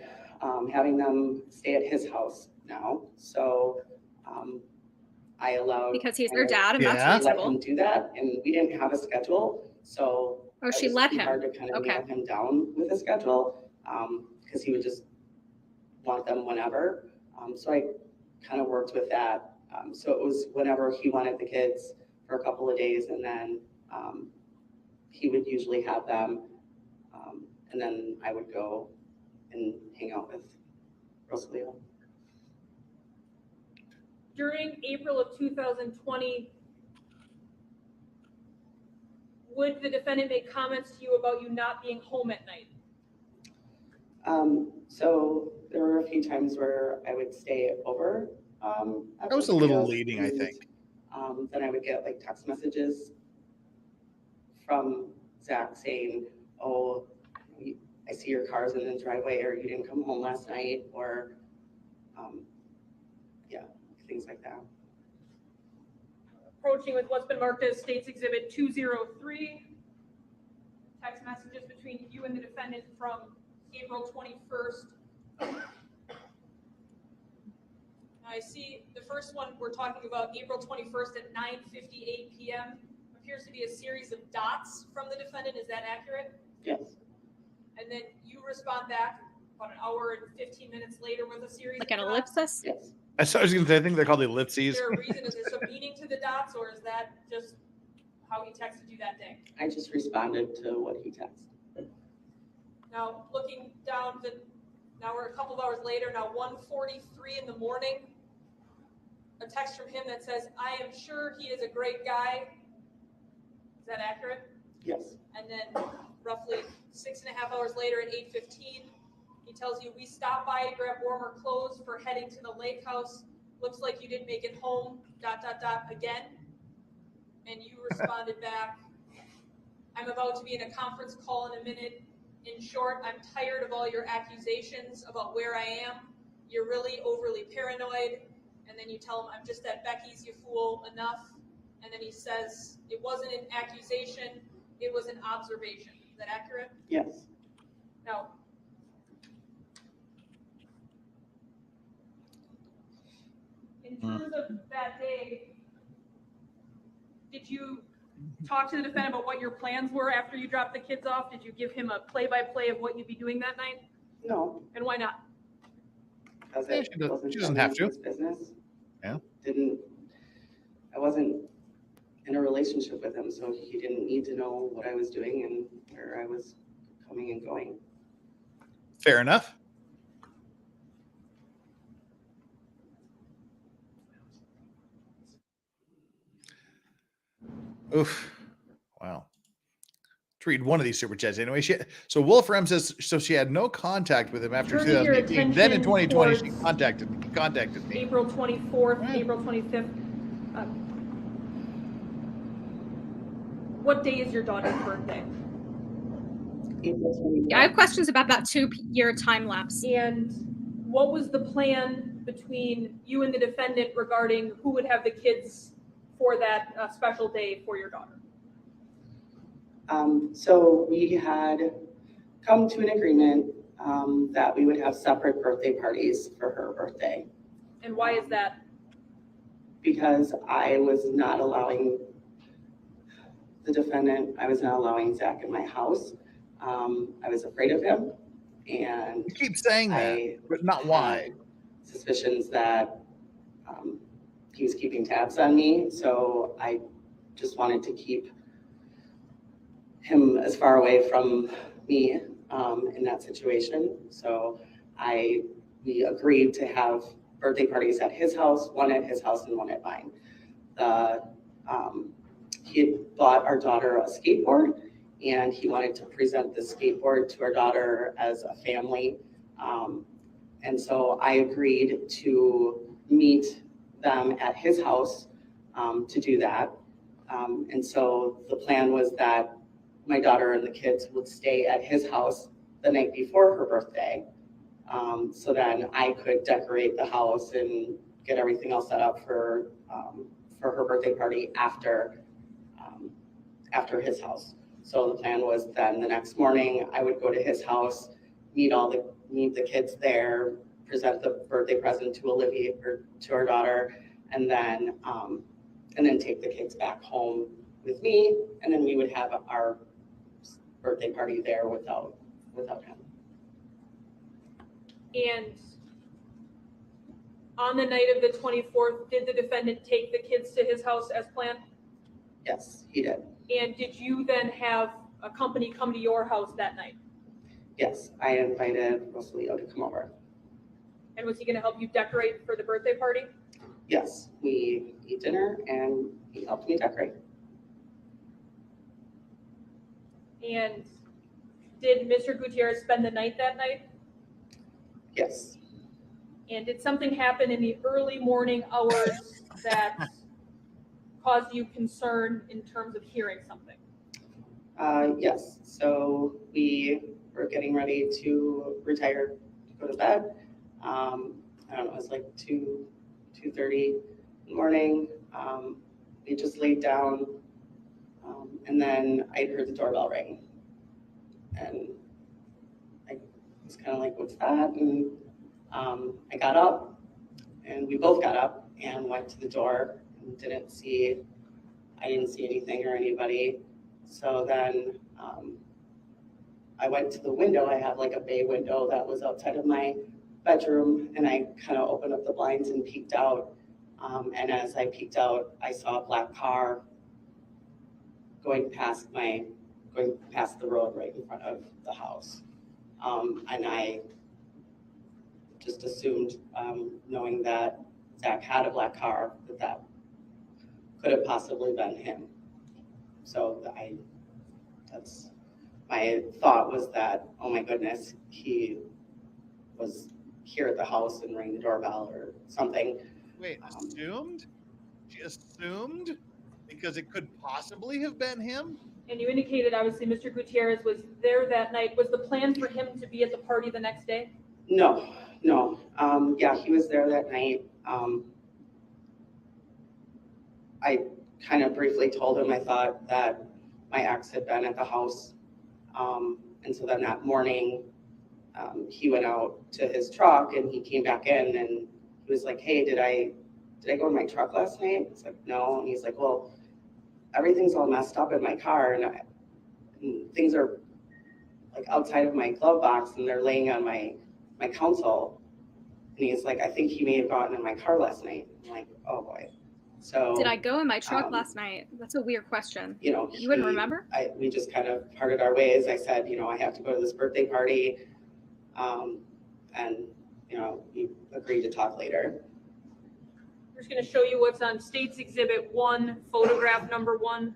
having them stay at his house now. So I allowed.
Because he's their dad and that's
let
reasonable.
him do that, and we didn't have a schedule. So
oh, she let him.
Hard to kind of nail him down with a schedule because he would just want them whenever. So I kind of worked with that. So it was whenever he wanted the kids for a couple of days, and then he would usually have them, and then I would go and hang out with Rosalio.
During April of 2020, would the defendant make comments to you about you not being home at night?
So there were a few times where I would stay over.
That was a little leading, I think.
Then I would get like text messages from Zach saying, oh, I see your car's in the driveway, or you didn't come home last night, or yeah, things like that.
Approaching with what's been marked as State's Exhibit 203, text messages between you and the defendant from April 21st. I see the first one we're talking about, April 21st at 9:58 p.m. appears to be a series of dots from the defendant. Is that accurate?
Yes.
And then you respond back about an hour and 15 minutes later with a series
like
of
an
dots?
ellipsis?
Yes.
I was going to say, I think they're called ellipses.
Is there a reason? Is there some meaning to the dots, or is that just how he texted you that day?
I just responded to what he texted.
Now, looking down, now we're a couple of hours later, now 1:43 in the morning, a text from him that says, I am sure he is a great guy. Is that accurate?
Yes.
And then roughly 6.5 hours later at 8:15, he tells you, we stopped by to grab warmer clothes for heading to the lake house. Looks like you didn't make it home, ... again. And you responded back, I'm about to be in a conference call in a minute. In short, I'm tired of all your accusations about where I am. You're really overly paranoid. And then you tell him, I'm just at Becky's, you fool, enough. And then he says, it wasn't an accusation, it was an observation. Is that accurate?
Yes.
Now, in terms of that day, did you talk to the defendant about what your plans were after you dropped the kids off? Did you give him a play-by-play of what you'd be doing that night?
No.
And why not?
Because
Yeah, she doesn't have to.
Business.
Yeah.
I wasn't in a relationship with him, so he didn't need to know what I was doing and where I was coming and going.
Fair enough. Oof. Wow. To read one of these super chats anyway. So Wolfram says, so she had no contact with him after
Turning your
2018. Then in
attention
2020, she
towards
contacted me.
April 24th, April 25th. What day is your daughter's birthday?
Yeah, I have questions about that 2-year time lapse.
And what was the plan between you and the defendant regarding who would have the kids for that special day for your daughter?
So we had come to an agreement that we would have separate birthday parties for her birthday.
And why is that?
Because I was not allowing the defendant, I was not allowing Zach in my house. I was afraid of him, and
You keep saying that, but not why.
Suspicions that he was keeping tabs on me, so I just wanted to keep him as far away from me in that situation. So we agreed to have birthday parties at his house, one at his house and one at mine. He had bought our daughter a skateboard, and he wanted to present the skateboard to our daughter as a family. And so I agreed to meet them at his house to do that. And so the plan was that my daughter and the kids would stay at his house the night before her birthday. So then I could decorate the house and get everything else set up for her birthday party after his house. So the plan was then the next morning I would go to his house, meet the kids there, present the birthday present to Olivia or to our daughter, and then take the kids back home with me, and then we would have our birthday party there without him.
And on the night of the 24th, did the defendant take the kids to his house as planned?
Yes, he did.
And did you then have a company come to your house that night?
Yes, I invited Rosalio to come over.
And was he going to help you decorate for the birthday party?
Yes, we eat dinner and he helped me decorate.
And did Mr. Gutierrez spend the night that night?
Yes.
And did something happen in the early morning hours that caused you concern in terms of hearing something?
Yes, so we were getting ready to retire, to go to bed. I don't know, it was like 2:30 in the morning. We just laid down, and then I heard the doorbell ring. And I was kind of like, what's that? And I got up, and we both got up and went to the door and I didn't see anything or anybody. So then I went to the window. I have like a bay window that was outside of my bedroom, and I kind of opened up the blinds and peeked out. And as I peeked out, I saw a black car going past the road right in front of the house. And I just assumed, knowing that Zach had a black car, that could have possibly been him. So that's my thought, was that, oh my goodness, he was here at the house and rang the doorbell or something.
Wait, assumed? She assumed? Because it could possibly have been him?
And you indicated, obviously, Mr. Gutierrez was there that night. Was the plan for him to be at the party the next day?
No. Yeah, he was there that night. I kind of briefly told him I thought that my ex had been at the house. And so then that morning, he went out to his truck and he came back in and he was like, hey, did I go in my truck last night? It's like, no. And he's like, well, everything's all messed up in my car and things are like outside of my glove box and they're laying on my console. And he's like, I think he may have gotten in my car last night. I'm like, oh boy. So
did I go in my truck last night? That's a weird question.
You
wouldn't remember?
We just kind of parted our ways. I said, I have to go to this birthday party. And we agreed to talk later.
We're just going to show you what's on State's Exhibit 1, photograph number 1.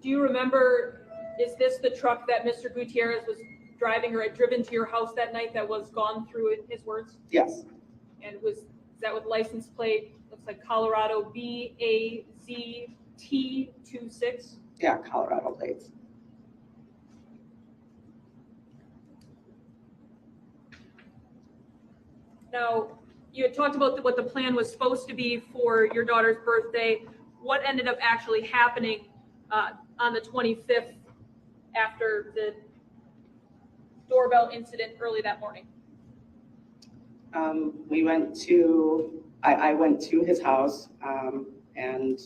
Do you remember, is this the truck that Mr. Gutierrez was driving or had driven to your house that night that was gone through his words?
Yes.
And is that with license plate, looks like Colorado BAZT26?
Yeah, Colorado plates.
Now, you had talked about what the plan was supposed to be for your daughter's birthday. What ended up actually happening on the 25th after the doorbell incident early that morning?
We went to, I went to his house and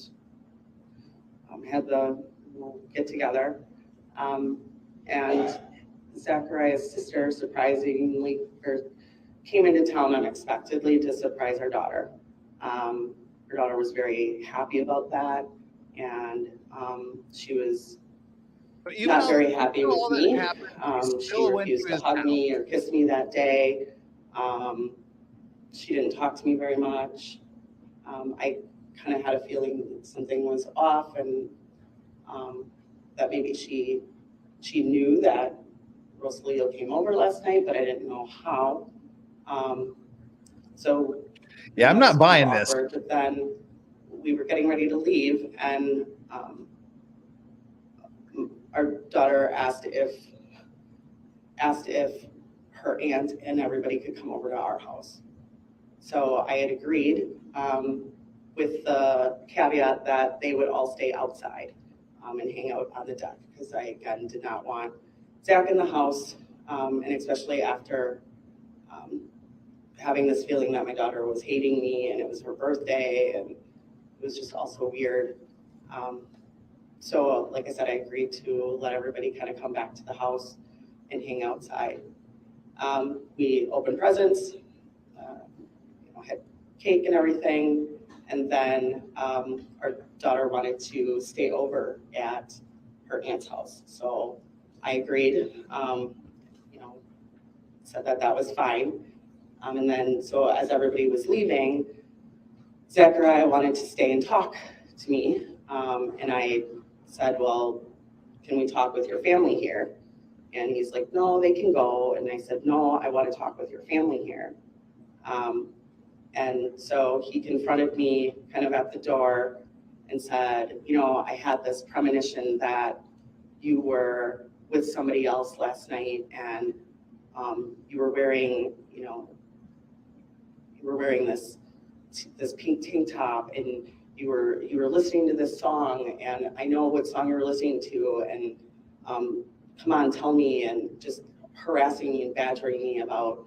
had the get together. And Zachariah's sister surprisingly came into town unexpectedly to surprise her daughter. Her daughter was very happy about that, and she was not very happy with me. She refused to hug me or kiss me that day. She didn't talk to me very much. I kind of had a feeling that something was off, and that maybe she knew that Rosalio came over last night, but I didn't know how. So
yeah, I'm not buying this.
But then we were getting ready to leave, and our daughter asked if her aunt and everybody could come over to our house. So I had agreed with the caveat that they would all stay outside and hang out on the deck, because I, again, did not want Zach in the house, and especially after having this feeling that my daughter was hating me and it was her birthday, and it was just also weird. So like I said, I agreed to let everybody kind of come back to the house and hang outside. We opened presents, had cake and everything, and then our daughter wanted to stay over at her aunt's house. So I agreed, said that was fine. And then, so as everybody was leaving, Zachariah wanted to stay and talk to me. And I said, well, can we talk with your family here? And he's like, no, they can go. And I said, no, I want to talk with your family here. And so he confronted me kind of at the door and said, I had this premonition that you were with somebody else last night, and you were wearing, this pink tank top, and you were listening to this song, and I know what song you were listening to, and come on, tell me, and just harassing me and badgering me about,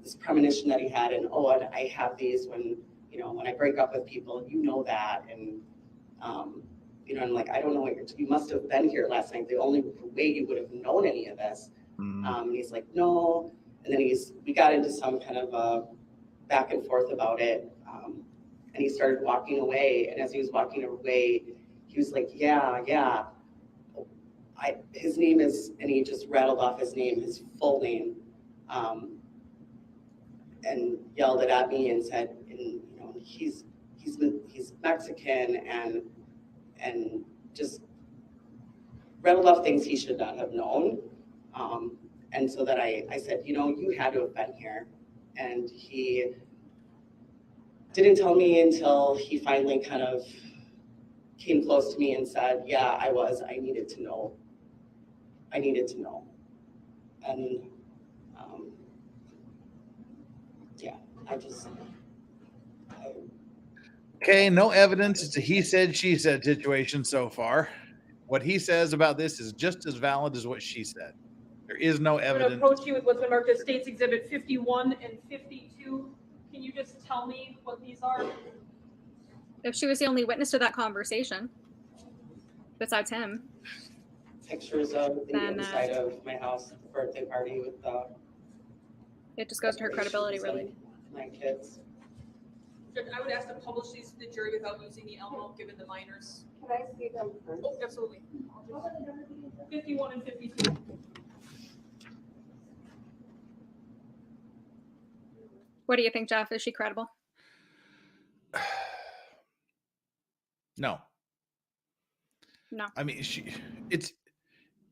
this premonition that he had, and I have these when I break up with people, that, and I'm like, I don't know you must have been here last night. The only way you would have known any of this. And he's like, no, and then we got into some kind of a back and forth about it, and he started walking away, and as he was walking away, he was like, yeah, his name is, and he just rattled off his name, his full name, and yelled it at me and said, he's Mexican, and just rattled off things he should not have known. And so that I said, you had to have been here. And he didn't tell me until he finally kind of came close to me and said, yeah, I was. I needed to know. And
Okay, no evidence. It's a he said, she said situation so far. What he says about this is just as valid as what she said. There is no evidence.
I'm going to approach you with what's been marked as States Exhibit 51 and 52. Can you just tell me what these are?
If she was the only witness to that conversation, besides him.
Pictures of the inside of my house, the birthday party with the...
It just goes to her credibility, really.
My kids.
Judge, I would ask to publish these to the jury without using the Elmo, given the minors.
Can I see them first?
Oh, absolutely. 51 and 52.
What do you think, Jeff? Is she credible?
No.
No.
I mean,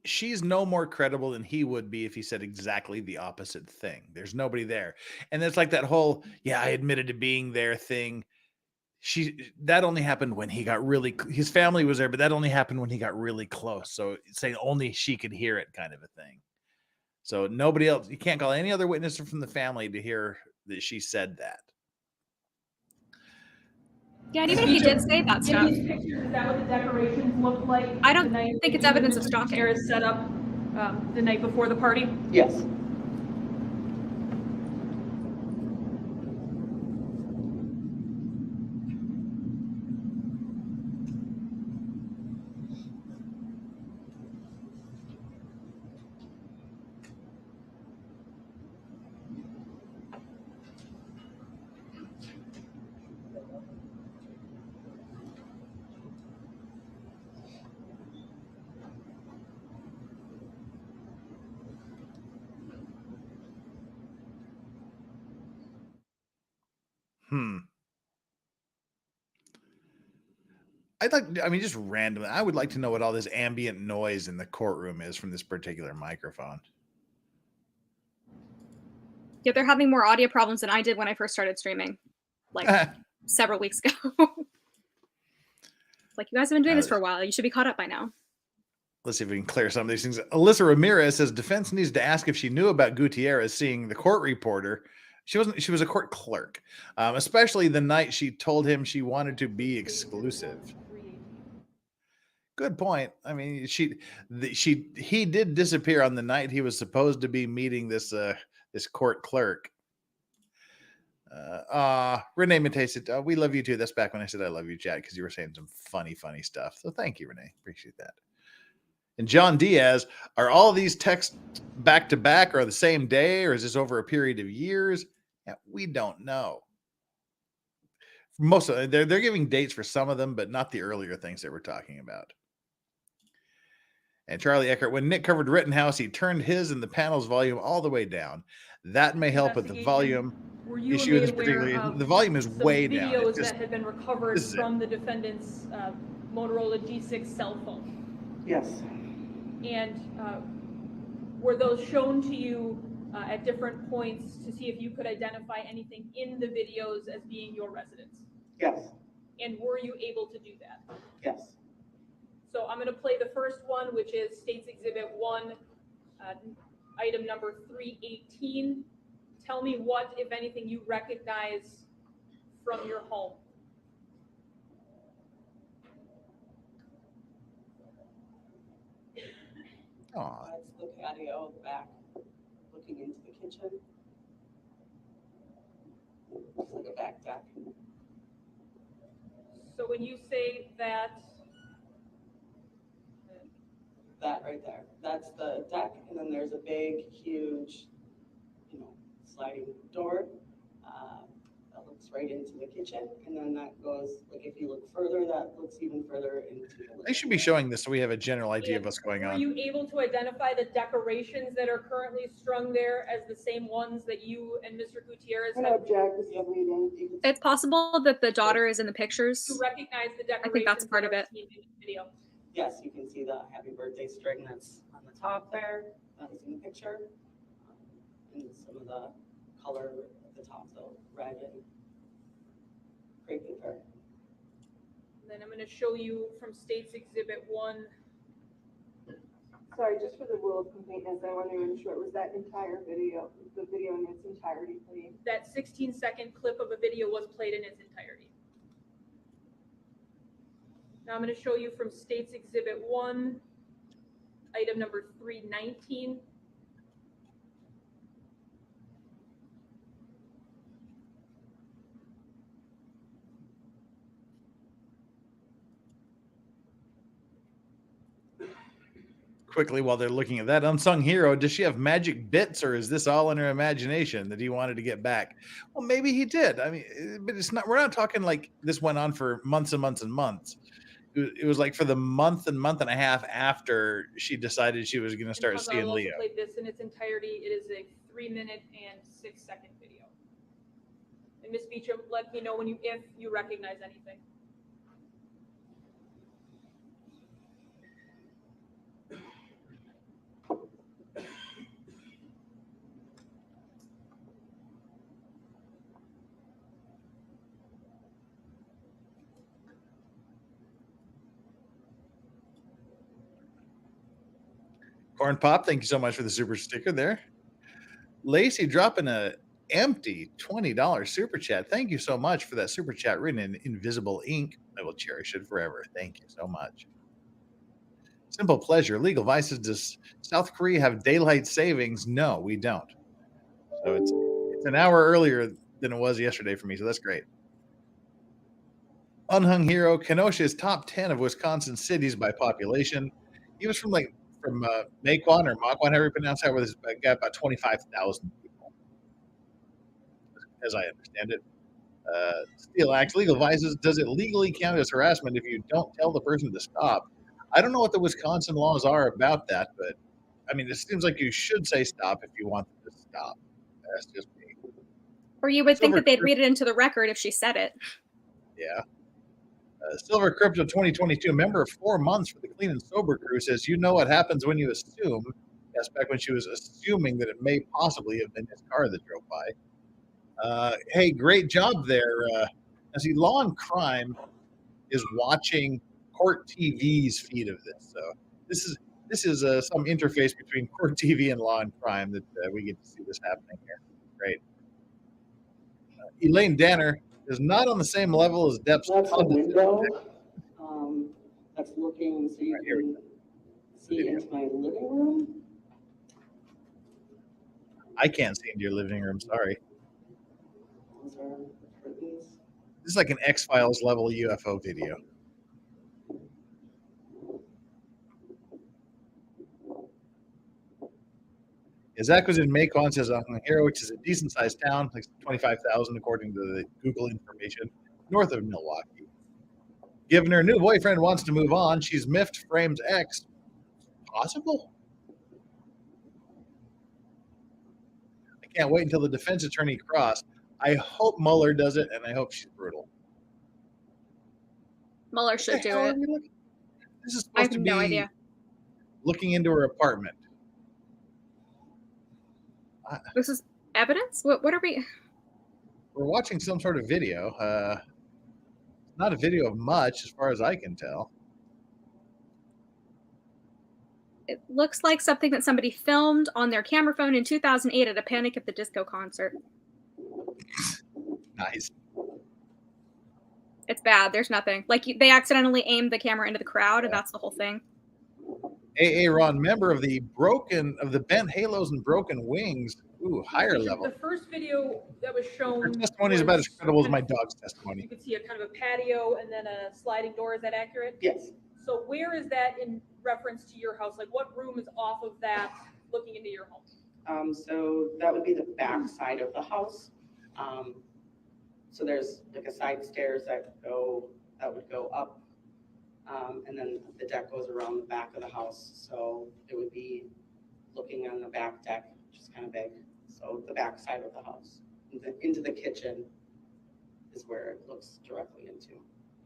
she's no more credible than he would be if he said exactly the opposite thing. There's nobody there. And it's like that whole, yeah, I admitted to being there thing. That only happened when he got really, his family was there, but that only happened when he got really close. So saying only she could hear it kind of a thing. So nobody else, you can't call any other witness from the family to hear that she said that.
Yeah, and even if he did say that stuff,
Is that what the decorations looked like?
I don't think it's evidence of stalking.
Is set up the night before the party?
Yes.
Just randomly, I would like to know what all this ambient noise in the courtroom is from this particular microphone.
Yeah, they're having more audio problems than I did when I first started streaming, like several weeks ago. Like, you guys have been doing this for a while. You should be caught up by now.
Let's see if we can clear some of these things. Alyssa Ramirez says defense needs to ask if she knew about Gutierrez seeing the court reporter. She wasn't. She was a court clerk, especially the night she told him she wanted to be exclusive. Good point. I mean, he did disappear on the night he was supposed to be meeting this court clerk. Renee Matei said, we love you too. That's back when I said I love you, chat, because you were saying some funny stuff. So thank you, Renee. Appreciate that. And John Diaz, are all these texts back to back or the same day, or is this over a period of years? Yeah, we don't know. Most of they're giving dates for some of them, but not the earlier things that we're talking about. And Charlie Eckert, when Nick covered Rittenhouse, he turned his and the panel's volume all the way down. That may help with the volume issue in this particular. The volume is way down.
Videos that had been recovered from the defendant's Motorola G6 cell phone.
Yes.
And were those shown to you at different points to see if you could identify anything in the videos as being your residence?
Yes.
And were you able to do that?
Yes.
So I'm going to play the first one, which is State's Exhibit 1, item number 318. Tell me what, if anything, you recognize from your home.
That's the patio back, looking into the kitchen. Looks like a back deck.
So when you say that
right there, that's the deck, and then there's a big, huge, sliding door that looks right into the kitchen, and then that goes, like, if you look further, that looks even further into the
They should be showing this so we have a general idea of what's going on.
Were you able to identify the decorations that are currently strung there as the same ones that you and Mr. Gutierrez have?
It's possible that the daughter is in the pictures.
You recognize the decorations.
I think that's part of it.
Video.
Yes, you can see the happy birthday string that's on the top there. That was in the picture. And some of the color at the top, so red and crepe paper.
Then I'm going to show you from State's Exhibit 1.
Sorry, just for the rule of completeness, I want to ensure it was that entire video, the video in its entirety, please.
That 16-second clip of a video was played in its entirety. Now I'm going to show you from State's Exhibit 1, item number 319.
Quickly, while they're looking at that unsung hero, does she have magic bits, or is this all in her imagination that he wanted to get back? Well, maybe he did. I mean, but it's not. We're not talking like this went on for months and months and months. It was like for the month and a half after she decided she was going to start seeing Leo.
I'll play this in its entirety. It is a 3-minute and 6-second video. And Miss Beecham, let me know when if you recognize anything.
Corn Pop, thank you so much for the super sticker there. Lacey dropping a empty $20 super chat. Thank you so much for that super chat written in invisible ink. I will cherish it forever. Thank you so much. Simple Pleasure. Legal Vices. Does South Korea have daylight savings? No, we don't. So it's an hour earlier than it was yesterday for me, so that's great. Unhung Hero. Kenosha is top 10 of Wisconsin cities by population. He was from Maquon or Maquon, however you pronounce that, where there's got about 25,000 people, as I understand it. Steel Axe. Legal Vices. Does it legally count as harassment if you don't tell the person to stop? I don't know what the Wisconsin laws are about that, but I mean, it seems like you should say stop if you want them to stop. That's just me.
Or you would think that they'd read it into the record if she said it.
Yeah. Silver Crypto 2022, member of 4 months for the Clean and Sober crew, says, you know what happens when you assume. Yes, back when she was assuming that it may possibly have been his car that drove by. Hey, great job there. I see Law and Crime is watching Court TV's feed of this. So this is some interface between Court TV and Law and Crime that we get to see this happening here. Great. Elaine Danner is not on the same level as Depp's.
That's a window that's looking so you can see into my living room.
I can't see into your living room. Sorry.
Those are the curtains.
This is like an X-Files level UFO video. Zach was in Macon, says Hero, which is a decent-sized town, like 25,000 according to the Google information, north of Milwaukee. Given her new boyfriend wants to move on, she's miffed Frame's ex. Possible? I can't wait until the defense attorney cross. I hope Mueller does it, and I hope she's brutal.
Mueller should do it.
This is
I
supposed
have
to be
no idea.
looking into her apartment.
This is evidence? What are we?
We're watching some sort of video. Not a video of much, as far as I can tell.
It looks like something that somebody filmed on their camera phone in 2008 at a Panic at the Disco concert.
Nice.
It's bad. There's nothing. Like they accidentally aimed the camera into the crowd, and that's the whole thing.
AA Ron, member of the Bent Halos and Broken Wings. Ooh, higher level.
The first video that was shown.
Her testimony is about as credible as my dog's testimony.
You could see a kind of a patio and then a sliding door. Is that accurate?
Yes.
So where is that in reference to your house? Like what room is off of that looking into your home?
So that would be the back side of the house. So there's like a side stairs that would go up. And then the deck goes around the back of the house. So it would be looking on the back deck, which is kind of big. So the back side of the house into the kitchen is where it looks directly into.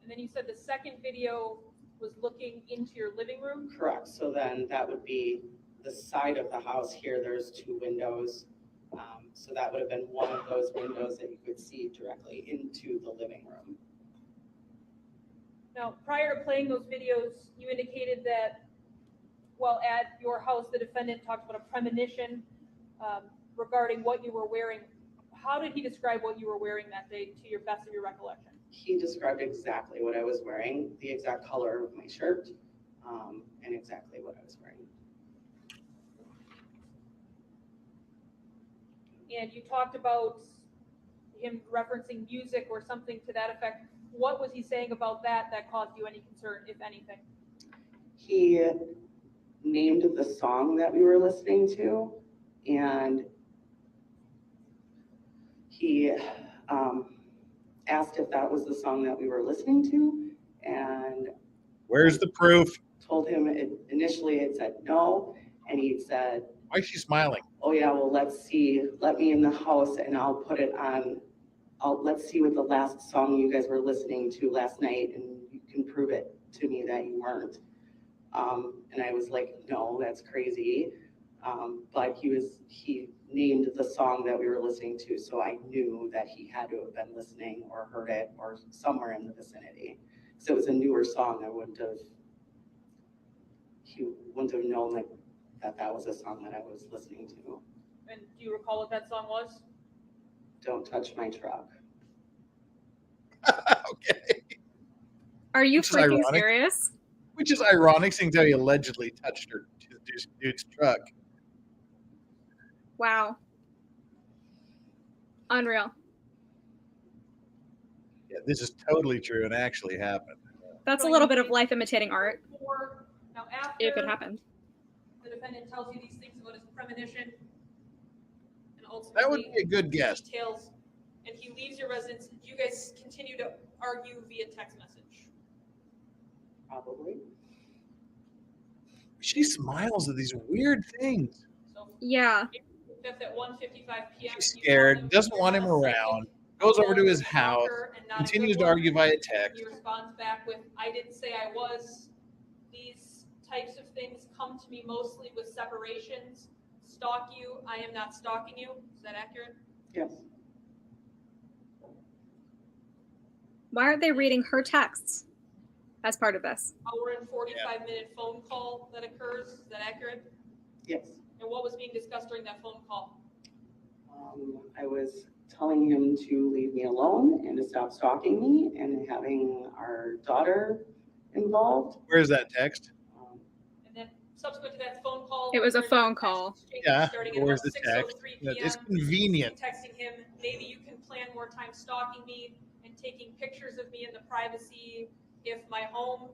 And then you said the second video was looking into your living room?
Correct. So then that would be the side of the house here. There's 2 windows. So that would have been one of those windows that you could see directly into the living room.
Now, prior to playing those videos, you indicated that while at your house, the defendant talked about a premonition regarding what you were wearing. How did he describe what you were wearing that day to your best of your recollection?
He described exactly what I was wearing, the exact color of my shirt, and exactly what I was wearing.
And you talked about him referencing music or something to that effect. What was he saying about that caused you any concern, if anything?
He named the song that we were listening to, and he asked if that was the song that we were listening to, and
where's the proof?
Told him initially it said no, and he said,
why is she smiling?
Oh yeah, well, let's see, let me in the house and I'll put it on. Let's see what the last song you guys were listening to last night, and you can prove it to me that you weren't. And I was like, no, that's crazy. But he named the song that we were listening to, so I knew that he had to have been listening or heard it or somewhere in the vicinity. So it was a newer song. He wouldn't have known like that was a song that I was listening to.
And do you recall what that song was?
Don't touch my truck.
Okay.
Are you
Which is
freaking
ironic.
serious?
Which is ironic, seeing how he allegedly touched her dude's truck.
Wow. Unreal.
Yeah, this is totally true and actually happened.
That's a little bit of life imitating art.
Now, after
If it happened.
the defendant tells you these things about his premonition, and ultimately
That would be a good guess.
details, and he leaves your residence, you guys continue to argue via text message.
Probably.
She smiles at these weird things.
Yeah.
April 5th at 1:55 p.m.
She's scared, doesn't want him around, goes over to his house, continues to argue via text.
He responds back with, I didn't say I was. These types of things come to me mostly with separations. Stalk you, I am not stalking you. Is that accurate?
Yes.
Why aren't they reading her texts as part of this?
Hour and 45-minute phone call that occurs. Is that accurate?
Yes.
And what was being discussed during that phone call?
I was telling him to leave me alone and to stop stalking me and having our daughter involved.
Where's that text?
And then subsequent to that phone call,
It was a phone call.
Yeah,
starting at
where's
about
the text?
6:03
Yeah,
p.m.
it's convenient.
Texting him, maybe you can plan more time stalking me and taking pictures of me in the privacy of my home.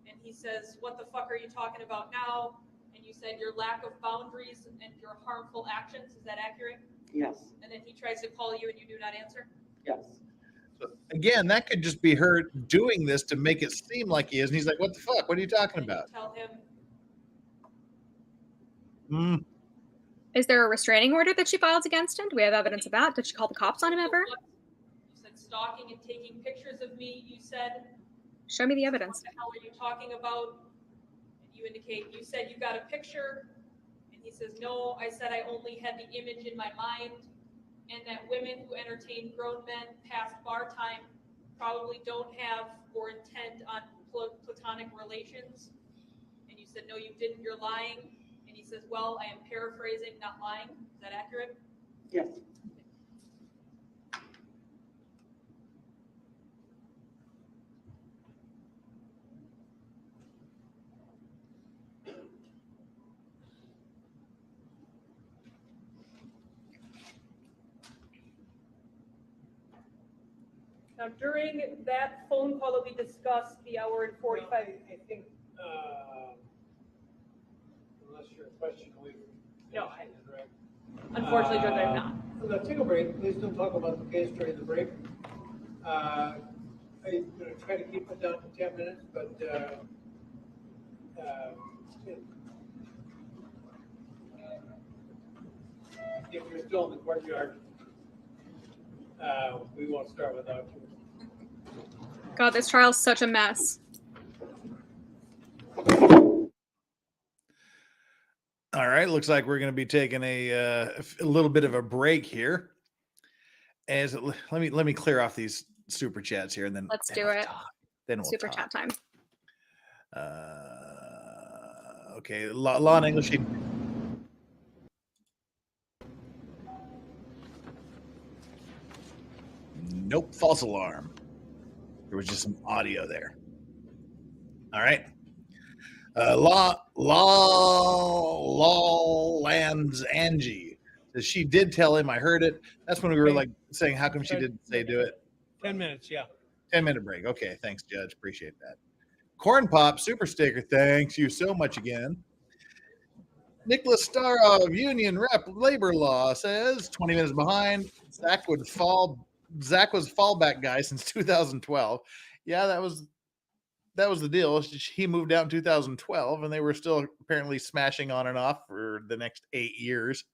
And he says, what the fuck are you talking about now? And you said your lack of boundaries and your harmful actions. Is that accurate?
Yes.
And then he tries to call you and you do not answer?
Yes.
So again, that could just be her doing this to make it seem like he is. And he's like, what the fuck? What are you talking about?
Tell him,
Is there a restraining order that she filed against him? Do we have evidence of that? Did she call the cops on him ever?
you said stalking and taking pictures of me. You said,
Show me the evidence.
what the hell are you talking about? And you indicate, you said you got a picture. And he says, no, I said I only had the image in my mind. And that women who entertain grown men past bar time probably don't have or intend on platonic relations. And you said, no, you didn't, you're lying. And he says, well, I am paraphrasing, not lying. Is that accurate?
Yes.
Now, during that phone call that we discussed, the hour and 45.
I think, unless your question we.
No, unfortunately, Judge, I'm not.
No, take a break. Please don't talk about the case during the break. I'm going to try to keep it down to 10 minutes, but if you're still in the courtyard, we won't start without you.
God, this trial's such a mess.
All right, looks like we're going to be taking a little bit of a break here. As let me clear off these super chats here, and then
Let's do it.
Then we'll
Super
talk.
chat time.
Okay, law and English. Nope, false alarm. There was just some audio there. All right. Law lands Angie. So she did tell him. I heard it. That's when we were like saying, how come she didn't say do it?
10 minutes, yeah.
10-minute break. Okay, thanks, Judge. Appreciate that. Corn Pop super sticker. Thanks you so much again. Nicholas Starr of Union Rep Labor Law says 20 minutes behind. Zach was fallback guy since 2012. Yeah, that was the deal. He moved out in 2012, and they were still apparently smashing on and off for the next 8 years.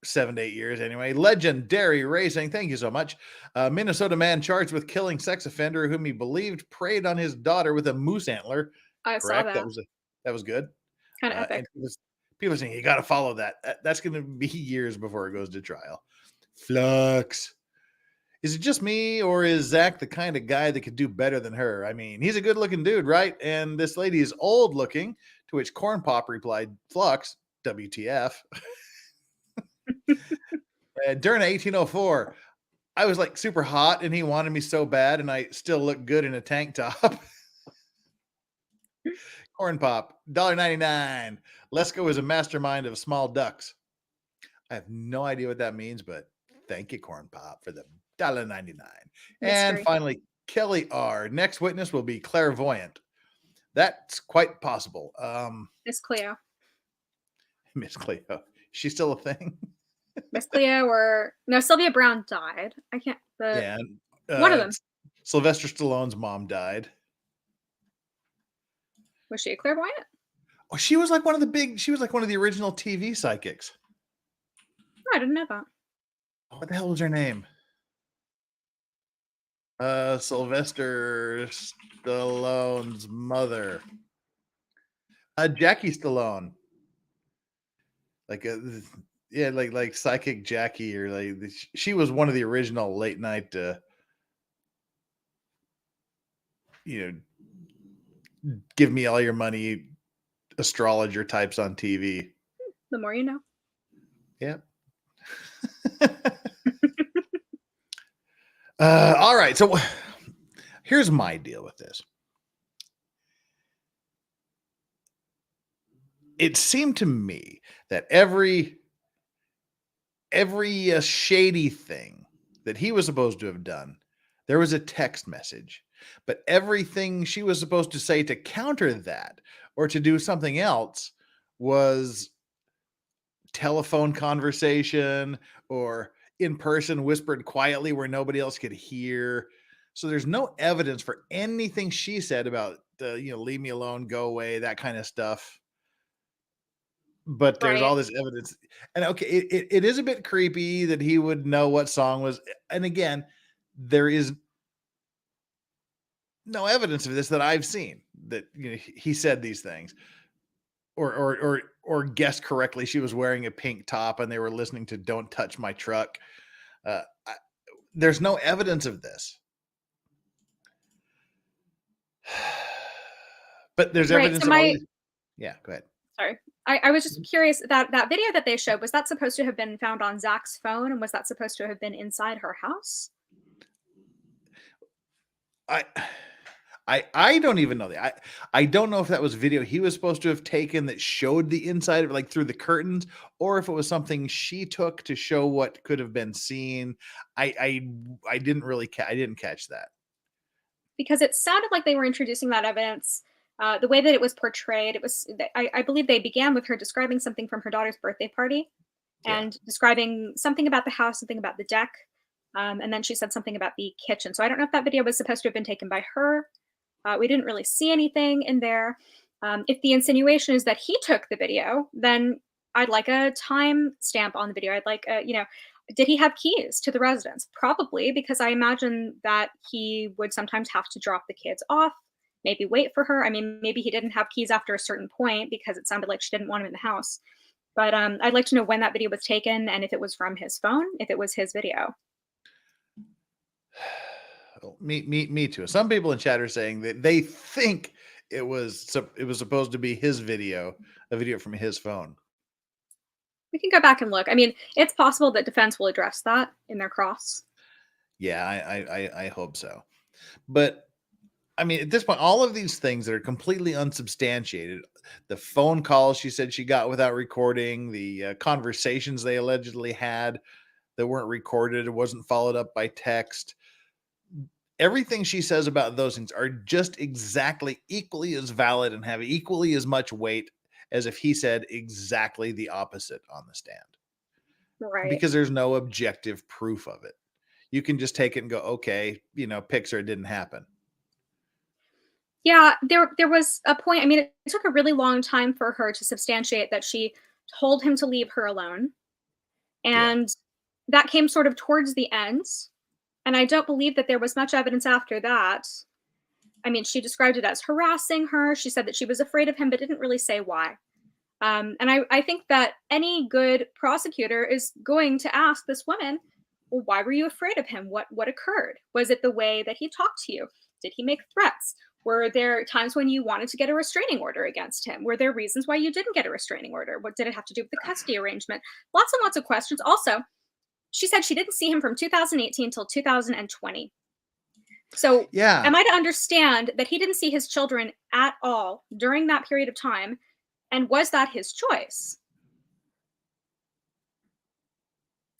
7 to 8 years anyway. Legendary Racing, thank you so much. Minnesota man charged with killing sex offender whom he believed preyed on his daughter with a moose antler.
I saw that.
That was good.
Kind of epic.
People are saying you got to follow that. That's going to be years before it goes to trial. Flux. Is it just me, or is Zach the kind of guy that could do better than her? I mean, he's a good-looking dude, right? And this lady is old-looking. To which Corn Pop replied, Flux, WTF. During 1804, I was like super hot and he wanted me so bad and I still look good in a tank top. Corn Pop, $1.99. Lesko is a mastermind of small ducks. I have no idea what that means, but thank you, Corn Pop, for the $1.99. And finally, Kelly R. Next witness will be clairvoyant. That's quite possible.
Miss Cleo.
Miss Cleo. She's still a thing?
Miss Cleo or no, Sylvia Brown died. I can't. One of them.
Sylvester Stallone's mom died.
Was she a clairvoyant?
Oh, she was like one of the original TV psychics.
Oh, I didn't know that.
What the hell was her name? Sylvester Stallone's mother. Jackie Stallone. Like psychic Jackie, or like she was one of the original late night give me all your money astrologer types on TV.
The more you know.
Yep. All right. So here's my deal with this. It seemed to me that every shady thing that he was supposed to have done, there was a text message. But everything she was supposed to say to counter that or to do something else was telephone conversation or in person whispered quietly where nobody else could hear. So there's no evidence for anything she said about leave me alone, go away, that kind of stuff. But there's all this evidence. And okay, it is a bit creepy that he would know what song was. And again, there is no evidence of this that I've seen that he said these things or guessed correctly. She was wearing a pink top and they were listening to Don't Touch My Truck. There's no evidence of this, but there's evidence. Yeah, go ahead.
Sorry. I was just curious, that video that they showed, was that supposed to have been found on Zach's phone, and was that supposed to have been inside her house?
I don't even know that. I don't know if that was video he was supposed to have taken that showed the inside of it, like through the curtains, or if it was something she took to show what could have been seen. I didn't really I didn't catch that.
Because it sounded like they were introducing that evidence. The way that it was portrayed, it was, I believe they began with her describing something from her daughter's birthday party and describing something about the house, something about the deck. And then she said something about the kitchen. So I don't know if that video was supposed to have been taken by her. We didn't really see anything in there. If the insinuation is that he took the video, then I'd like a time stamp on the video. I'd like, did he have keys to the residence? Probably, because I imagine that he would sometimes have to drop the kids off, maybe wait for her. I mean, maybe he didn't have keys after a certain point because it sounded like she didn't want him in the house. But I'd like to know when that video was taken and if it was from his phone, if it was his video.
Me too. Some people in chat are saying that they think it was supposed to be his video, a video from his phone.
We can go back and look. I mean, it's possible that defense will address that in their cross.
Yeah, I hope so. But I mean, at this point, all of these things that are completely unsubstantiated, the phone calls she said she got without recording, the conversations they allegedly had that weren't recorded, it wasn't followed up by text. Everything she says about those things are just exactly equally as valid and have equally as much weight as if he said exactly the opposite on the stand.
Right.
Because there's no objective proof of it. You can just take it and go, okay, Pixar, it didn't happen.
Yeah, there was a point. I mean, it took a really long time for her to substantiate that she told him to leave her alone. And that came sort of towards the end. And I don't believe that there was much evidence after that. I mean, she described it as harassing her. She said that she was afraid of him, but didn't really say why. And I think that any good prosecutor is going to ask this woman, well, why were you afraid of him? What occurred? Was it the way that he talked to you? Did he make threats? Were there times when you wanted to get a restraining order against him? Were there reasons why you didn't get a restraining order? What did it have to do with the custody arrangement? Lots and lots of questions. Also, she said she didn't see him from 2018 till 2020. So
Yeah.
am I to understand that he didn't see his children at all during that period of time? And was that his choice?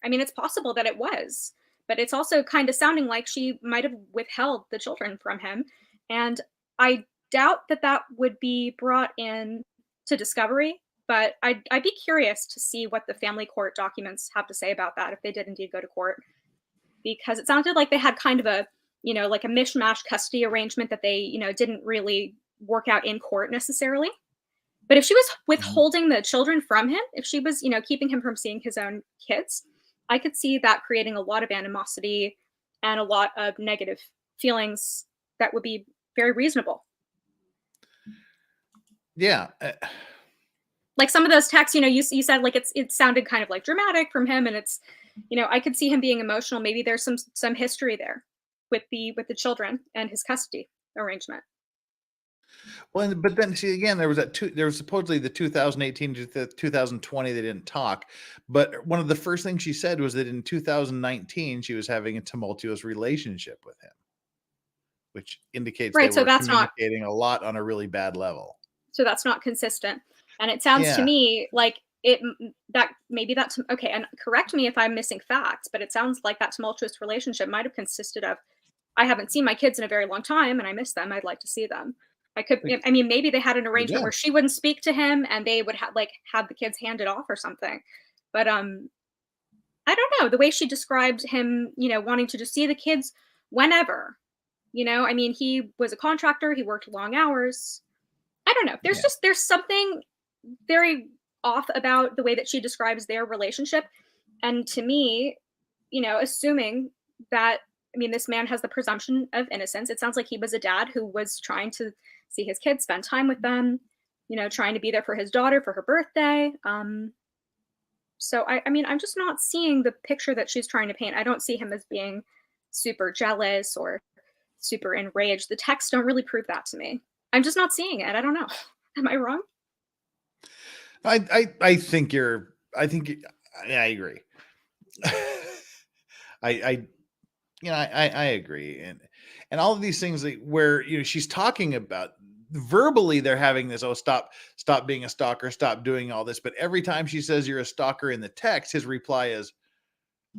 I mean, it's possible that it was, but it's also kind of sounding like she might have withheld the children from him. And I doubt that that would be brought in to discovery, but I'd be curious to see what the family court documents have to say about that if they did indeed go to court, because it sounded like they had kind of a, like a mishmash custody arrangement that they, didn't really work out in court necessarily. But if she was withholding the children from him, if she was, keeping him from seeing his own kids, I could see that creating a lot of animosity and a lot of negative feelings that would be very reasonable.
Yeah.
Like some of those texts, you said like it sounded kind of like dramatic from him, and it's, I could see him being emotional. Maybe there's some history there with the children and his custody arrangement.
Well, but then see again, there was supposedly the 2018 to the 2020 they didn't talk, but one of the first things she said was that in 2019 she was having a tumultuous relationship with him, which indicates
right.
They
So
were
that's
communicating a lot on a really bad level.
So that's not consistent, and it sounds to me like okay. And correct me if I'm missing facts, but it sounds like that tumultuous relationship might have consisted of, I haven't seen my kids in a very long time, and I miss them. I'd like to see them. I mean, maybe they had an arrangement where she wouldn't speak to him and they would have the kids handed off or something. But I don't know, the way she described him, wanting to just see the kids whenever, I mean, he was a contractor, he worked long hours. I don't know. There's something very off about the way that she describes their relationship. And to me, assuming that, I mean, this man has the presumption of innocence. It sounds like he was a dad who was trying to see his kids, spend time with them, trying to be there for his daughter for her birthday. So I mean, I'm just not seeing the picture that she's trying to paint. I don't see him as being super jealous or super enraged. The texts don't really prove that to me. I'm just not seeing it. I don't know. Am I wrong?
I think I agree. I agree. And all of these things where, she's talking about verbally, they're having this, stop being a stalker, stop doing all this. But every time she says you're a stalker in the text, his reply is,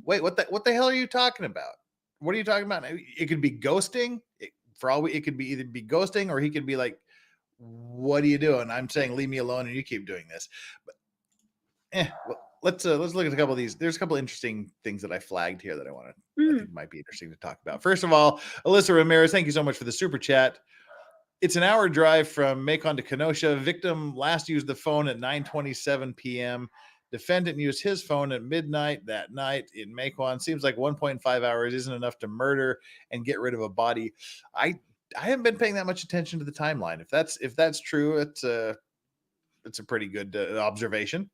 wait, what the hell are you talking about? What are you talking about? It could be ghosting. It could be either be ghosting, or he could be like, what are you doing? I'm saying, leave me alone and you keep doing this. But let's look at a couple of these. There's a couple of interesting things that I flagged here that I think might be interesting to talk about. First of all, Alyssa Ramirez, thank you so much for the super chat. It's an hour drive from Macon to Kenosha. Victim last used the phone at 9:27 p.m. Defendant used his phone at midnight that night in Macon. Seems like 1.5 hours isn't enough to murder and get rid of a body. I haven't been paying that much attention to the timeline. If that's true, it's a pretty good observation.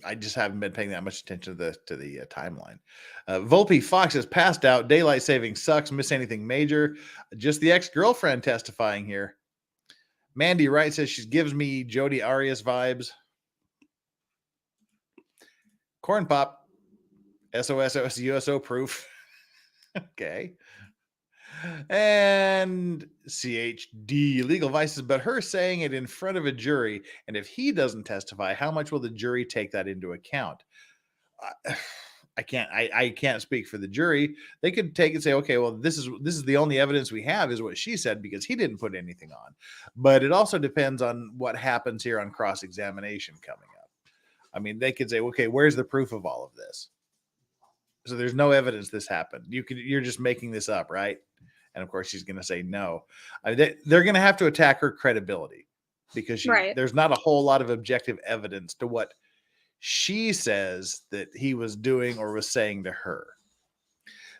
I just haven't been paying that much attention to the timeline. Volpe Fox has passed out. Daylight saving sucks. Miss anything major? Just the ex-girlfriend testifying here. Mandy Wright says she gives me Jodi Arias vibes. Corn Pop. SOS USO proof. Okay. And CHD legal vices, but her saying it in front of a jury, and if he doesn't testify, how much will the jury take that into account? I can't speak for the jury. They could take and say, okay, well, this is the only evidence we have is what she said because he didn't put anything on. But it also depends on what happens here on cross-examination coming up. I mean, they could say, okay, where's the proof of all of this? So there's no evidence this happened. You're just making this up, right? And of course, she's going to say no. They're going to have to attack her credibility because there's not a whole lot of objective evidence to what she says that he was doing or was saying to her.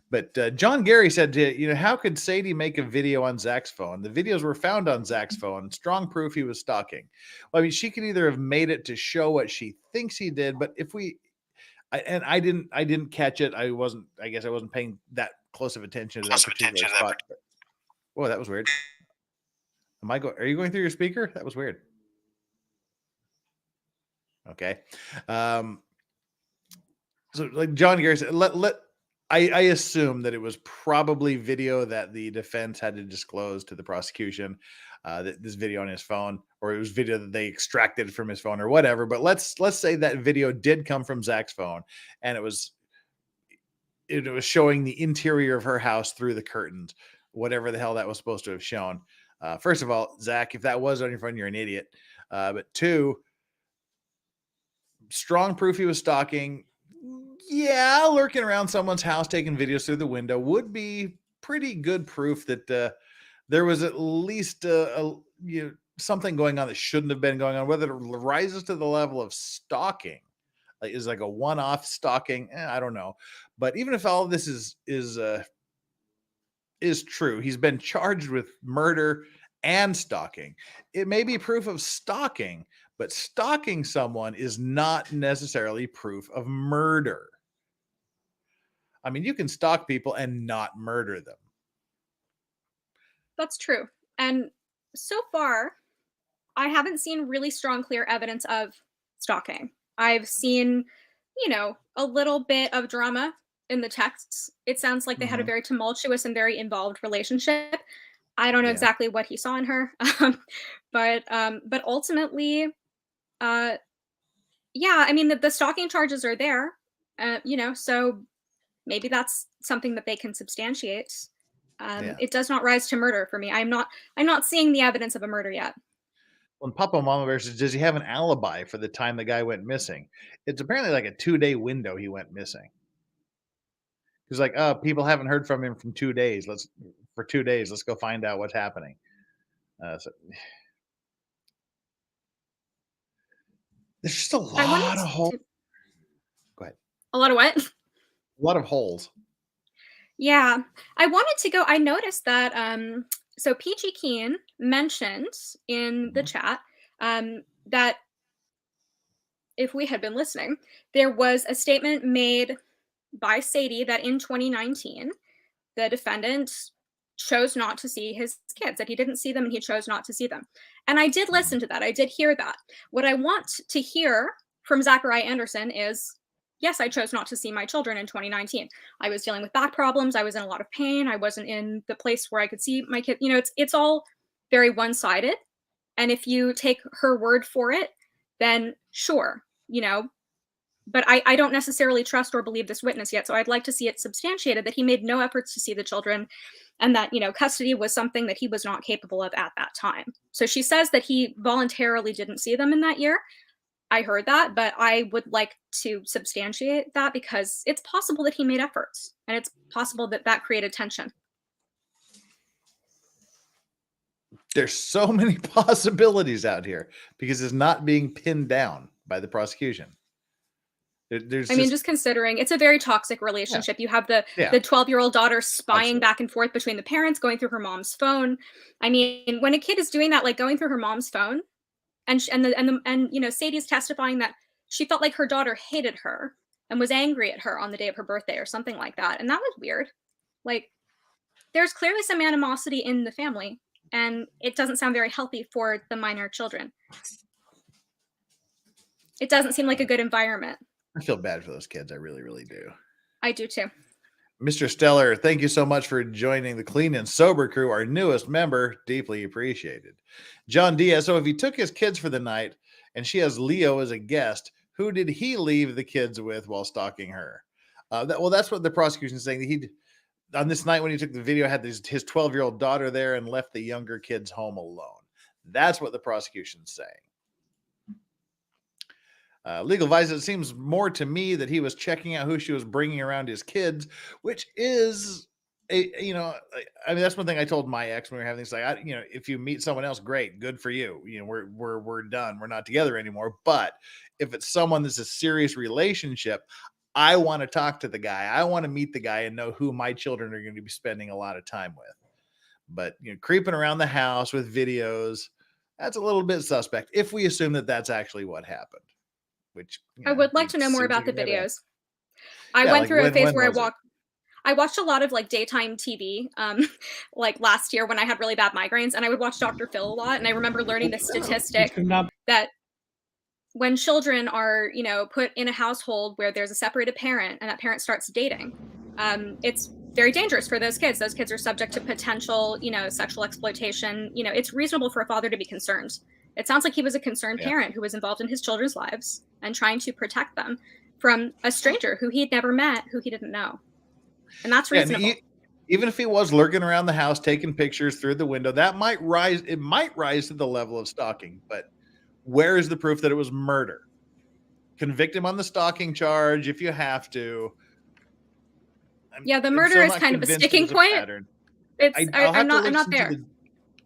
But John Gary said, how could Sadie make a video on Zach's phone? The videos were found on Zach's phone. Strong proof he was stalking. Well, I mean, she could either have made it to show what she thinks he did, but I didn't catch it. I guess I wasn't paying that close of attention to that particular spot. Whoa, that was weird. Are you going through your speaker? That was weird. Okay. So like John Gary said, I assume that it was probably video that the defense had to disclose to the prosecution, this video on his phone, or it was video that they extracted from his phone or whatever. But let's say that video did come from Zach's phone, and it was showing the interior of her house through the curtains, whatever the hell that was supposed to have shown. First of all, Zach, if that was on your phone, you're an idiot. But two, strong proof he was stalking. Yeah, lurking around someone's house, taking videos through the window would be pretty good proof that there was at least something going on that shouldn't have been going on. Whether it rises to the level of stalking, like is like a one-off stalking, I don't know. But even if all of this is true, he's been charged with murder and stalking. It may be proof of stalking, but stalking someone is not necessarily proof of murder. I mean, you can stalk people and not murder them.
That's true. And so far, I haven't seen really strong, clear evidence of stalking. I've seen, a little bit of drama in the texts. It sounds like they had a very tumultuous and very involved relationship. I don't know exactly what he saw in her, but ultimately, I mean, the stalking charges are there, so maybe that's something that they can substantiate. It does not rise to murder for me. I'm not seeing the evidence of a murder yet.
When Papa Mama versus, does he have an alibi for the time the guy went missing? It's apparently like a 2-day window he went missing. He's like, oh, people haven't heard from him from 2 days. Let's go find out what's happening. There's just a lot of holes. Go ahead.
A lot of what?
A lot of holes.
Yeah, I wanted to go. I noticed that so PG Keen mentioned in the chat that if we had been listening, there was a statement made by Sadie that in 2019, the defendant chose not to see his kids, that he didn't see them and he chose not to see them. And I did listen to that. I did hear that. What I want to hear from Zachariah Anderson is, yes, I chose not to see my children in 2019. I was dealing with back problems. I was in a lot of pain. I wasn't in the place where I could see my kid. It's all very one-sided. And if you take her word for it, then sure, but I don't necessarily trust or believe this witness yet. So I'd like to see it substantiated that he made no efforts to see the children and that, custody was something that he was not capable of at that time. So she says that he voluntarily didn't see them in that year. I heard that, but I would like to substantiate that because it's possible that he made efforts and it's possible that that created tension.
There's so many possibilities out here because it's not being pinned down by the prosecution.
Just considering it's a very toxic relationship. Yeah. You have the 12-year-old daughter spying back and forth between the parents, going through her mom's phone. I mean, when a kid is doing that, like going through her mom's phone, and Sadie's testifying that she felt like her daughter hated her and was angry at her on the day of her birthday or something like that, and that was weird. Like, there's clearly some animosity in the family, and it doesn't sound very healthy for the minor children. It doesn't seem like a good environment.
I feel bad for those kids. I really, really do.
I do too.
Mr. Stellar, thank you so much for joining the Clean and Sober crew, our newest member. Deeply appreciated. John Diaz, so if he took his kids for the night and she has Leo as a guest, who did he leave the kids with while stalking her? That's what the prosecution is saying. He, on this night when he took the video, had his 12-year-old daughter there and left the younger kids home alone. That's what the prosecution's saying. Legal advice, it seems more to me that he was checking out who she was bringing around his kids, which is that's one thing I told my ex when we were having this, like, if you meet someone else, great, good for you. We're done. We're not together anymore. But if it's someone that's a serious relationship, I want to talk to the guy. I want to meet the guy and know who my children are going to be spending a lot of time with. But creeping around the house with videos, that's a little bit suspect if we assume that that's actually what happened. Which
I would like to know more about the videos. I went through a phase where I watched a lot of like daytime TV, like last year when I had really bad migraines, and I would watch Dr. Phil a lot. And I remember learning the statistic that when children are, put in a household where there's a separated parent and that parent starts dating, it's very dangerous for those kids. Those kids are subject to potential, sexual exploitation. It's reasonable for a father to be concerned. It sounds like he was a concerned parent who was involved in his children's lives and trying to protect them from a stranger who he'd never met, who he didn't know. And that's reasonable.
Even if he was lurking around the house, taking pictures through the window, that might rise. It might rise to the level of stalking. But where is the proof that it was murder? Convict him on the stalking charge if you have to.
The murder is kind of a sticking point. I'm not there.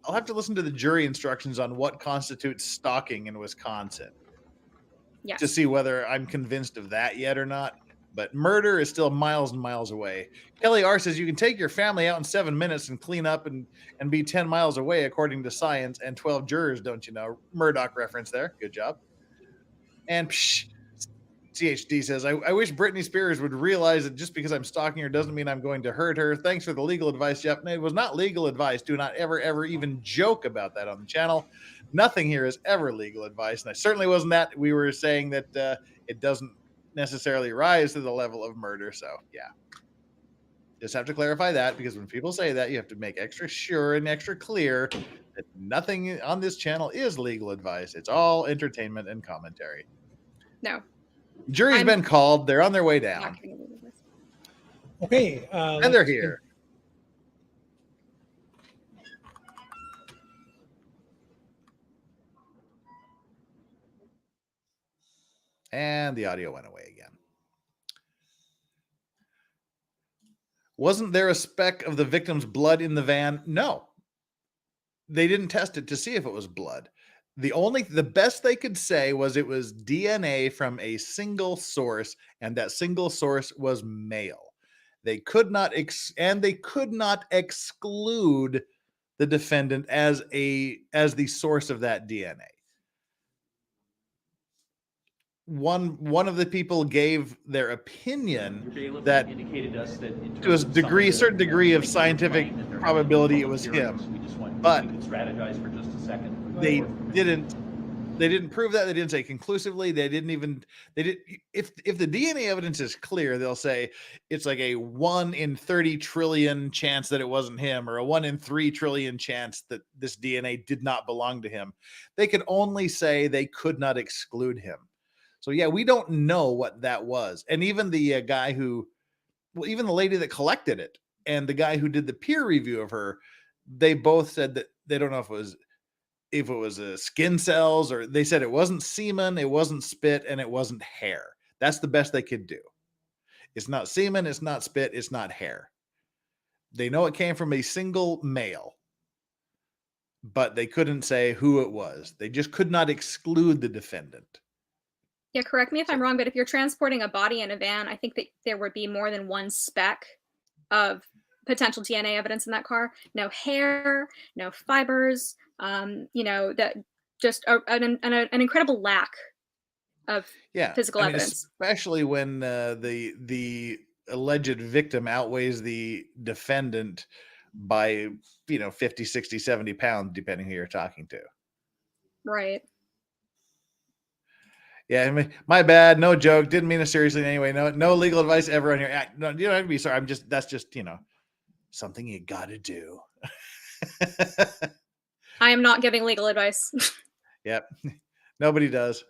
I'll have to listen to the jury instructions on what constitutes stalking in Wisconsin.
Yes.
To see whether I'm convinced of that yet or not. But murder is still miles and miles away. Kelly R says you can take your family out in 7 minutes and clean up and be 10 miles away, according to science, and 12 jurors, don't you know? Murdoch reference there. Good job. And CHD says, I wish Britney Spears would realize that just because I'm stalking her doesn't mean I'm going to hurt her. Thanks for the legal advice, Jeff. No, it was not legal advice. Do not ever even joke about that on the channel. Nothing here is ever legal advice. And I certainly wasn't that. We were saying that it doesn't necessarily rise to the level of murder. So yeah, just have to clarify that, because when people say that, you have to make extra sure and extra clear that nothing on this channel is legal advice. It's all entertainment and commentary.
No.
Jury's been called. They're on their way down.
Okay.
And they're here. And the audio went away again. Wasn't there a speck of the victim's blood in the van? No. They didn't test it to see if it was blood. The best they could say was it was DNA from a single source, and that single source was male. They could not exclude the defendant as the source of that DNA. One of the people gave their opinion that to a certain degree of scientific probability it was him, but they didn't prove that. They didn't say conclusively. If the DNA evidence is clear, they'll say it's like a 1 in 30 trillion chance that it wasn't him, or a 1 in 3 trillion chance that this DNA did not belong to him. They could only say they could not exclude him. So yeah, we don't know what that was. And even the even the lady that collected it and the guy who did the peer review of her, they both said that they don't know if it was skin cells, or they said it wasn't semen, it wasn't spit, and it wasn't hair. That's the best they could do. It's not semen, it's not spit, it's not hair. They know it came from a single male, but they couldn't say who it was. They just could not exclude the defendant.
Yeah, correct me if I'm wrong, but if you're transporting a body in a van, I think that there would be more than one speck of potential DNA evidence in that car. No hair, no fibers, that just an incredible lack of physical evidence.
Especially when the alleged victim outweighs the defendant by 50, 60, 70 pounds, depending who you're talking to.
Right.
Yeah, I mean, my bad. No joke. Didn't mean it seriously anyway. No legal advice ever on here. No, you don't have to be sorry. That's just something you got to do.
I am not giving legal advice.
Yep. Nobody does.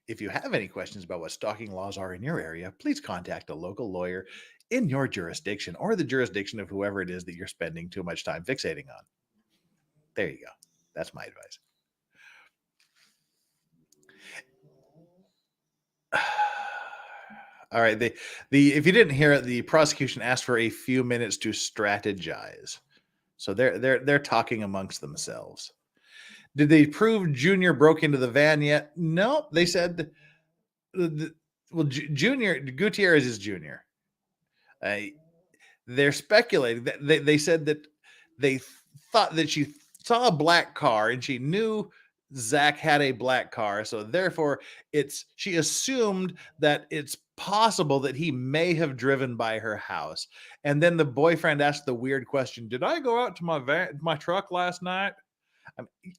If you have any questions about what stalking laws are in your area, please contact a local lawyer in your jurisdiction, or the jurisdiction of whoever it is that you're spending too much time fixating on. There you go. That's my advice. All right. If you didn't hear it, the prosecution asked for a few minutes to strategize. So they're talking amongst themselves. Did they prove Junior broke into the van yet? No, they said, Junior Gutierrez is Junior. They're speculating that they said that they thought that she saw a black car and she knew Zach had a black car, so therefore she assumed that it's possible that he may have driven by her house. And then the boyfriend asked the weird question, did I go out to my truck last night?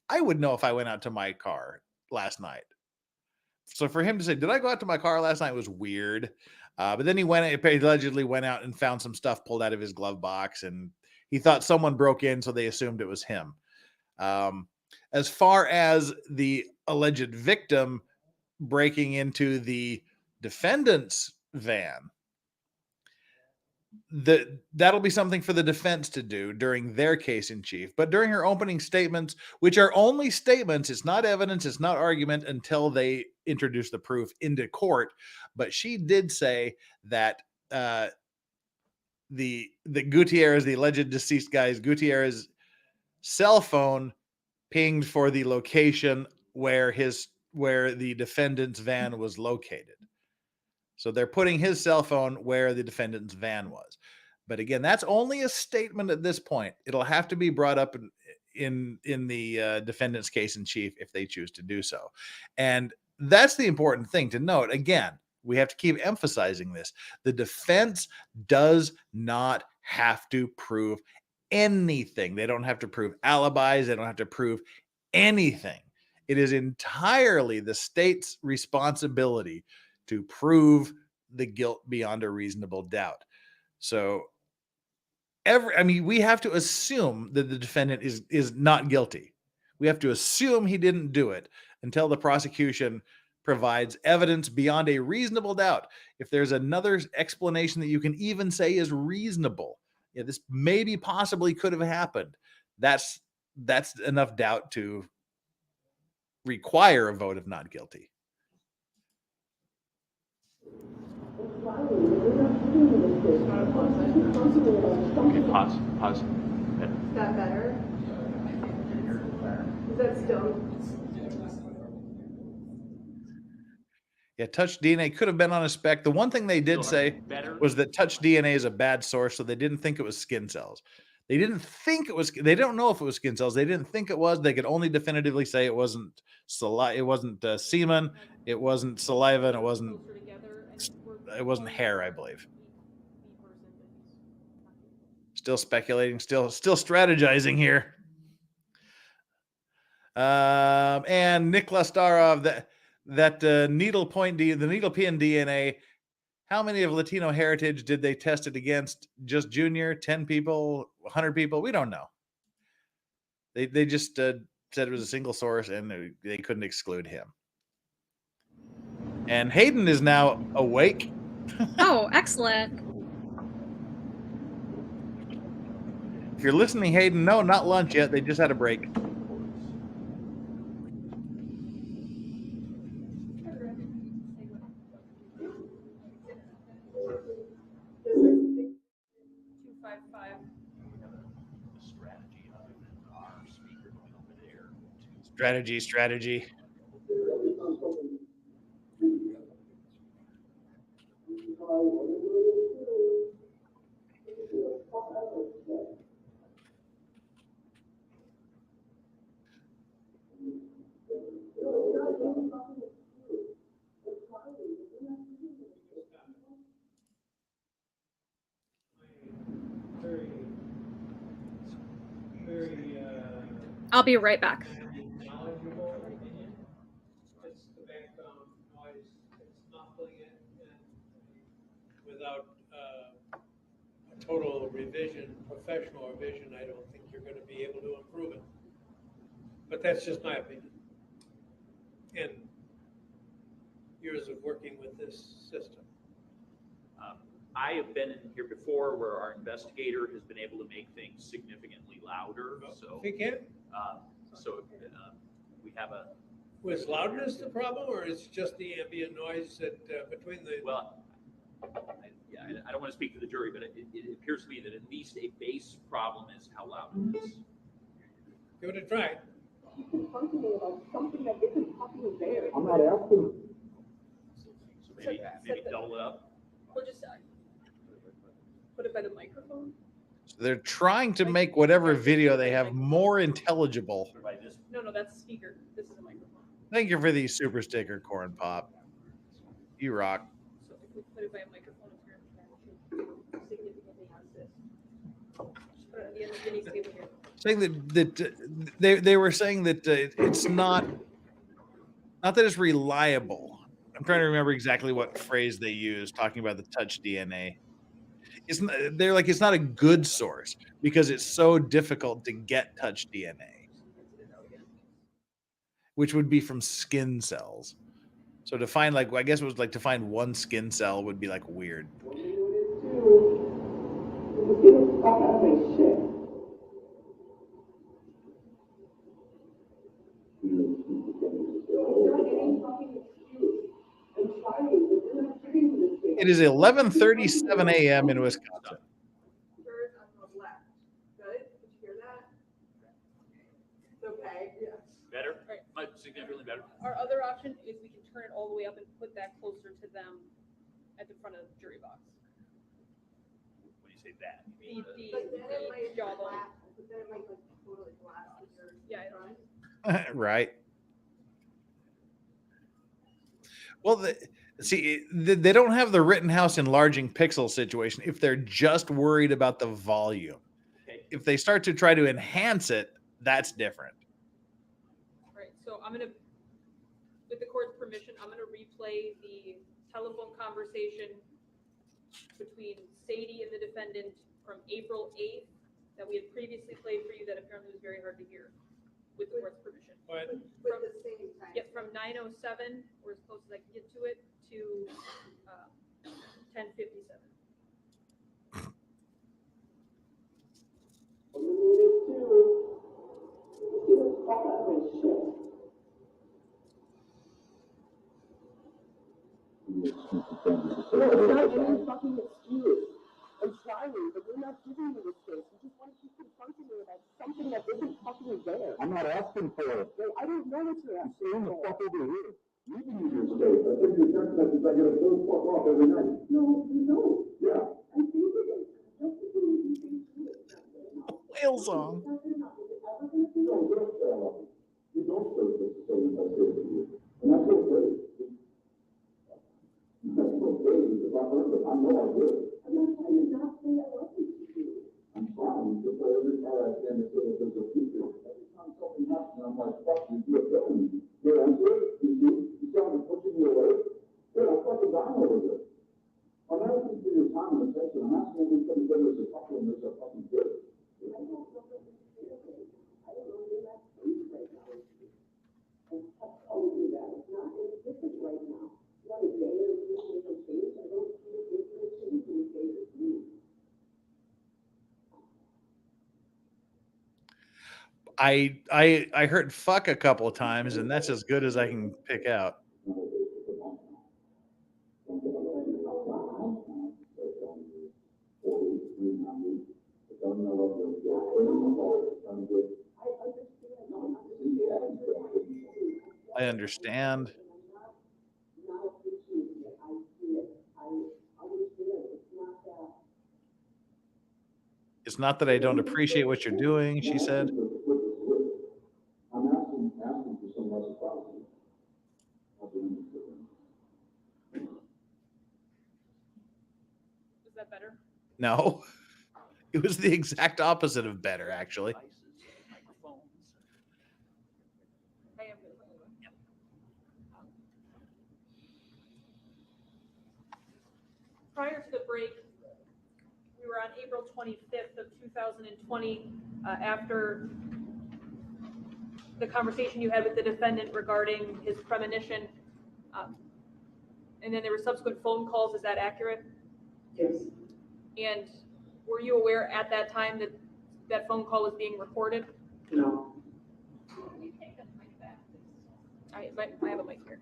I would know if I went out to my car last night. So for him to say, did I go out to my car last night, was weird. But then he allegedly went out and found some stuff pulled out of his glove box, and he thought someone broke in, so they assumed it was him. As far as the alleged victim breaking into the defendant's van, that'll be something for the defense to do during their case in chief. But during her opening statements, which are only statements, it's not evidence, it's not argument until they introduce the proof into court. But she did say that the Gutierrez, the alleged deceased guy's Gutierrez cell phone pinged for the location where the defendant's van was located. So they're putting his cell phone where the defendant's van was. But again, that's only a statement at this point. It'll have to be brought up in the defendant's case in chief if they choose to do so. And that's the important thing to note. Again, we have to keep emphasizing this. The defense does not have to prove anything. They don't have to prove alibis. They don't have to prove anything. It is entirely the state's responsibility to prove the guilt beyond a reasonable doubt. So we have to assume that the defendant is not guilty. We have to assume he didn't do it until the prosecution provides evidence beyond a reasonable doubt. If there's another explanation that you can even say is reasonable, this maybe possibly could have happened, that's enough doubt to require a vote of not guilty.
Okay, pause.
Is that better? Is that still?
Yeah, touch DNA could have been on a spec. The one thing they did say was that touch DNA is a bad source, so they didn't think it was skin cells. They didn't think it was. They don't know if it was skin cells. They didn't think it was. They could only definitively say it wasn't saliva. It wasn't semen. It wasn't saliva, and it wasn't hair, I believe. Still speculating. Still strategizing here. And Nick Lestarov, that needle pin DNA. How many of Latino heritage did they test it against? Just Junior, 10 people, 100 people? We don't know. They just said it was a single source, and they couldn't exclude him. And Hayden is now awake.
Oh, excellent.
If you're listening, Hayden, no, not lunch yet. They just had a break. Strategy.
I'll be right back.
Without a total revision, professional revision, I don't think you're going to be able to improve it. But that's just my opinion. And years of working with this system.
I have been in here before where our investigator has been able to make things significantly louder. So
He can.
We have a.
Was loudness the problem, or is just the ambient noise that between the?
Well, I don't want to speak to the jury, but it appears to me that at least a base problem is how loud it is.
Give it a try.
Something that isn't fucking there.
I'm not asking.
So maybe double it up.
We'll just put it by the microphone.
They're trying to make whatever video they have more intelligible.
No, that's a speaker. This is a microphone.
Thank you for the super sticker, Corn Pop. You rock.
But if I have microphone up here, significantly assist. Just put it on the end of Vinny's table here.
Saying that they were saying that it's not that it's reliable. I'm trying to remember exactly what phrase they used talking about the touch DNA. They're like, it's not a good source because it's so difficult to get touch DNA, which would be from skin cells. So to find, like, I guess it was like to find one skin cell would be like weird. It is 11:37 a.m. in Wisconsin.
Better? Significantly better.
Our other option is we can turn it all the way up and put that closer to them at the front of the jury box.
When you say that,
The jawbone. Yeah,
Right. Well, they don't have the Rittenhouse enlarging pixel situation if they're just worried about the volume.
Okay.
If they start to try to enhance it, that's different.
Right, so I'm gonna, with the court's permission, I'm gonna replay the telephone conversation between Sadie and the defendant from April 8th that we had previously played for you that apparently was very hard to hear, with the court's permission.
What?
From the same time. Yep, from 9:07, or as close as I can get to it, to 10:57.
I'm trying, but you're not giving me this case. You just want to keep confronting me about something that isn't fucking there.
I'm not asking for it.
No, I don't know what you're asking
Stand the
for.
fuck over here. You can use your state. I think your text message, I get a full fuck off every night.
No, you don't.
Yeah.
I think it is. Just because you think it's not.
Whale song.
You don't say this so you can say it to you. And that's okay. That's okay, because I learned it. I know I did.
I'm not trying to not say I love you.
I'm trying to say every time I stand and say that there's a future. Every time something happens, I'm like, fuck you, you're killing me. Your answer is you sound pushing me away. Dude, I'm fucking dying over this. I'm asking for your time and attention. I'm asking if we can say there's a couple and there's a fucking good.
I don't know what you're saying. I don't know where that's based right now. I've told you that. It's not different right now. Not a day or a week or a change. I don't see it making a change in the day or week.
I heard fuck a couple of times, and that's as good as I can pick out. I understand. It's not that I don't appreciate what you're doing, she said.
I'm asking for some reciprocity.
Is that better?
No. It was the exact opposite of better, actually.
I am. Prior to the break, we were on April 25th of 2020, after the conversation you had with the defendant regarding his premonition. And then there were subsequent phone calls. Is that accurate?
Yes.
And were you aware at that time that that phone call was being recorded?
No.
I have a mic here.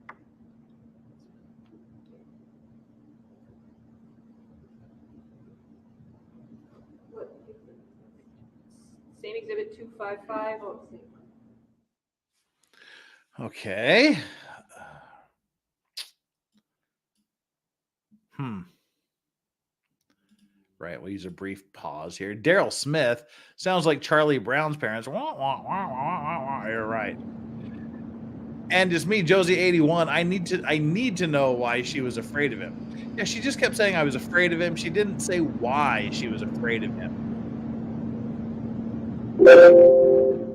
Same exhibit 255.
Okay. Right, we'll use a brief pause here. Daryl Smith sounds like Charlie Brown's parents. Wah, wah, wah, wah, wah, wah. You're right. And it's me, Josie81. I need to know why she was afraid of him. Yeah, she just kept saying I was afraid of him. She didn't say why she was afraid of him.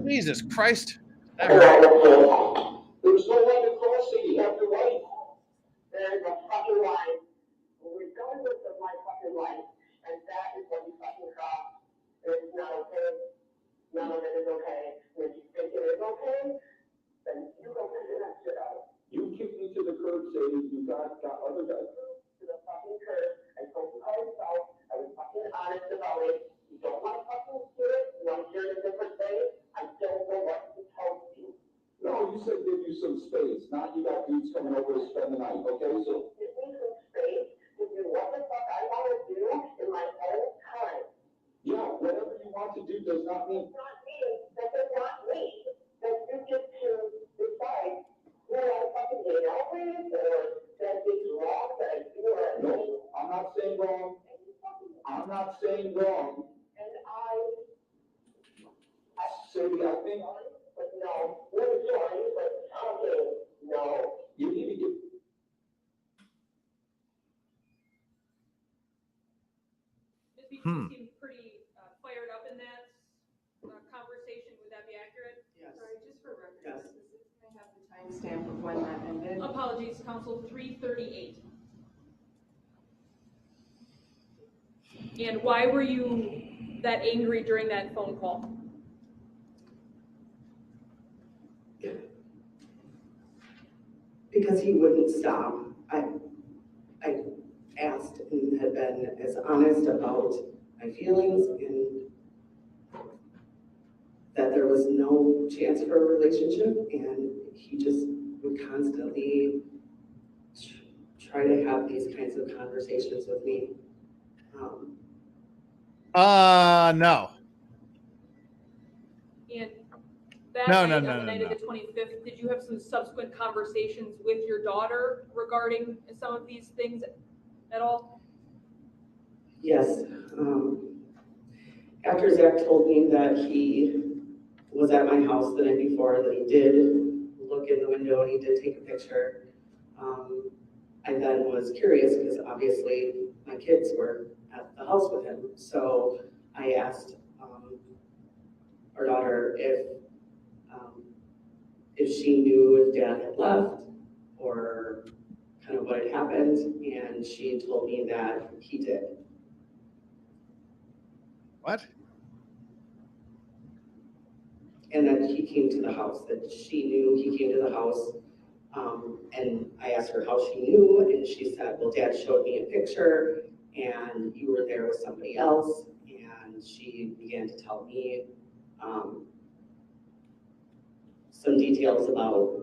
Jesus Christ. That hurt.
There's no way to cross it. You have to wait. There's a fucking line. Regardless of my fucking life. And that is what you fucking cross. It's not okay. None of it is okay. And if you think it is okay, then you go figure that shit out. You kicked me to the curb saying you got other guys. To the fucking curb. I told you how I felt. I was fucking honest about it. You don't want to fucking hear it. You want to hear it a different way. I don't know what to tell you. No, you said give you some space. Not you got dudes coming over to spend the night. Okay, so give me some space to do what the fuck I want to do in my own time. Yeah, whatever you want to do does not mean. It's not me. That does not mean that you get to decide who I fucking hang out with or that it's wrong that I do or I don't. No, I'm not saying wrong. I'm not saying wrong. And Sadie, I think. But no, we're sorry, but okay, no. You need to get.
Ms. Beach, you seem pretty fired up in that conversation. Would that be accurate?
Yes.
Sorry, just for record
Yes.
purposes, can I have the timestamp of when that ended? Apologies, Counsel, 3:38. And why were you that angry during that phone call?
Because he wouldn't stop. I asked and had been as honest about my feelings and that there was no chance for a relationship, and he just would constantly try to have these kinds of conversations with me.
No.
And that
No,
night,
no,
on
no,
the
no,
night
no.
of the 25th, did you have some subsequent conversations with your daughter regarding some of these things at all?
Yes. After Zach told me that he was at my house the night before, that he did look in the window and he did take a picture, I then was curious because obviously my kids were at the house with him. So I asked our daughter if she knew if Dad had left or kind of what had happened, and she told me that he did.
What?
And that he came to the house, that she knew he came to the house. And I asked her how she knew, and she said, well, Dad showed me a picture, and you were there with somebody else. And she began to tell me some details about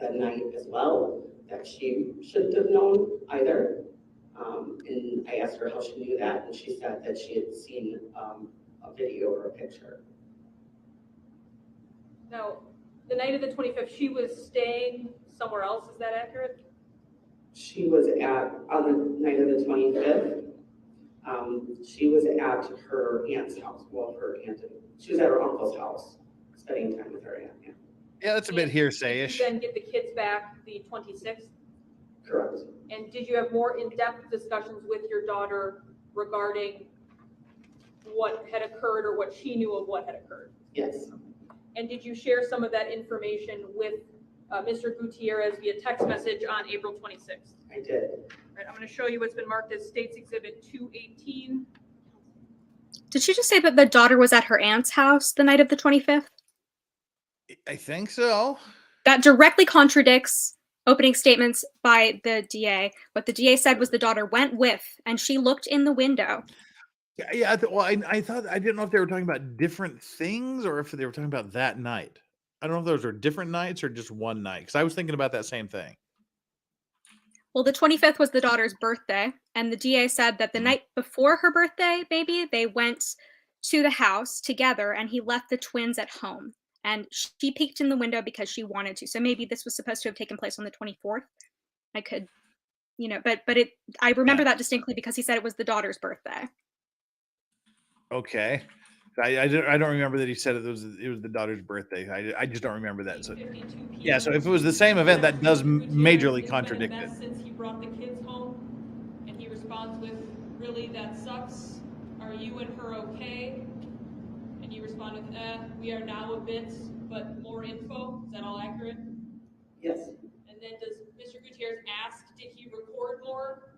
that night as well, that she shouldn't have known either. And I asked her how she knew that, and she said that she had seen a video or a picture.
Now, the night of the 25th, she was staying somewhere else, is that accurate?
She was on the night of the 25th, she was at her aunt's house. Well, she was at her uncle's house, spending time with her aunt. Yeah.
Yeah, that's a bit hearsay-ish.
Did you then get the kids back the 26th?
Correct.
And did you have more in-depth discussions with your daughter regarding what had occurred or what she knew of what had occurred?
Yes.
And did you share some of that information with Mr. Gutierrez via text message on April 26th?
I did.
All right, I'm going to show you what's been marked as State's Exhibit 218.
Did she just say that the daughter was at her aunt's house the night of the 25th?
I think so.
That directly contradicts opening statements by the DA. What the DA said was the daughter went with, and she looked in the window.
Yeah. I thought, I didn't know if they were talking about different things or if they were talking about that night. I don't know if those are different nights or just one night, because I was thinking about that same thing.
Well, the 25th was the daughter's birthday, and the DA said that the night before her birthday, maybe, they went to the house together, and he left the twins at home. And she peeked in the window because she wanted to. So maybe this was supposed to have taken place on the 24th. I could, but I remember that distinctly because he said it was the daughter's birthday.
Okay. I don't remember that he said it was the daughter's birthday. I just don't remember that. So yeah, so if it was the same event, that does majorly contradict it.
Since he brought the kids home, and he responds with, "Really, that sucks. Are you and her okay?" And you respond with, "We are now a bit, but more info." Is that all accurate?
Yes.
And then does Mr. Gutierrez ask, "Did he record more?"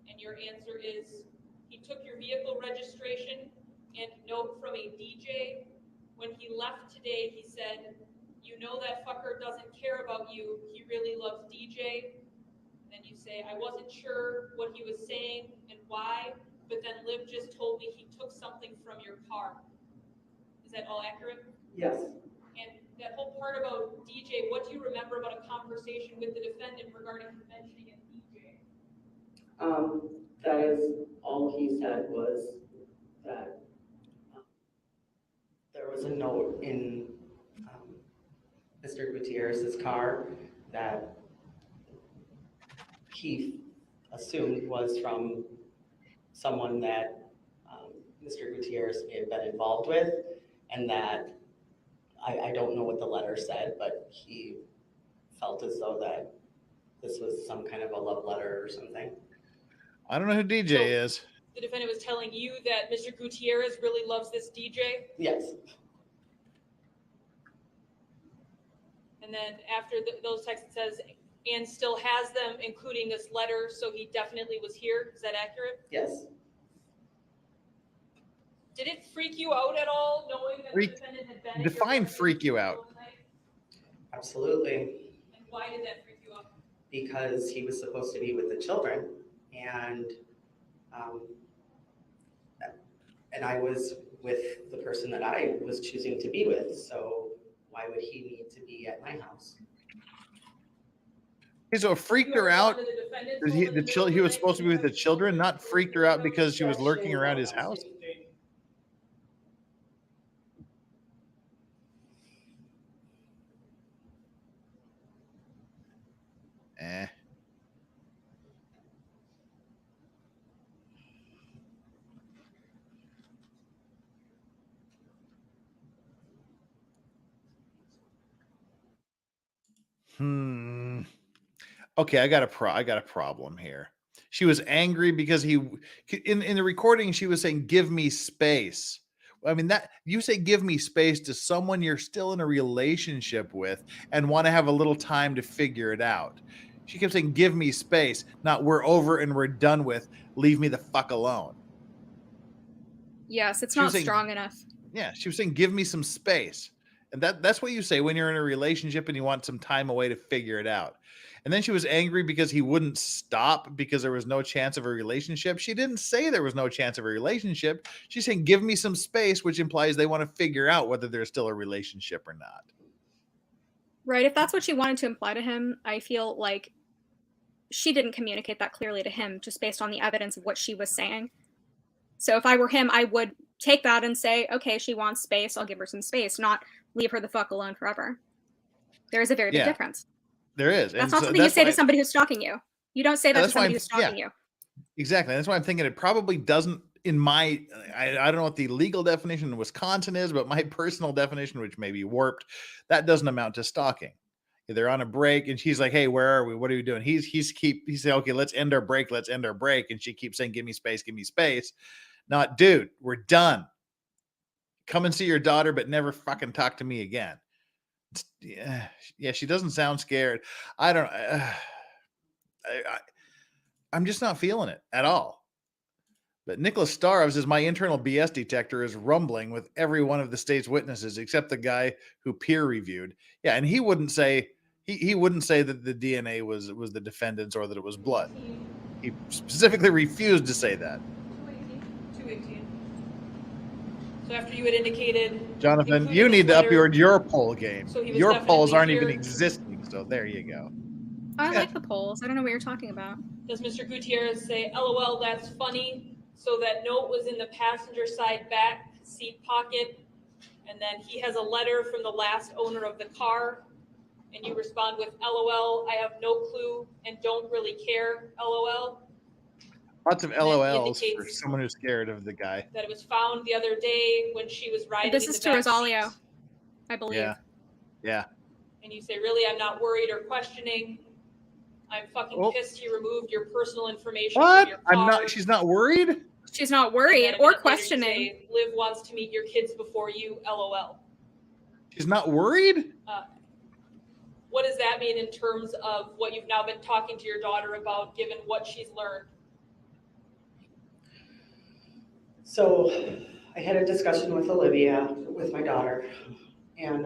And your answer is, "He took your vehicle registration and note from a DJ. When he left today, he said, 'You know that fucker doesn't care about you. He really loves DJ.'" And then you say, "I wasn't sure what he was saying and why, but then Liv just told me he took something from your car." Is that all accurate?
Yes.
And that whole part about DJ, what do you remember about a conversation with the defendant regarding him mentioning a DJ?
That is all he said was that there was a note in Mr. Gutierrez's car that he assumed was from someone that Mr. Gutierrez may have been involved with, and that I don't know what the letter said, but he felt as though that this was some kind of a love letter or something.
I don't know who DJ is.
The defendant was telling you that Mr. Gutierrez really loves this DJ?
Yes.
And then after those texts, it says, "and still has them, including this letter, so he definitely was here." Is that accurate?
Yes.
Did it freak you out at all, knowing that the defendant had been at your
Define freak you out.
Absolutely.
And why did that freak you out?
Because he was supposed to be with the children, and I was with the person that I was choosing to be with. So why would he need to be at my house?
So freaked her out. He was supposed to be with the children, not freaked her out because she was lurking around his house. Eh. Okay, I got a problem here. She was angry because in the recording she was saying, "Give me space." I mean, that you say "give me space" to someone you're still in a relationship with and want to have a little time to figure it out. She kept saying, "Give me space," not "we're over and we're done with. Leave me the fuck alone."
Yes, it's not strong enough.
Yeah, she was saying, "Give me some space." And that's what you say when you're in a relationship and you want some time away to figure it out. And then she was angry because he wouldn't stop because there was no chance of a relationship. She didn't say there was no chance of a relationship. She's saying, "Give me some space," which implies they want to figure out whether there's still a relationship or not.
Right. If that's what she wanted to imply to him, I feel like she didn't communicate that clearly to him just based on the evidence of what she was saying. So if I were him, I would take that and say, okay, she wants space. I'll give her some space, not leave her the fuck alone forever. There is a very big difference.
There is.
That's not something you say to somebody who's stalking you. You don't say that to somebody who's stalking you.
Exactly. That's why I'm thinking it probably doesn't, I don't know what the legal definition in Wisconsin is, but my personal definition, which may be warped, that doesn't amount to stalking. They're on a break and she's like, "Hey, where are we? What are we doing?" He said, "Okay, let's end our break. Let's end our break." And she keeps saying, "Give me space, give me space." Not, "Dude, we're done. Come and see your daughter, but never fucking talk to me again." Yeah, she doesn't sound scared. I don't. I'm just not feeling it at all. But Nicholas Starves is my internal BS detector is rumbling with every one of the state's witnesses except the guy who peer reviewed. Yeah, and he wouldn't say he wouldn't say that the DNA was the defendant's or that it was blood. He specifically refused to say that.
218. So after you had indicated,
Jonathan, you need to up your poll game.
So he was
your polls aren't
definitely
even
here.
existing, so there you go.
I like the polls. I don't know what you're talking about.
Does Mr. Gutierrez say, "LOL, that's funny"? So that note was in the passenger side back seat pocket, and then he has a letter from the last owner of the car, and you respond with, "LOL, I have no clue and don't really care, LOL."
Lots of
And then
LOLs for
indicates
someone who's scared of the guy.
that it was found the other day when she was riding
This
in
is
the
to
back
Rosalio,
seat.
I believe.
Yeah. Yeah.
And you say, really, I'm not worried or questioning. I'm fucking pissed he removed your personal information
What?
from your car.
I'm not. She's not worried.
She's not
And
worried
then a
or
minute later you
questioning.
say, Liv wants to meet your kids before you, LOL.
She's not worried.
What does that mean in terms of what you've now been talking to your daughter about, given what she's learned?
So I had a discussion with Olivia, with my daughter, and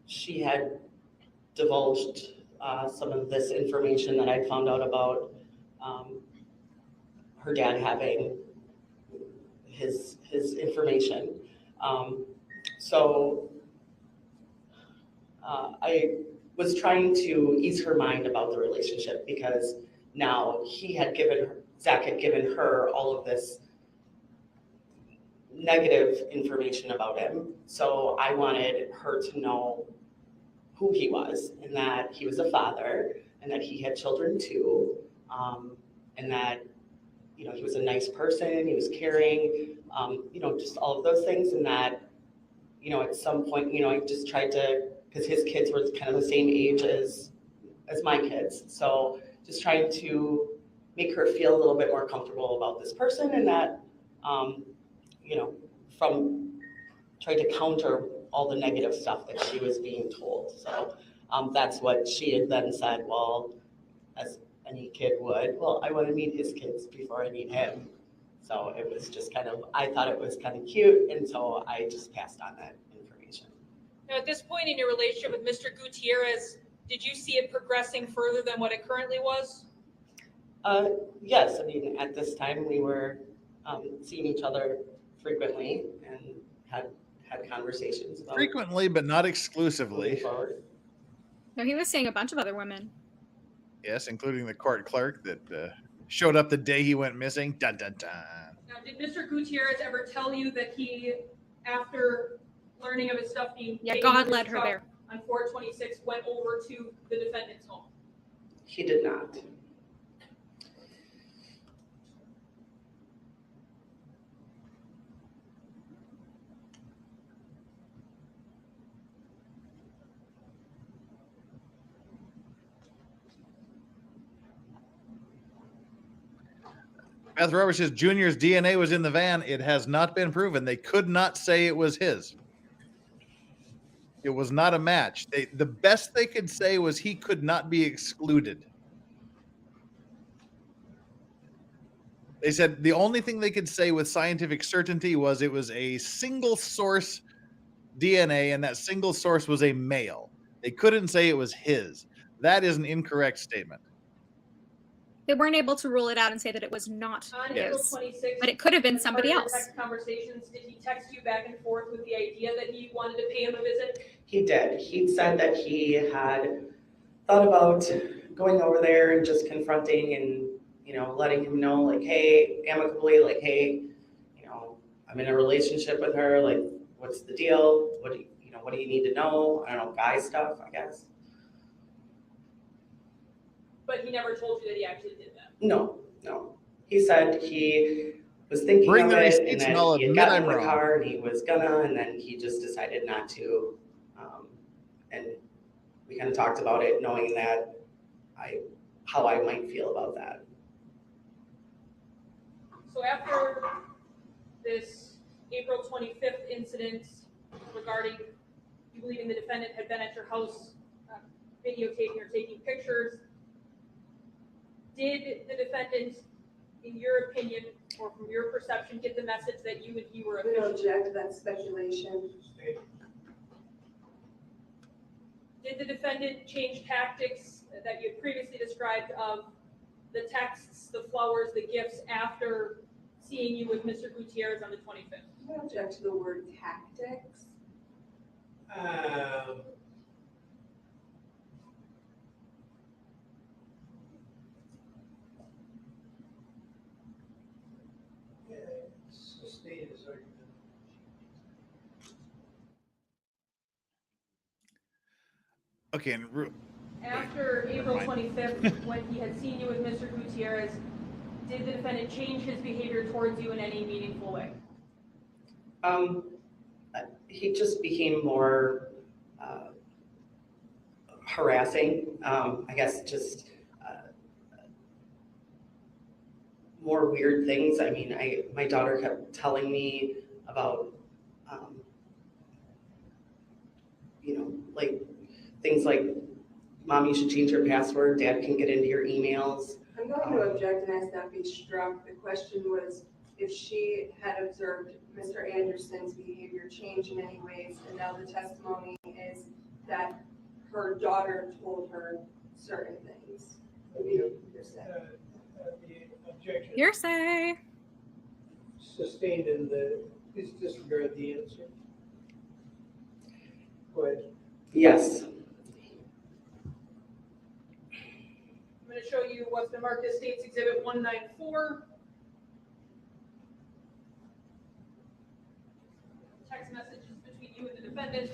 she had divulged some of this information that I found out about her dad having his information. So I was trying to ease her mind about the relationship because now Zach had given her all of this negative information about him. So I wanted her to know who he was and that he was a father and that he had children too. And that, you know, he was a nice person, he was caring, you know, just all of those things. And that, you know, at some point, you know, I just tried to, because his kids were kind of the same age as my kids. So just trying to make her feel a little bit more comfortable about this person and that, you know, from trying to counter all the negative stuff that she was being told. So that's what she had then said, well, as any kid would, well, I want to meet his kids before I meet him. So it was just kind of, I thought it was kind of cute. And so I just passed on that information.
Now, at this point in your relationship with Mr. Gutierrez, did you see it progressing further than what it currently was?
Yes, I mean, at this time we were seeing each other frequently and had conversations about
Frequently, but not exclusively.
moving forward.
No, he was seeing a bunch of other women.
Yes, including the court clerk that showed up the day he went missing. Dun dun dun.
Now, did Mr. Gutierrez ever tell you that he, after learning of his stuff being taken
God
to his
led her
truck
there.
on 426, went over to the defendant's home?
He did not.
Beth Roberts says Junior's DNA was in the van. It has not been proven. They could not say it was his. It was not a match. The best they could say was he could not be excluded. They said the only thing they could say with scientific certainty was it was a single source DNA, and that single source was a male. They couldn't say it was his. That is an incorrect statement.
They weren't able to rule it out and say that it was not
On April
his.
26th,
But it could have been
as part
somebody
of your
else.
Text conversations, did he text you back and forth with the idea that he wanted to pay him a visit?
He did. He said that he had thought about going over there and just confronting and, you know, letting him know, like, hey, amicably, like, hey, you know, I'm in a relationship with her. Like, what's the deal? What do you need to know? I don't know, guy stuff, I guess.
But he never told you that he actually did that.
No. He said he was thinking
Bring
of
the
it
receipts
and then
and I'll
he had
admit
gotten
I'm
in the
wrong.
car and he was gonna, and then he just decided not to. And we kind of talked about it, knowing that how I might feel about that.
So after this April 25th incident regarding you believing the defendant had been at your house videotaping or taking pictures, did the defendant, in your opinion, or from your perception, get the message that you and he were
We don't
officially?
object to that speculation.
Did the defendant change tactics that you had previously described of the texts, the flowers, the gifts after seeing you with Mr. Gutierrez on the 25th?
We don't object to the word tactics.
Okay.
After April 25th, when he had seen you with Mr. Gutierrez, did the defendant change his behavior towards you in any meaningful way?
He just became more harassing. I guess just more weird things. I mean, my daughter kept telling me about, like things like, Mom, you should change your password. Dad can get into your emails.
I'm going to object and ask that be struck. The question was if she had observed Mr. Anderson's behavior change in any ways, and now the testimony is that her daughter told her certain things.
The objection
Hearsay.
sustained in please disregard the answer. Go ahead.
Yes.
I'm going to show you what's been marked as State's Exhibit 194. Text messages between you and the defendant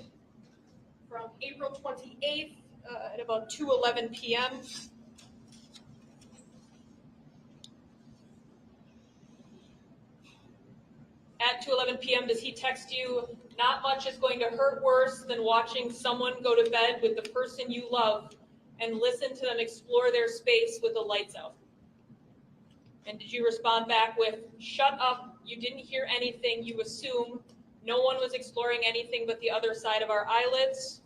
from April 28th at about 2:11 p.m. At 2:11 p.m., does he text you, "Not much is going to hurt worse than watching someone go to bed with the person you love and listen to them explore their space with the lights out"? And did you respond back with, "Shut up, you didn't hear anything, you assume. No one was exploring anything but the other side of our eyelids"?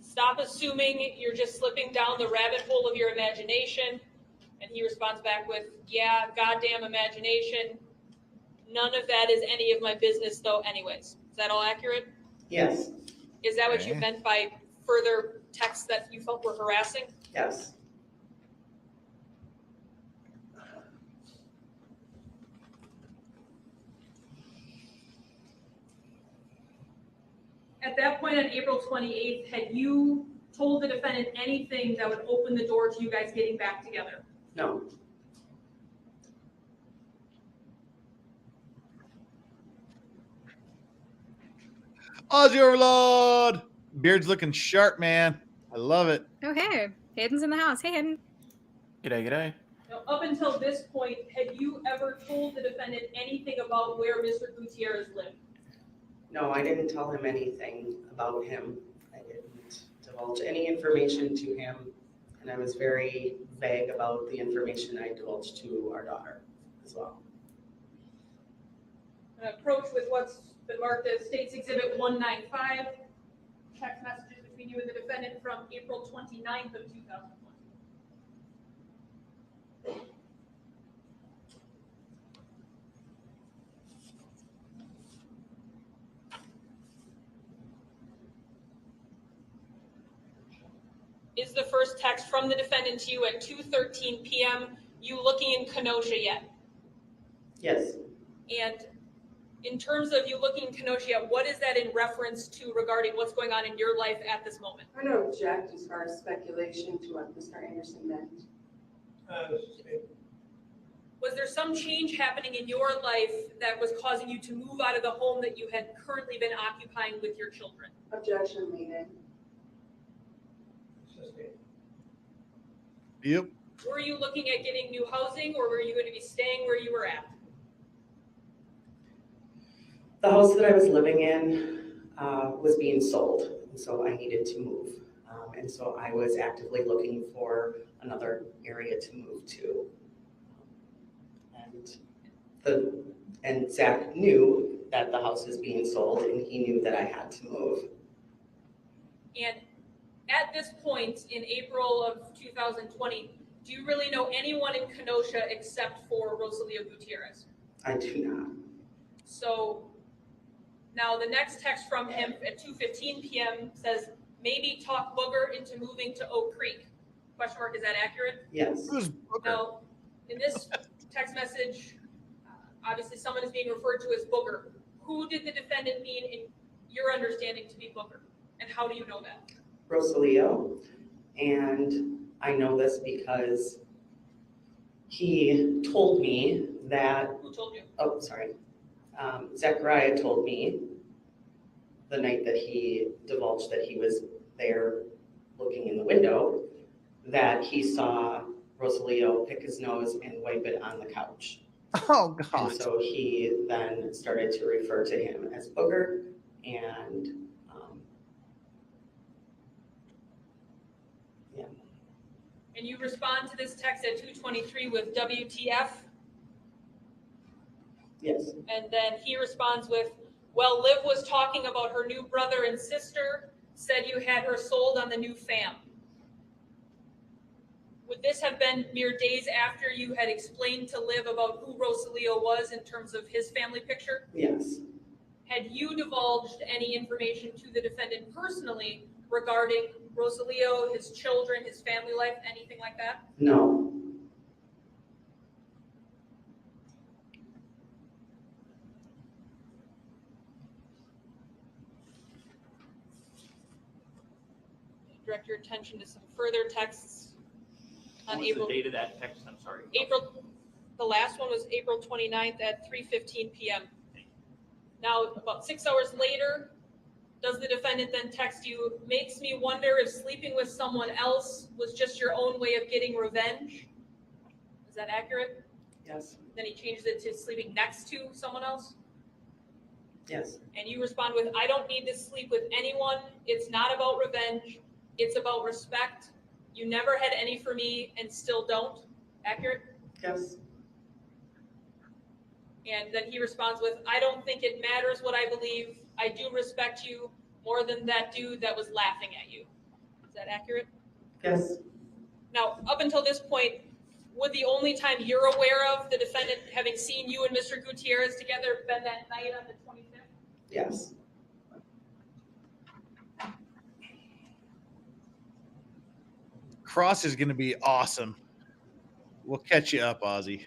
Stop assuming, you're just slipping down the rabbit hole of your imagination. And he responds back with, "Yeah, goddamn imagination. None of that is any of my business though anyways." Is that all accurate?
Yes.
Is that what you meant by further texts that you felt were harassing?
Yes.
At that point on April 28th, had you told the defendant anything that would open the door to you guys getting back together?
No.
Aussie Overload! Beard's looking sharp, man. I love it.
Oh, hey. Hayden's in the house. Hey, Hayden.
G'day, g'day.
Now, up until this point, had you ever told the defendant anything about where Mr. Gutierrez lived?
No, I didn't tell him anything about him. I didn't divulge any information to him, and I was very vague about the information I divulged to our daughter as well.
An approach with what's been marked as State's Exhibit 195, text messages between you and the defendant from April 29th of 2020. Is the first text from the defendant to you at 2:13 p.m. you looking in Kenosha yet?
Yes.
And in terms of you looking in Kenosha yet, what is that in reference to regarding what's going on in your life at this moment?
I don't object as far as speculation to what Mr. Anderson meant.
Was there some change happening in your life that was causing you to move out of the home that you had currently been occupying with your children?
Objection needed.
Yep.
Were you looking at getting new housing, or were you going to be staying where you were at?
The house that I was living in was being sold, and so I needed to move. And so I was actively looking for another area to move to. And Zach knew that the house was being sold, and he knew that I had to move.
And at this point in April of 2020, do you really know anyone in Kenosha except for Rosalía Gutierrez?
I do not.
So now the next text from him at 2:15 p.m. says, "Maybe talk Booger into moving to Oak Creek." Question mark, is that accurate?
Yes.
Now, in this text message, obviously someone is being referred to as Booger. Who did the defendant mean in your understanding to be Booger? And how do you know that?
Rosalía, and I know this because he told me that.
Who told you?
Oh, sorry. Zachariah told me the night that he divulged that he was there looking in the window, that he saw Rosalio pick his nose and wipe it on the couch.
Oh,
And
God.
so he then started to refer to him as Booger, and yeah.
And you respond to this text at 2:23 with WTF?
Yes.
And then he responds with, well, Liv was talking about her new brother and sister, said you had her sold on the new fam. Would this have been mere days after you had explained to Liv about who Rosalio was in terms of his family picture?
Yes.
Had you divulged any information to the defendant personally regarding Rosalio, his children, his family life, anything like that?
No.
Direct your attention to some further texts
What
on
was
April.
the date of that text? I'm sorry.
The last one was April 29th at 3:15 p.m. Now, about 6 hours later, does the defendant then text you, makes me wonder if sleeping with someone else was just your own way of getting revenge? Is that accurate?
Yes.
Then he changes it to sleeping next to someone else?
Yes.
And you respond with, I don't need to sleep with anyone. It's not about revenge. It's about respect. You never had any for me and still don't. Accurate?
Yes.
And then he responds with, I don't think it matters what I believe. I do respect you more than that dude that was laughing at you. Is that accurate?
Yes.
Now, up until this point, would the only time you're aware of the defendant having seen you and Mr. Gutierrez together been that night on the 25th?
Yes.
Cross is going to be awesome. We'll catch you up, Ozzy.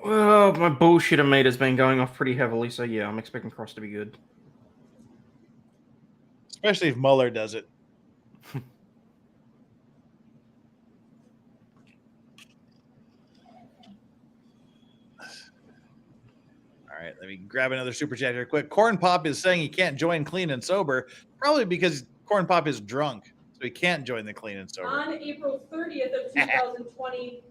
Well, my bullshitter meter's been going off pretty heavily, so yeah, I'm expecting Cross to be good.
Especially if Mueller does it. All right, let me grab another super chat here quick. Corn Pop is saying he can't join clean and sober, probably because Corn Pop is drunk, so he can't join the clean and sober.
On April 30th of 2020,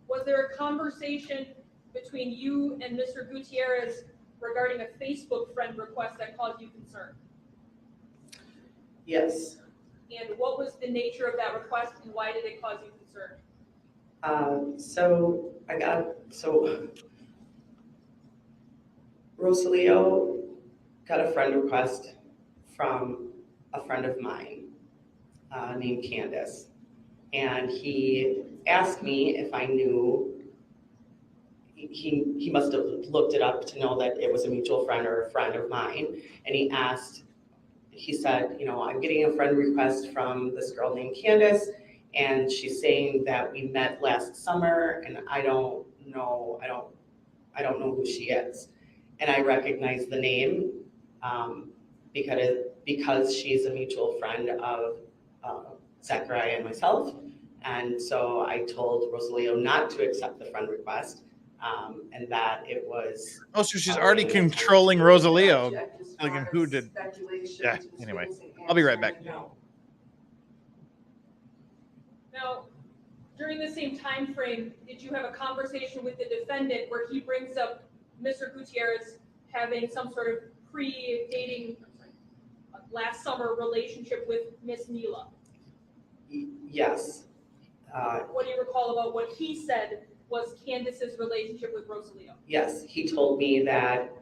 was there a conversation between you and Mr. Gutierrez regarding a Facebook friend request that caused you concern?
Yes.
And what was the nature of that request and why did it cause you concern?
Rosalio got a friend request from a friend of mine named Candace. And he asked me if I knew, he must have looked it up to know that it was a mutual friend or a friend of mine. And he said, I'm getting a friend request from this girl named Candace, and she's saying that we met last summer, and I don't know who she is. And I recognize the name because she's a mutual friend of Zachariah and myself. And so I told Rosalio not to accept the friend request, and that it was.
Oh, so she's already controlling Rosalio. Like, who did? Yeah. Anyway, I'll be right back.
Now, during the same time frame, did you have a conversation with the defendant where he brings up Mr. Gutierrez having some sort of pre-dating last summer relationship with Miss Mila?
Yes.
What do you recall about what he said was Candace's relationship with Rosalio?
Yes, he told me that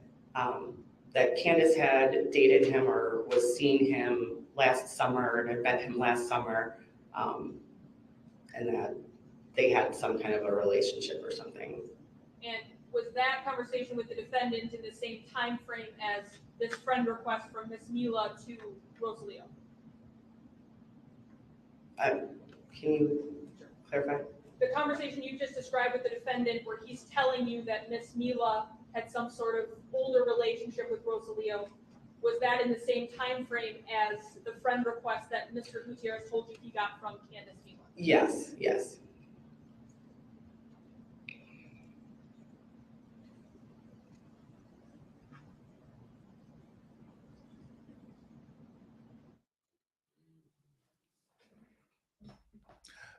that Candace had dated him or was seeing him last summer and had met him last summer, and that they had some kind of a relationship or something.
And was that conversation with the defendant in the same time frame as this friend request from Miss Mila to Rosalio?
Can you clarify?
The conversation you just described with the defendant where he's telling you that Miss Mila had some sort of older relationship with Rosalio, was that in the same time frame as the friend request that Mr. Gutierrez told you he got from Candace Mila?
Yes, yes.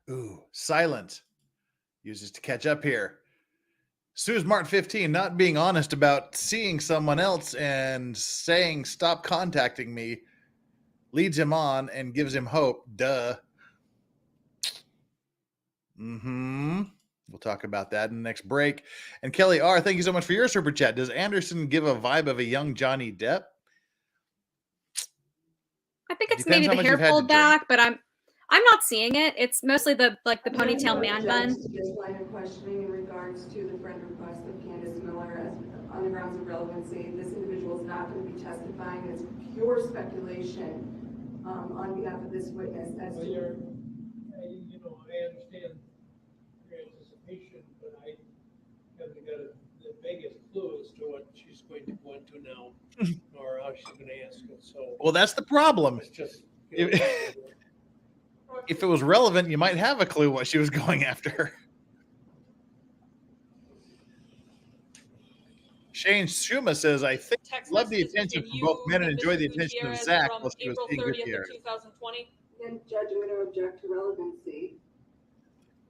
Ooh, silent. Uses to catch up here. Sue's Mart 15 not being honest about seeing someone else and saying stop contacting me leads him on and gives him hope. Duh. We'll talk about that in the next break. And Kelly R., thank you so much for your super chat. Does Anderson give a vibe of a young Johnny Depp?
I think it's
Depends
maybe
how
the
much
hair
you've had to
pulled
drink.
back, but I'm not seeing it. It's mostly the ponytail man bun.
This line of questioning in regards to the friend request of Candace Miller as on the grounds of relevancy. This individual is not going to be testifying. It's pure speculation on behalf of this witness as to.
I understand your anticipation, but I haven't got the biggest clue as to what she's going to go into now, or how she's going to ask it. So,
Well, that's the problem.
it's just
If it was relevant, you might have a clue what she was going after. Shane Schuma says, I think love the attention from both men and enjoy the attention of Zach while she was being Gutierrez.
2020.
Then, Judge, I'm going to object to relevancy.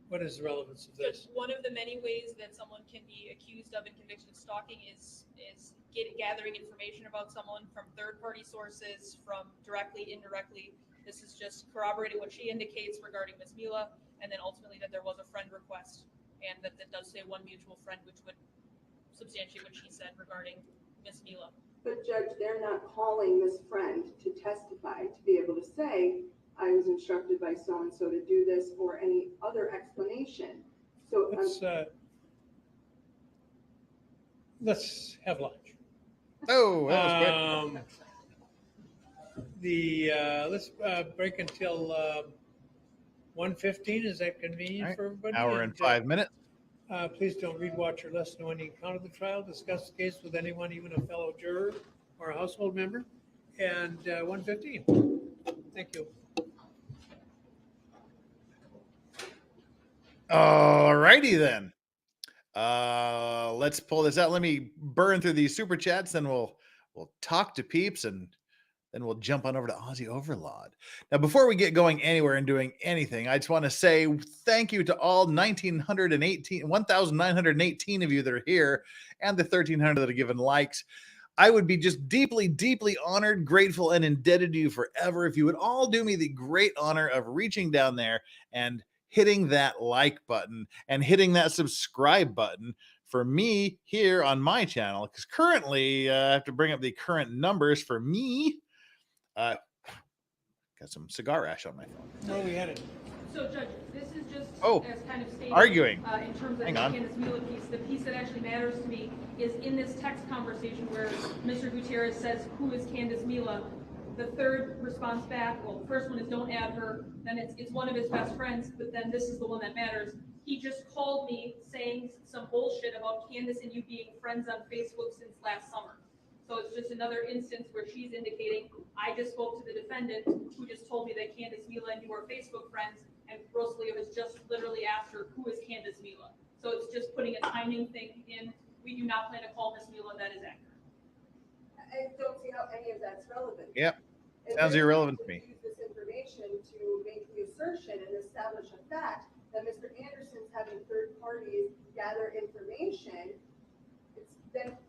what is the relevance of this?
One of the many ways that someone can be accused of and convicted of stalking is gathering information about someone from third-party sources, from directly, indirectly. This is just corroborating what she indicates regarding Ms. Mila, and then ultimately that there was a friend request, and that does say one mutual friend, which would substantiate what she said regarding Ms. Mila.
But Judge, they're not calling this friend to testify to be able to say, I was instructed by so-and-so to do this, or any other explanation. So
Let's have lunch.
Oh, that was quick.
Let's break until 1:15. Is that convenient for everybody?
Hour and 5 minutes.
Please don't read, watch, or listen to any account of the trial. Discuss the case with anyone, even a fellow juror or a household member. And 1:15. Thank you.
All righty then. Let's pull this out. Let me burn through these super chats, then we'll talk to peeps, and then we'll jump on over to Aussie Overlord. Now, before we get going anywhere and doing anything, I just want to say thank you to all 1,918 of you that are here, and the 1,300 that have given likes. I would be just deeply, deeply honored, grateful, and indebted to you forever if you would all do me the great honor of reaching down there and hitting that like button and hitting that subscribe button for me here on my channel. Because currently, I have to bring up the current numbers for me. Got some cigar ash on my phone.
No, we had it.
So, Judge, this is just as kind of stated,
arguing.
In terms of the Candace Mila piece. The piece that actually matters to me is in this text conversation where Mr. Gutierrez says, who is Candace Mila? The third response back, well, the first one is don't add her, then it's one of his best friends, but then this is the one that matters. He just called me saying some bullshit about Candace and you being friends on Facebook since last summer. So it's just another instance where she's indicating, I just spoke to the defendant who just told me that Candace Mila and you are Facebook friends, and Rosalia has just literally asked her, who is Candace Mila? So it's just putting a timing thing in. We do not plan to call Ms. Mila, that is accurate.
I don't see how any of that's relevant.
Yep. Sounds irrelevant to me.
Use this information to make the assertion and establish a fact that Mr. Anderson's having third parties gather information.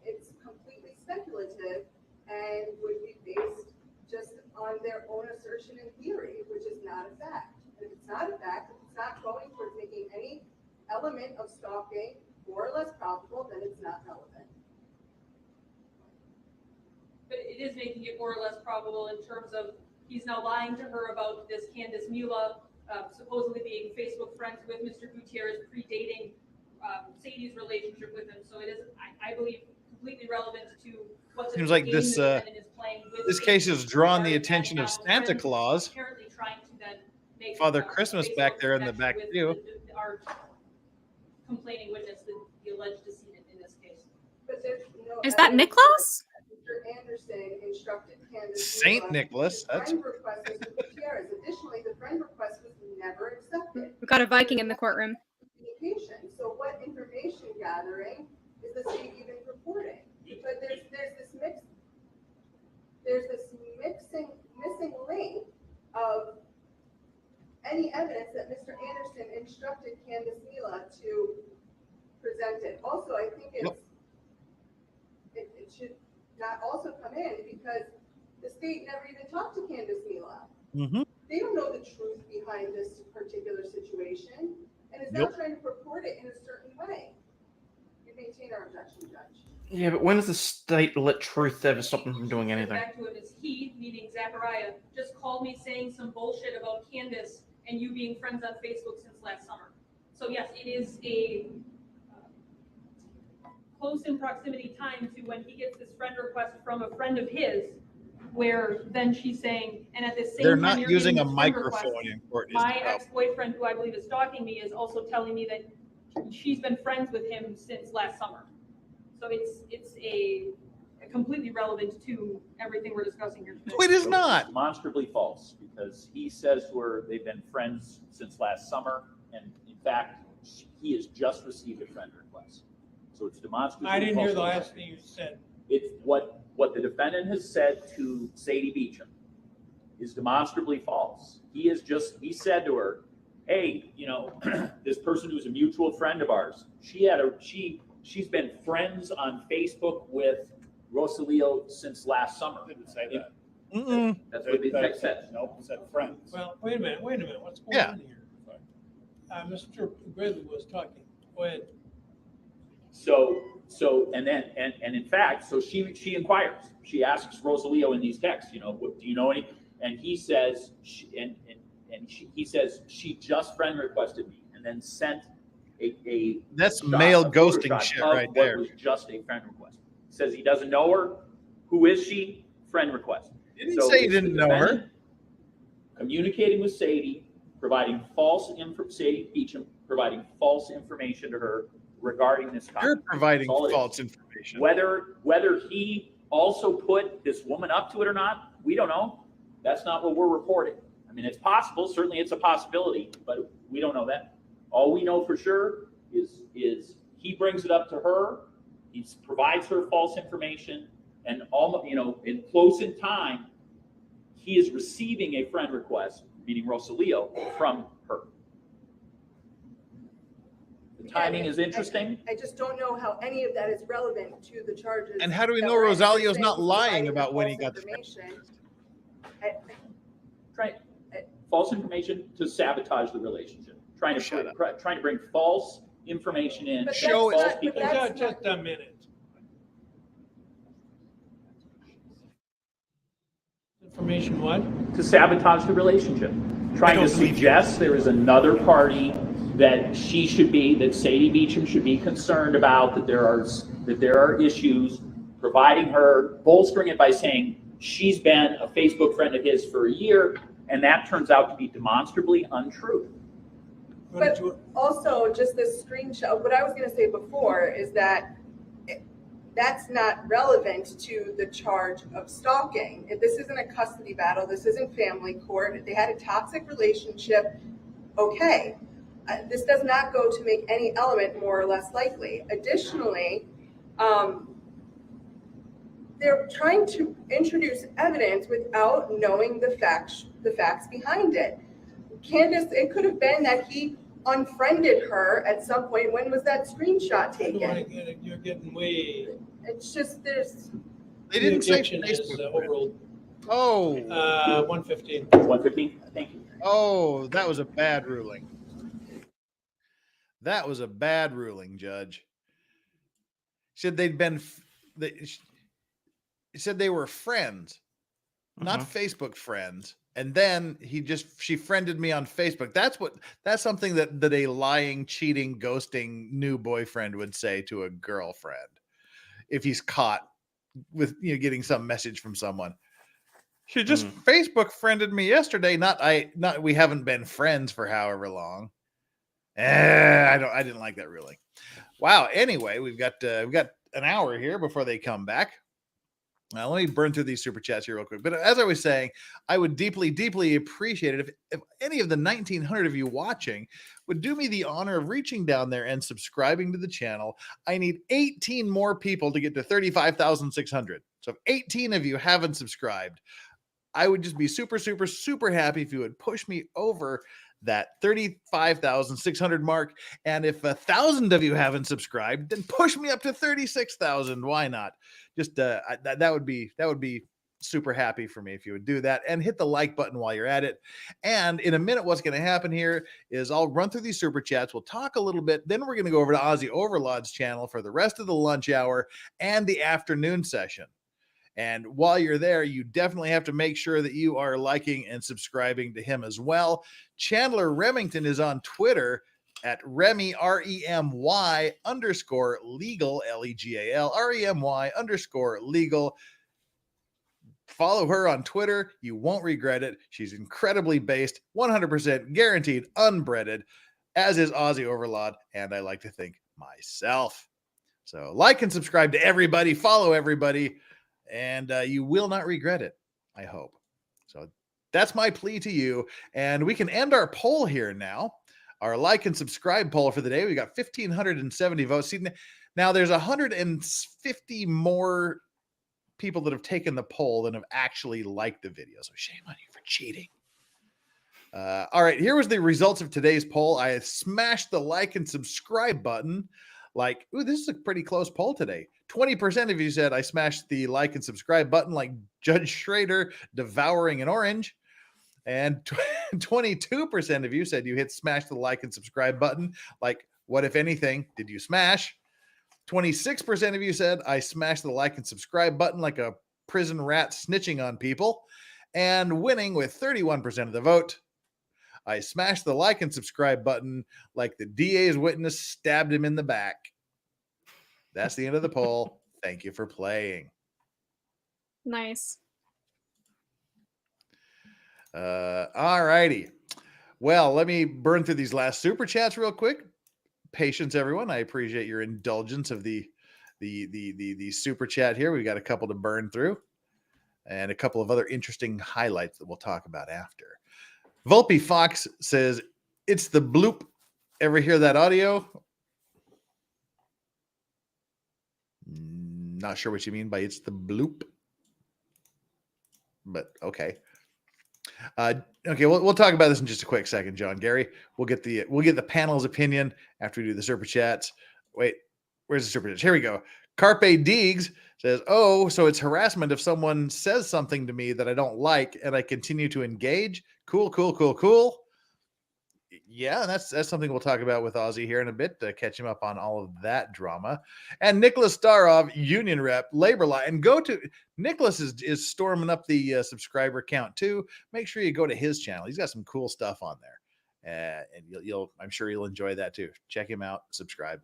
It's completely speculative and would be based just on their own assertion and theory, which is not a fact. And if it's not a fact, if it's not going towards making any element of stalking more or less probable, then it's not relevant.
But it is making it more or less probable in terms of he's now lying to her about this Candace Mila supposedly being Facebook friends with Mr. Gutierrez, predating Sadie's relationship with him. So it is, I believe, completely relevant to what
seems like this this case has drawn the attention of Santa Claus.
Apparently trying to then make
Father Christmas back there in the back view.
Our complaining witness, the alleged decedent in this case.
But there's no
Is that Nicholas?
Mr. Anderson instructed Candace
Saint Nicholas. That's
friend request was to Gutierrez. Additionally, the friend request was never accepted.
We've got a Viking in the courtroom.
Communication. So what information gathering is the state even reporting? But there's this missing link of any evidence that Mr. Anderson it should not also come in because the state never even talked to Candace Mila.
Mm-hmm.
They don't know the truth behind this particular situation and is now trying to purport it in a certain way. We maintain our objection, Judge.
Yeah, but when does the state let truth ever stop them from doing anything?
Back to him is he, meaning Zachariah, just called me saying some bullshit about Candace and you being friends on Facebook since last summer. So yes, it is a close in proximity time to when he gets this friend request from a friend of his, where then she's saying, and at the same
They're
time
not
you're
using a
getting this friend
microphone
request,
in court.
my ex-boyfriend, who I believe is stalking me, is also telling me that she's been friends with him since last summer. So it's a completely relevant to everything we're discussing here today.
It is not.
Demonstrably false, because he says to her they've been friends since last summer, and in fact, he has just received a friend request. So it's demonstrably false.
I didn't hear the last thing you said.
It's what the defendant has said to Sadie Beecham is demonstrably false. He said to her, hey, you know, this person who's a mutual friend of ours, she's been friends on Facebook with Rosalio since last summer.
Didn't say that.
That's what the text said.
Nope, it said friends.
Well, wait a minute. What's going on here? Mr. Gridley was talking. Go ahead.
So and in fact, so she inquires. She asks Rosalio in these texts, you know, do you know any? And he says, he says she just friend requested me, and then sent a
that's male ghosting shit right there.
Was just a friend request. Says he doesn't know her. Who is she? Friend request.
Didn't say he didn't know her.
Communicating with Sadie, providing Sadie Beecham, providing false information to her regarding this conduct.
You're providing false information.
Whether he also put this woman up to it or not, we don't know. That's not what we're reporting. I mean, it's possible. Certainly, it's a possibility, but we don't know that. All we know for sure is he brings it up to her. He provides her false information, and in close in time, he is receiving a friend request, meaning Rosalio, from her. The timing is interesting.
I just don't know how any of that is relevant to the charges.
And how do we know Rosalio's not lying about when he got the
information?
False information to sabotage the relationship. Trying to bring false information in.
Show
false
it.
people.
Just a minute. Information what?
To sabotage the relationship. Trying to suggest there is another party that Sadie Beecham should be concerned about, that there are issues, providing her, bolstering it by saying she's been a Facebook friend of his for a year, and that turns out to be demonstrably untrue.
But also, just this screenshot, what I was going to say before is that that's not relevant to the charge of stalking. If this isn't a custody battle, this isn't family court, if they had a toxic relationship, okay. This does not go to make any element more or less likely. Additionally, they're trying to introduce evidence without knowing the facts behind it. Candace, it could have been that he unfriended her at some point. When was that screenshot taken?
You're getting way.
It's just there's.
They didn't say
Facebook.
Oh.
115.
115. Thank you.
Oh, that was a bad ruling. That was a bad ruling, Judge. Said they'd been. He said they were friends, not Facebook friends. And then she friended me on Facebook. That's something that a lying, cheating, ghosting new boyfriend would say to a girlfriend if he's caught with getting some message from someone. She just Facebook friended me yesterday. Not we haven't been friends for however long. I didn't like that ruling. Wow. Anyway, we've got an hour here before they come back. Now, let me burn through these super chats here real quick. But as I was saying, I would deeply, deeply appreciate it if any of the 1,900 of you watching would do me the honor of reaching down there and subscribing to the channel. I need 18 more people to get to 35,600. So if 18 of you haven't subscribed, I would just be super, super, super happy if you would push me over that 35,600 mark. And if 1,000 of you haven't subscribed, then push me up to 36,000. Why not? Just that would be super happy for me if you would do that, and hit the like button while you're at it. And in a minute, what's going to happen here is I'll run through these super chats. We'll talk a little bit. Then we're going to go over to Aussie Overlord's channel for the rest of the lunch hour and the afternoon session. And while you're there, you definitely have to make sure that you are liking and subscribing to him as well. Chandler Remington is on Twitter at Remy, REMY _ legal, LEGAL, REMY _ legal. Follow her on Twitter. You won't regret it. She's incredibly based, 100% guaranteed, unbreaded, as is Aussie Overlord, and I like to think myself. So like and subscribe to everybody, follow everybody, and you will not regret it, I hope. So that's my plea to you, and we can end our poll here now. Our like and subscribe poll for the day. We got 1,570 votes. See, now there's 150 more people that have taken the poll than have actually liked the video. So shame on you for cheating. All right, here was the results of today's poll. I smashed the like and subscribe button. Like, ooh, this is a pretty close poll today. 20% of you said I smashed the like and subscribe button like Judge Schroeder devouring an orange. And 22% of you said you hit smash the like and subscribe button. Like, what, if anything, did you smash? 26% of you said I smashed the like and subscribe button like a prison rat snitching on people. And winning with 31% of the vote, I smashed the like and subscribe button like the DA's witness stabbed him in the back. That's the end of the poll. Thank you for playing.
Nice.
All righty. Well, let me burn through these last super chats real quick. Patience, everyone. I appreciate your indulgence of the super chat here. We've got a couple to burn through and a couple of other interesting highlights that we'll talk about after. Volpe Fox says, it's the bloop. Ever hear that audio? Not sure what you mean by it's the bloop, but okay. Okay, we'll talk about this in just a quick second, John Gary. We'll get the panel's opinion after we do the super chats. Wait, where's the super chats? Here we go. Carpe Deegs says, "Oh, so it's harassment if someone says something to me that I don't like and I continue to engage. Cool, cool, cool, cool." Yeah, that's something we'll talk about with Ozzy here in a bit to catch him up on all of that drama. And Nicholas Starov, union rep, labor law, and go to Nicholas is storming up the subscriber count too. Make sure you go to his channel. He's got some cool stuff on there, and you'll I'm sure you'll enjoy that too. Check him out. Subscribe.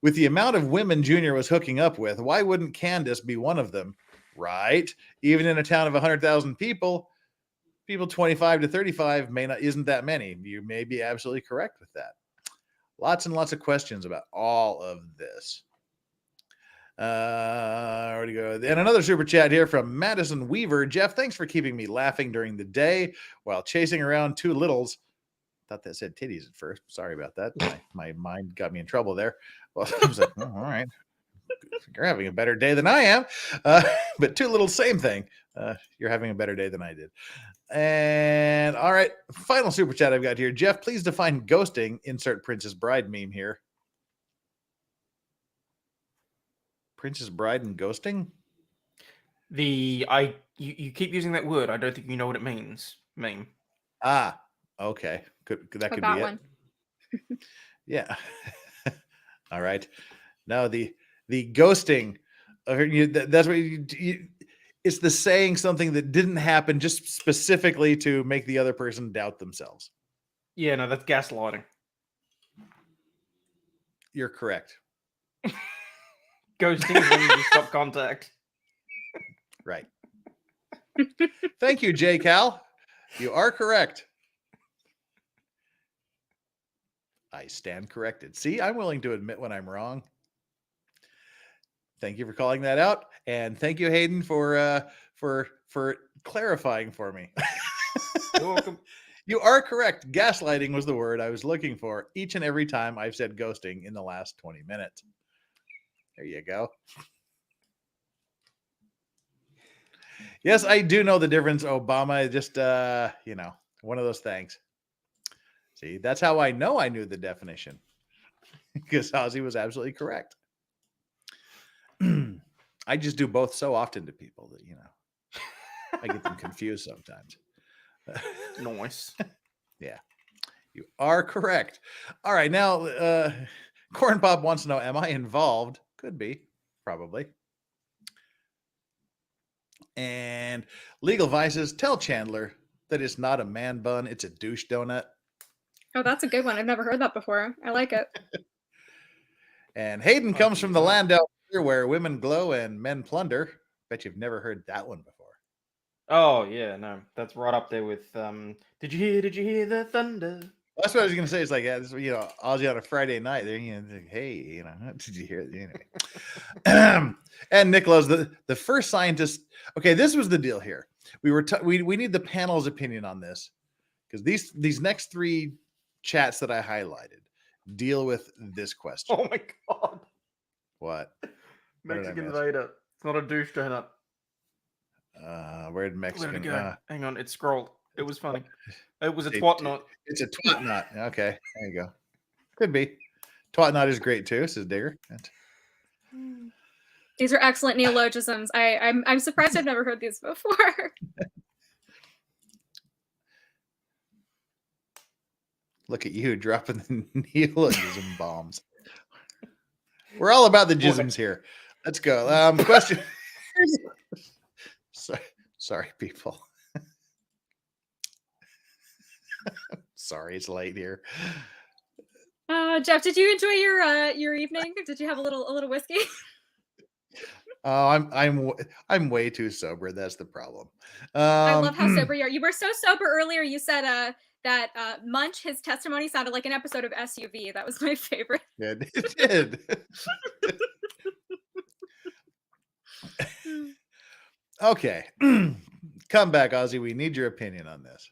With the amount of women Junior was hooking up with, why wouldn't Candace be one of them? Right? Even in a town of 100,000 people. People 25 to 35 isn't that many. You may be absolutely correct with that. Lots and lots of questions about all of this. Where to go? And another super chat here from Madison Weaver. Jeff, thanks for keeping me laughing during the day while chasing around two littles. Thought that said titties at first. Sorry about that. My mind got me in trouble there. Well, I was like, oh, all right. You're having a better day than I am. But two littles, same thing. You're having a better day than I did. And all right, final super chat I've got here. Jeff, please define ghosting. Insert Princess Bride meme here. Princess Bride and ghosting?
You keep using that word. I don't think you know what it means. Meme.
Ah, okay. That could be
one.
it. Yeah. All right. Now the ghosting. That's what you it's the saying something that didn't happen just specifically to make the other person doubt themselves.
Yeah, no, that's gaslighting.
You're correct.
Ghosting is when you stop contact.
Right. Thank you, J. Cal. You are correct. I stand corrected. See, I'm willing to admit when I'm wrong. Thank you for calling that out, and thank you, Hayden, for clarifying for me.
You're welcome.
You are correct. Gaslighting was the word I was looking for each and every time I've said ghosting in the last 20 minutes. There you go. Yes, I do know the difference, Obama. Just one of those things. See, that's how I know I knew the definition. Because Ozzy was absolutely correct. I just do both so often to people that, I get them confused sometimes.
Nice.
Yeah, you are correct. All right, now, Corn Pop wants to know, am I involved? Could be, probably. And Legal Vices, tell Chandler that it's not a man bun, it's a douche donut.
Oh, that's a good one. I've never heard that before. I like it.
And Hayden comes from the land out here where women glow and men plunder. Bet you've never heard that one before.
Oh yeah, no, that's right up there with. Did you hear the thunder?
That's what I was going to say. It's like, Ozzy on a Friday night. There, like, hey, did you hear it? And Nicholas, the first scientist. Okay, this was the deal here. We need the panel's opinion on this because these next three chats that I highlighted deal with this question.
Oh my god!
What?
Mexican Vader. It's not a douche donut.
Where did Mexican
go? Hang on, it scrolled. It was funny. It was a twat knot.
It's a twat knot. Okay, there you go. Could be. Twat knot is great too, says Digger.
These are excellent neologisms. I'm surprised I've never heard these before.
Look at you dropping the neologism bombs. We're all about the jisms here. Let's go. Question. Sorry, people. Sorry, it's late here.
Jeff, did you enjoy your evening? Did you have a little whiskey?
Oh, I'm way too sober. That's the problem.
I love how sober you are. You were so sober earlier. You said that Munch, his testimony sounded like an episode of SUV. That was my favorite.
Yeah, it did. Okay. Come back, Ozzy. We need your opinion on this.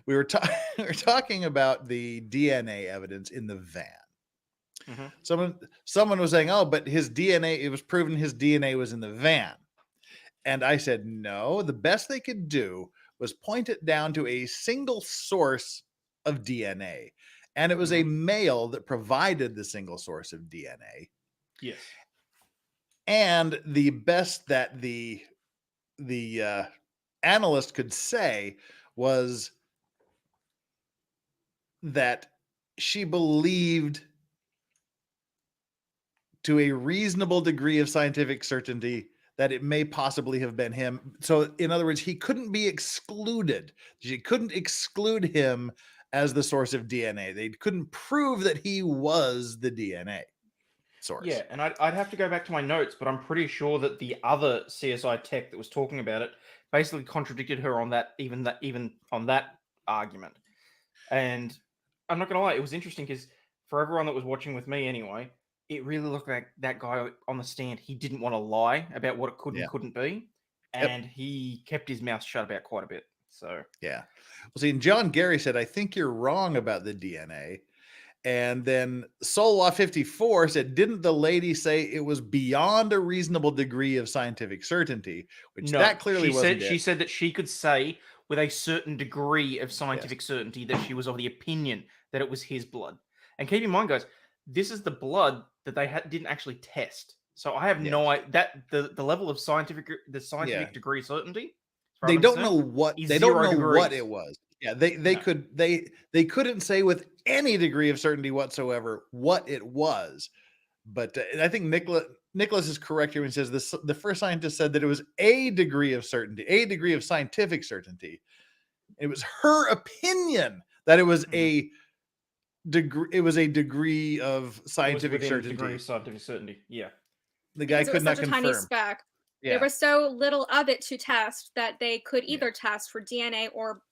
We were talking about the DNA evidence in the van. Mm-hmm. Someone was saying, oh, but his DNA, it was proven his DNA was in the van. And I said, no, the best they could do was point it down to a single source of DNA. And it was a male that provided the single source of DNA.
Yes.
And the best that the analyst could say was that she believed to a reasonable degree of scientific certainty that it may possibly have been him. So in other words, he couldn't be excluded. She couldn't exclude him as the source of DNA. They couldn't prove that he was the DNA source.
Yeah, and I'd have to go back to my notes, but I'm pretty sure that the other CSI tech that was talking about it basically contradicted her on that, even on that argument. And I'm not going to lie, it was interesting because for everyone that was watching with me anyway, it really looked like that guy on the stand, he didn't want to lie about what it could and couldn't be. And he kept his mouth shut about quite a bit. So,
yeah. Well, see, John Gary said, I think you're wrong about the DNA. And then Solwa 54 said, didn't the lady say it was beyond a reasonable degree of scientific certainty? Which
no,
that clearly wasn't it.
She said that she could say with a certain degree of scientific certainty that she was of the opinion that it was his blood. And keep in mind, guys, this is the blood that they didn't actually test. So I have no idea that the level of scientific degree certainty.
They don't know what what it was. Yeah, they couldn't say with any degree of certainty whatsoever what it was. But I think Nicholas is correct here when he says this. The first scientist said that it was a degree of certainty, a degree of scientific certainty. It was her opinion that it was a degree. It was a degree of scientific certainty.
Degree of scientific certainty. Yeah.
The guy could not confirm.
Tiny speck.
Yeah.
There was so little of it to test that they could either test for DNA or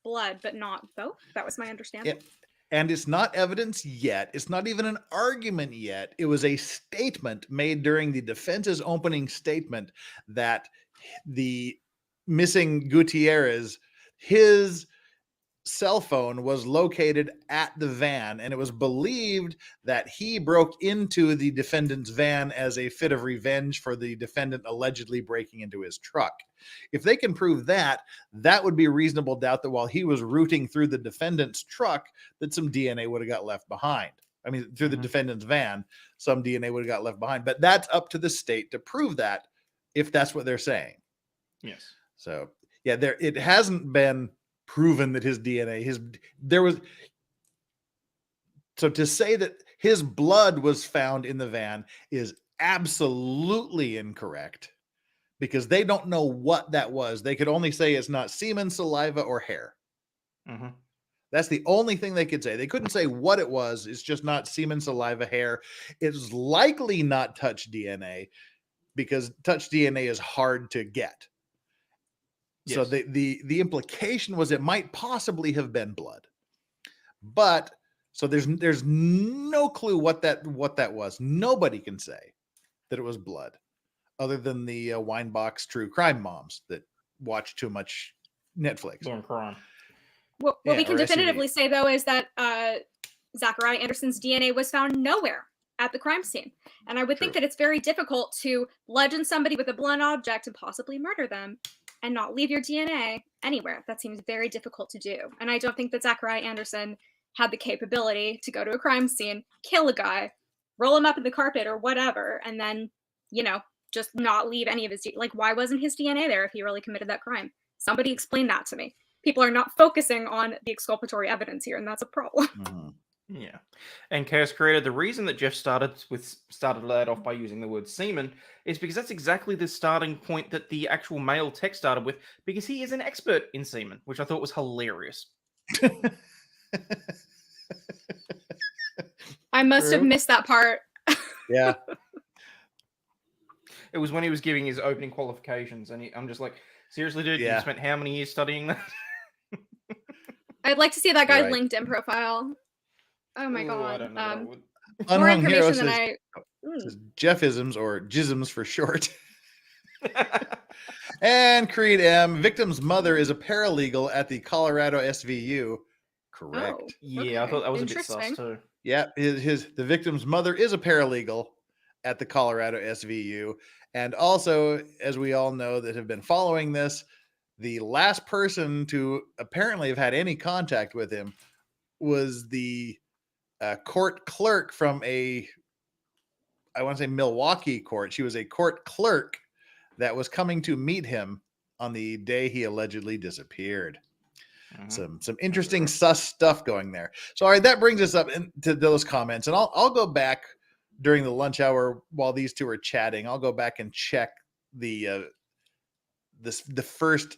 blood, but not both. That was my understanding.
Yeah. And it's not evidence yet. It's not even an argument yet. It was a statement made during the defense's opening statement that the missing Gutierrez, his cell phone was located at the van, and it was believed that he broke into the defendant's van as a fit of revenge for the defendant allegedly breaking into his truck. If they can prove that, that would be reasonable doubt that while he was rooting through the defendant's truck, that some DNA would have got left behind. I mean, through the defendant's van, some DNA would have got left behind. But that's up to the state to prove that, if that's what they're saying.
Yes.
So, yeah, it hasn't been proven that his DNA, so to say that his blood was found in the van is absolutely incorrect, because they don't know what that was. They could only say it's not semen, saliva, or hair. That's the only thing they could say. They couldn't say what it was. It's just not semen, saliva, hair. It's likely not touch DNA, because touch DNA is hard to get. Yes. So the implication was it might possibly have been blood, but so there's no clue what that was. Nobody can say that it was blood, other than the Winebox true crime moms that watch too much Netflix.
What we can definitively say, though, is that Zachariah Anderson's DNA was found nowhere at the crime scene. And I would think that it's very difficult to bludgeon somebody with a blunt object and possibly murder them and not leave your DNA anywhere. That seems very difficult to do. And I don't think that Zachariah Anderson had the capability to go to a crime scene, kill a guy, roll him up in the carpet or whatever, and then, just not leave any of his DNA. Like, why wasn't his DNA there if he really committed that crime? Somebody explain that to me. People are not focusing on the exculpatory evidence here, and that's a problem.
Yeah. And Chaos Creator, the reason that Jeff started that off by using the word semen is because that's exactly the starting point that the actual male text started with, because he is an expert in semen, which I thought was hilarious.
I must have missed that part.
Yeah.
It was when he was giving his opening qualifications, and I'm just like, seriously, dude, you spent how many years studying that?
I'd like to see that guy's LinkedIn profile. Oh my god.
I don't know
more information than
says Jeffisms, or Jisms for short. And Creed M, victim's mother is a paralegal at the Colorado SVU. Correct.
Oh, yeah, I thought that was a bit sus too.
Yeah, the victim's mother is a paralegal at the Colorado SVU. And also, as we all know that have been following this, the last person to apparently have had any contact with him was the court clerk from I want to say Milwaukee court. She was a court clerk that was coming to meet him on the day he allegedly disappeared. Some interesting sus stuff going there. So, all right, that brings us up to those comments, and I'll go back during the lunch hour while these two are chatting. I'll go back and check the first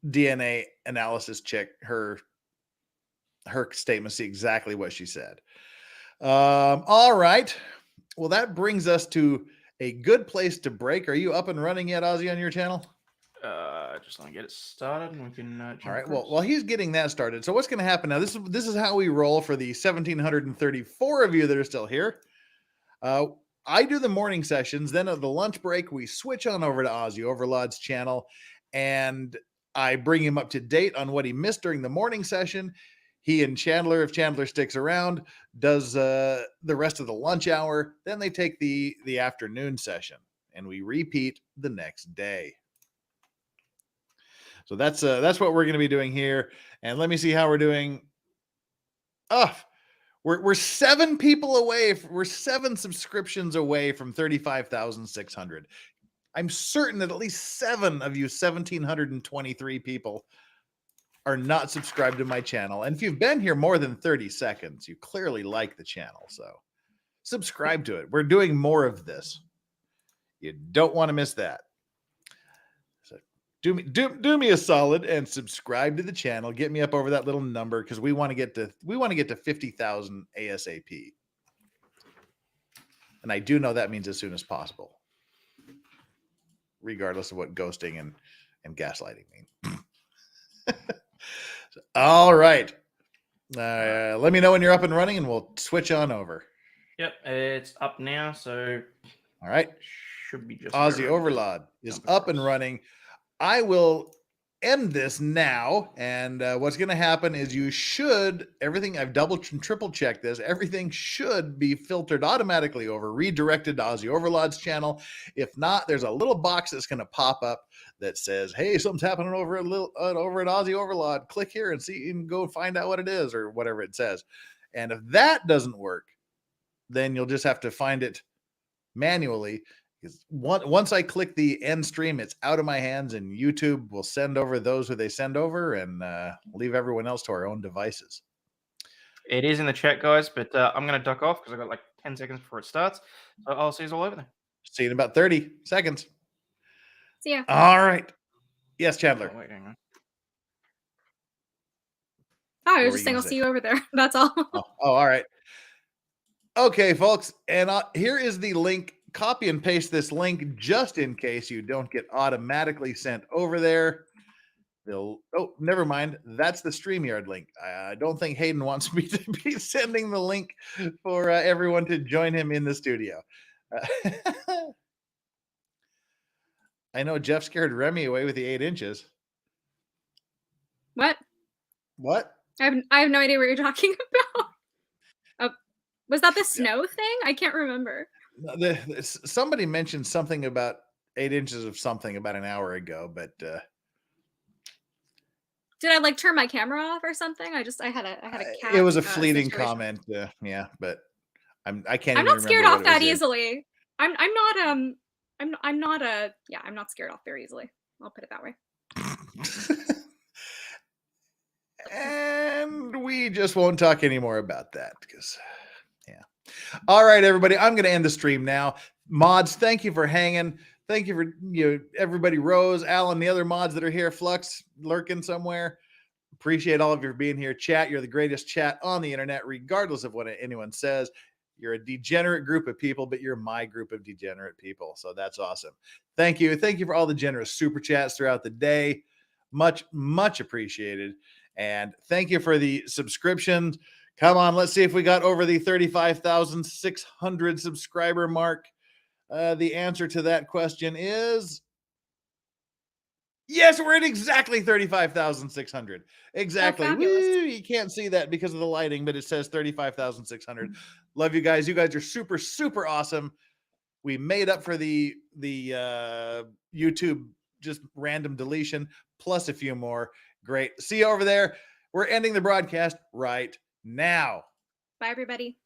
DNA analysis check, her statement, see exactly what she said. All right. Well, that brings us to a good place to break. Are you up and running yet, Ozzy, on your channel?
Just want to get it started, and we can
all right. Well, while he's getting that started, so what's going to happen now? This is how we roll for the 1,734 of you that are still here. I do the morning sessions. Then at the lunch break, we switch on over to Ozzy Overlord's channel, and I bring him up to date on what he missed during the morning session. He and Chandler, if Chandler sticks around, does the rest of the lunch hour. Then they take the afternoon session, and we repeat the next day. So that's what we're going to be doing here. And let me see how we're doing. Oh, we're 7 people away. We're 7 subscriptions away from 35,600. I'm certain that at least 7 of you 1,723 people are not subscribed to my channel. And if you've been here more than 30 seconds, you clearly like the channel. So subscribe to it. We're doing more of this. You don't want to miss that. So do me a solid and subscribe to the channel. Get me up over that little number, because we want to get to 50,000 ASAP. And I do know that means as soon as possible, regardless of what ghosting and gaslighting mean. All right. Let me know when you're up and running, and we'll switch on over.
Yep, it's up now. So,
all right.
Should be just
Ozzy Overlord is up and running. I will end this now, and what's going to happen is everything, I've double and triple checked this, everything should be filtered automatically over, redirected to Aussie Overlord's channel. If not, there's a little box that's going to pop up that says, hey, something's happening over at Aussie Overlord. Click here and see and go find out what it is, or whatever it says. And if that doesn't work, then you'll just have to find it manually. Once I click the end stream, it's out of my hands, and YouTube will send over those who they send over, and leave everyone else to our own devices.
It is in the chat, guys, but I'm going to duck off because I've got like 10 seconds before it starts. So I'll see you all over there.
See you in about 30 seconds.
See ya.
All right. Yes, Chandler.
Oh, wait, hang on.
Oh, I was just saying I'll see you over there. That's all.
Oh, all right. Okay, folks, and here is the link. Copy and paste this link just in case you don't get automatically sent over there. Oh, never mind. That's the StreamYard link. I don't think Hayden wants me to be sending the link for everyone to join him in the studio. I know Jeff scared Remy away with the 8 inches.
What? I have no idea what you're talking about. Was that the snow thing? I can't remember.
Somebody mentioned something about 8 inches of something about an hour ago, but
did I like turn my camera off or something? I had a cat.
it was a fleeting
situation.
comment. Yeah, but I can't.
I'm
even
not scared
remember
off
what it
that
was
easily. I'm not scared off very easily. I'll put it that way.
And we just won't talk anymore about that because, yeah. All right, everybody. I'm going to end the stream now. Mods, thank you for hanging. Thank you for everybody. Rose, Alan, the other mods that are here. Flux lurking somewhere. Appreciate all of you for being here. Chat, you're the greatest chat on the internet, regardless of what anyone says. You're a degenerate group of people, but you're my group of degenerate people. So that's awesome. Thank you. Thank you for all the generous super chats throughout the day. Much, much appreciated. And thank you for the subscriptions. Come on, let's see if we got over the 35,600 subscriber mark. The answer to that question is yes, we're at exactly 35,600. Exactly. Woo, you can't see that because of the lighting, but it says 35,600. Love you guys. You guys are super, super awesome. We made up for the YouTube just random deletion plus a few more. Great. See you over there. We're ending the broadcast right now.
Bye, everybody.